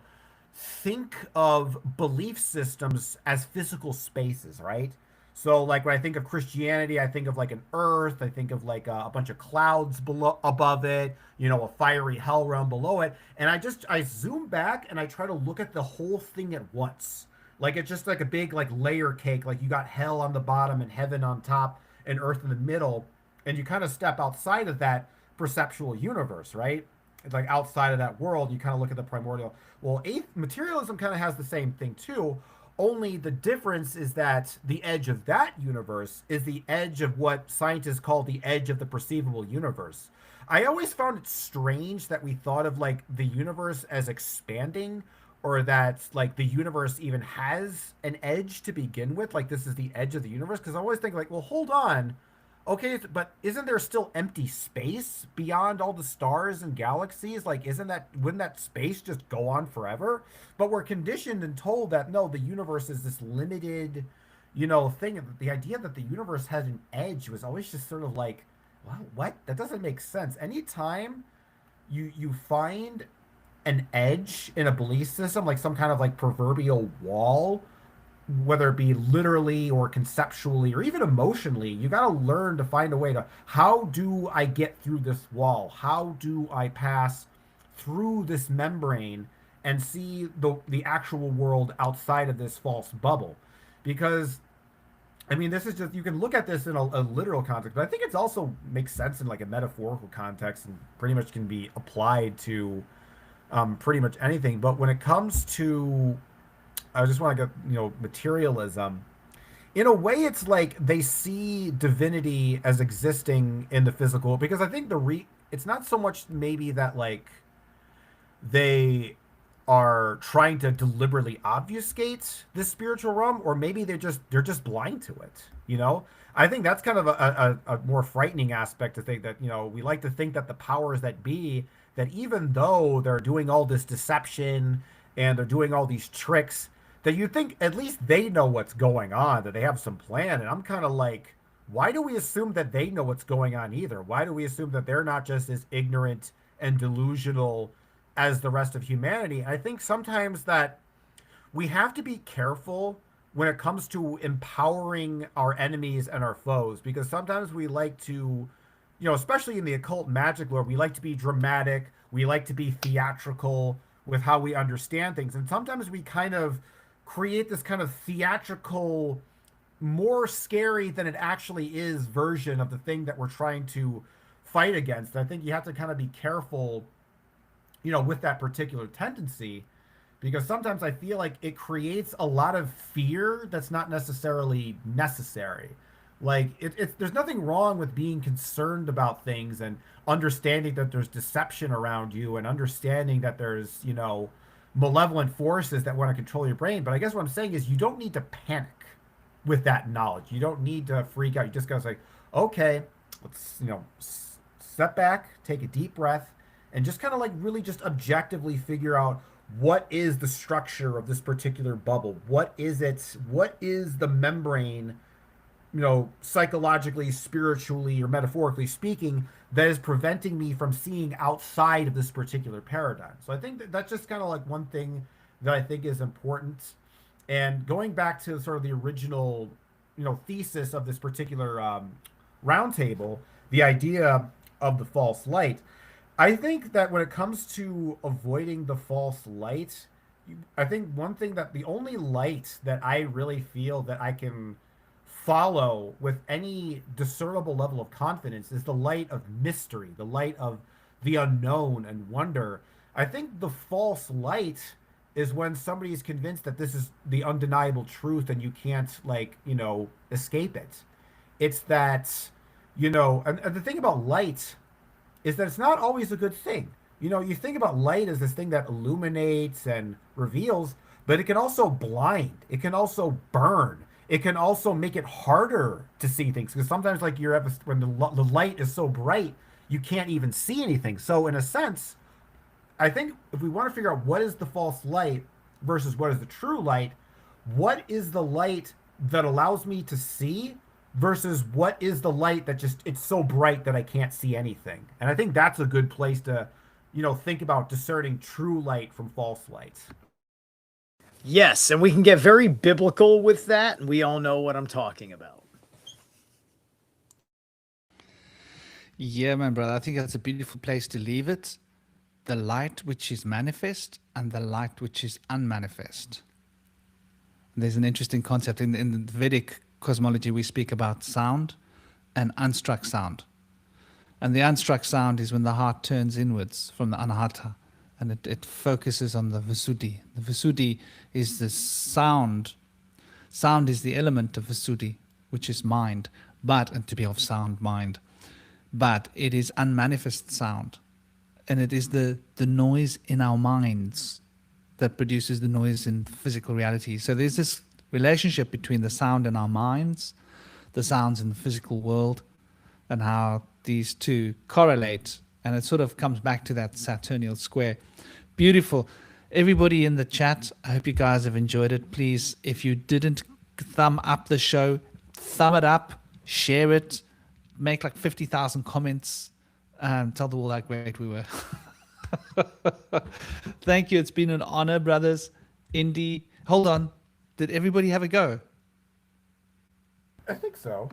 think of belief systems as physical spaces, right? So, like when I think of Christianity, I think of like an earth. I think of like a bunch of clouds below, above it. You know, a fiery hell realm below it. And I zoom back and I try to look at the whole thing at once. Like it's just like a big like layer cake. Like you got hell on the bottom and heaven on top and earth in the middle, and you kind of step outside of that perceptual universe, right? It's like outside of that world, you kind of look at the primordial. Well, materialism kind of has the same thing too. Only the difference is that the edge of that universe is the edge of what scientists call the edge of the perceivable universe. I always found it strange that we thought of like the universe as expanding, or that like the universe even has an edge to begin with. Like this is the edge of the universe. Because I always think like, well, hold on. Okay, but isn't there still empty space beyond all the stars and galaxies? Like, wouldn't that space just go on forever? But we're conditioned and told that no, the universe is this limited, thing. The idea that the universe has an edge was always just sort of like, wow, what? That doesn't make sense. Anytime you find an edge in a belief system, like some kind of like proverbial wall, whether it be literally or conceptually or even emotionally, you got to learn to find a way to, how do I get through this wall? How do I pass through this membrane and see the actual world outside of this false bubble? Because I mean, this is just, you can look at this in a literal context, but I think it's also makes sense in like a metaphorical context and pretty much can be applied to pretty much anything. But when it comes to, I just want to go, materialism. In a way, it's like they see divinity as existing in the physical, because I think it's not so much maybe that like they are trying to deliberately obfuscate this spiritual realm, or maybe they're just blind to it. I think that's kind of a more frightening aspect, to think that we like to think that the powers that be, that even though they're doing all this deception and they're doing all these tricks, that you think at least they know what's going on, that they have some plan. And I'm kind of like, why do we assume that they know what's going on either? Why do we assume that they're not just as ignorant and delusional as the rest of humanity? I think sometimes that we have to be careful when it comes to empowering our enemies and our foes, because sometimes we like to, especially in the occult magic lore, we like to be dramatic, we like to be theatrical with how we understand things. And sometimes we kind of create this kind of theatrical, more scary than it actually is version of the thing that we're trying to fight against. I think you have to kind of be careful, with that particular tendency, because sometimes I feel like it creates a lot of fear that's not necessarily necessary. Like there's nothing wrong with being concerned about things and understanding that there's deception around you and understanding that there's, malevolent forces that want to control your brain. But I guess what I'm saying is you don't need to panic with that knowledge. You don't need to freak out. You just gotta say, okay, let's, step back, take a deep breath, and just kind of like really just objectively figure out what is the structure of this particular bubble? What is it? What is the membrane, psychologically, spiritually, or metaphorically speaking, that is preventing me from seeing outside of this particular paradigm? So I think that's just kind of like one thing that I think is important. And going back to sort of the original, thesis of this particular roundtable, the idea of the false light, I think that when it comes to avoiding the false light, I think one thing that the only light that I really feel that I can follow with any discernible level of confidence is the light of mystery, the light of the unknown and wonder. I think the false light is when somebody is convinced that this is the undeniable truth and you can't, like, escape it. It's that, and the thing about light is that it's not always a good thing. You think about light as this thing that illuminates and reveals, but it can also blind. It can also burn. It can also make it harder to see things because sometimes, like, when the light is so bright, you can't even see anything. So, in a sense, I think if we want to figure out what is the false light versus what is the true light, what is the light that allows me to see versus what is the light that just it's so bright that I can't see anything. And I think that's a good place to, think about discerning true light from false light. Yes, and we can get very biblical with that, and we all know what I'm talking about. Yeah, man, brother. I think that's a beautiful place to leave it. The light which is manifest and the light which is unmanifest. There's an interesting concept in the Vedic cosmology. We speak about sound and unstruck sound. And the unstruck sound is when the heart turns inwards from the anahata and it focuses on the visuddhi. The visuddhi is the sound. Sound is the element of visuddhi, which is mind, and to be of sound mind. But it is unmanifest sound. And it is the noise in our minds that produces the noise in physical reality. So there's this relationship between the sound in our minds, the sounds in the physical world, and how these two correlate. And it sort of comes back to that Saturnial square. Beautiful. Everybody in the chat, I hope you guys have enjoyed it. Please, if you didn't thumb up the show, thumb it up, share it, make like 50,000 comments. Tell the world how great we were. Thank you. It's been an honor, brothers. Indy, hold on. Did everybody have a go? I think so.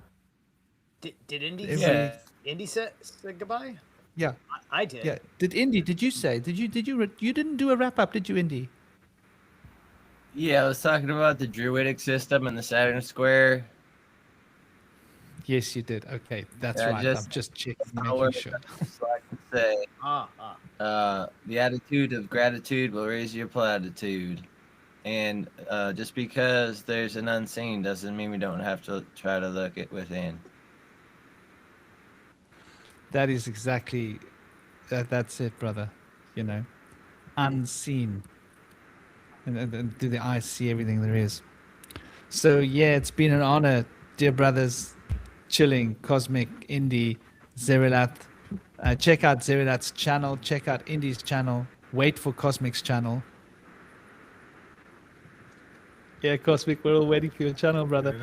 Did Indy Yeah. Indy say goodbye? Yeah. I did. Yeah. Did you say? You didn't do a wrap up, did you, Indy? Yeah, I was talking about the Druidic system and the Saturn square. Yes, you did. Okay, that's Yeah, right. I'm just checking, making sure. So I can say, the attitude of gratitude will raise your platitude. And just because there's an unseen doesn't mean we don't have to try to look it within. That is exactly, that's it, brother. Unseen. And do the eyes see everything there is? So, yeah, it's been an honor, dear brothers. Chilling, Cosmic, Indy, Zerilath. Check out Zerilath's channel. Check out Indy's channel. Wait for Cosmic's channel. Yeah, Cosmic, we're all waiting for your channel, brother.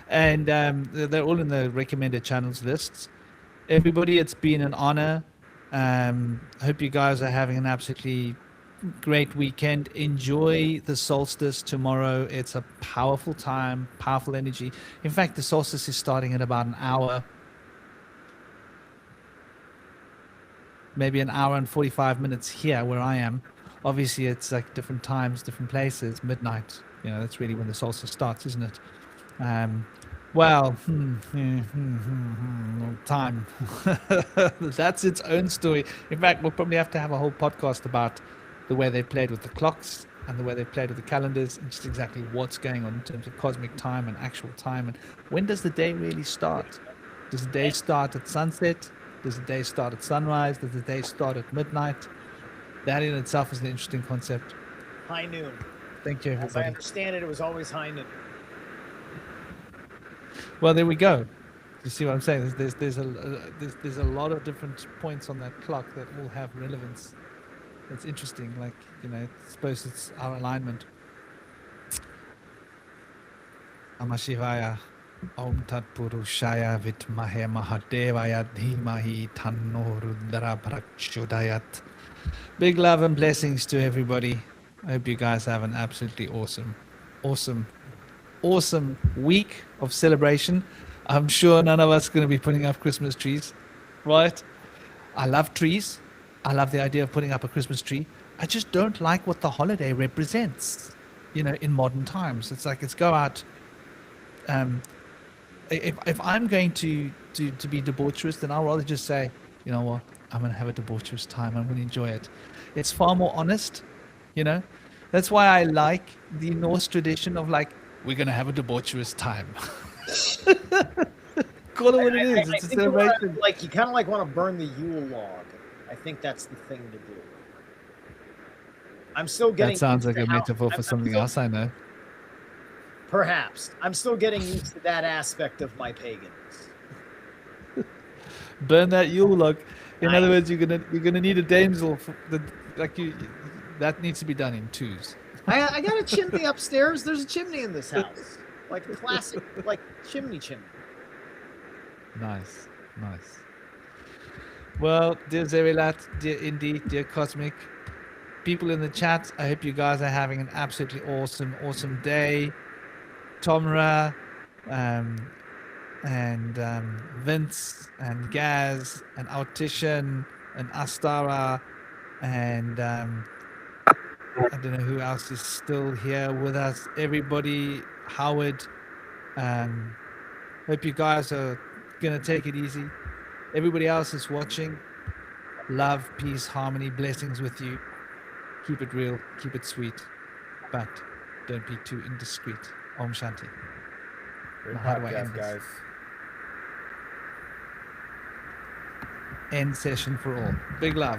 And they're all in the recommended channels lists. Everybody, it's been an honor. Hope you guys are having an absolutely great weekend. Enjoy the solstice tomorrow. It's a powerful time, powerful energy. In fact, the solstice is starting in about an hour, maybe an hour and 45 minutes here where I am. Obviously, it's like different times, different places, midnight. That's really when the solstice starts, isn't it? Time. That's its own story. In fact, we'll probably have to have a whole podcast about the way they played with the clocks and the way they played with the calendars and just exactly what's going on in terms of cosmic time and actual time. And when does the day really start? Does the day start at sunset? Does the day start at sunrise? Does the day start at midnight? That in itself is an interesting concept. High noon. Thank you, everybody. As I understand it was always high noon. Well, there we go. You see what I'm saying? There's a lot of different points on that clock that all have relevance. It's interesting. Like, I suppose it's our alignment. Amashivaya. Om Tat Purushaya Vitmahe Mahadevaya Dhimahi Tanno Rudra Prachodayat. Big love and blessings to everybody. I hope you guys have an absolutely awesome, awesome week of celebration. I'm sure none of us are going to be putting up Christmas trees, right? I love trees. I love the idea of putting up a Christmas tree. I just don't like what the holiday represents, in modern times. It's like, it's go out. If I'm going to be debaucherous, then I'll rather just say, you know what, I'm going to have a debaucherous time. I'm going to enjoy it. It's far more honest, you know. That's why I like the Norse tradition of like, we're going to have a debaucherous time. Call it what it is. I It's a think you wanna, celebration. like, you kind of like want to burn the Yule log. I think that's the thing to do. I'm still getting. That sounds used like to a how- metaphor for I'm something still- else I know. Perhaps I'm still getting used to that aspect of my pagans. Burn that Yule log. In I- other words, you're gonna need a damsel for that needs to be done in twos. I got a chimney upstairs. There's a chimney in this house, like a classic, like chimney. Nice. Well, dear Zerilat, dear Indy, dear Cosmic, people in the chat, I hope you guys are having an absolutely awesome day. Tomra, and Vince, and Gaz, and Autition, and Astara, and I don't know who else is still here with us. Everybody, Howard. Hope you guys are gonna take it easy. Everybody else is watching. Love, peace, harmony, blessings with you. Keep it real, keep it sweet, but don't be too indiscreet. Om Shanti. Great Now, how do I end podcast, this? guys. End session for all. Big love.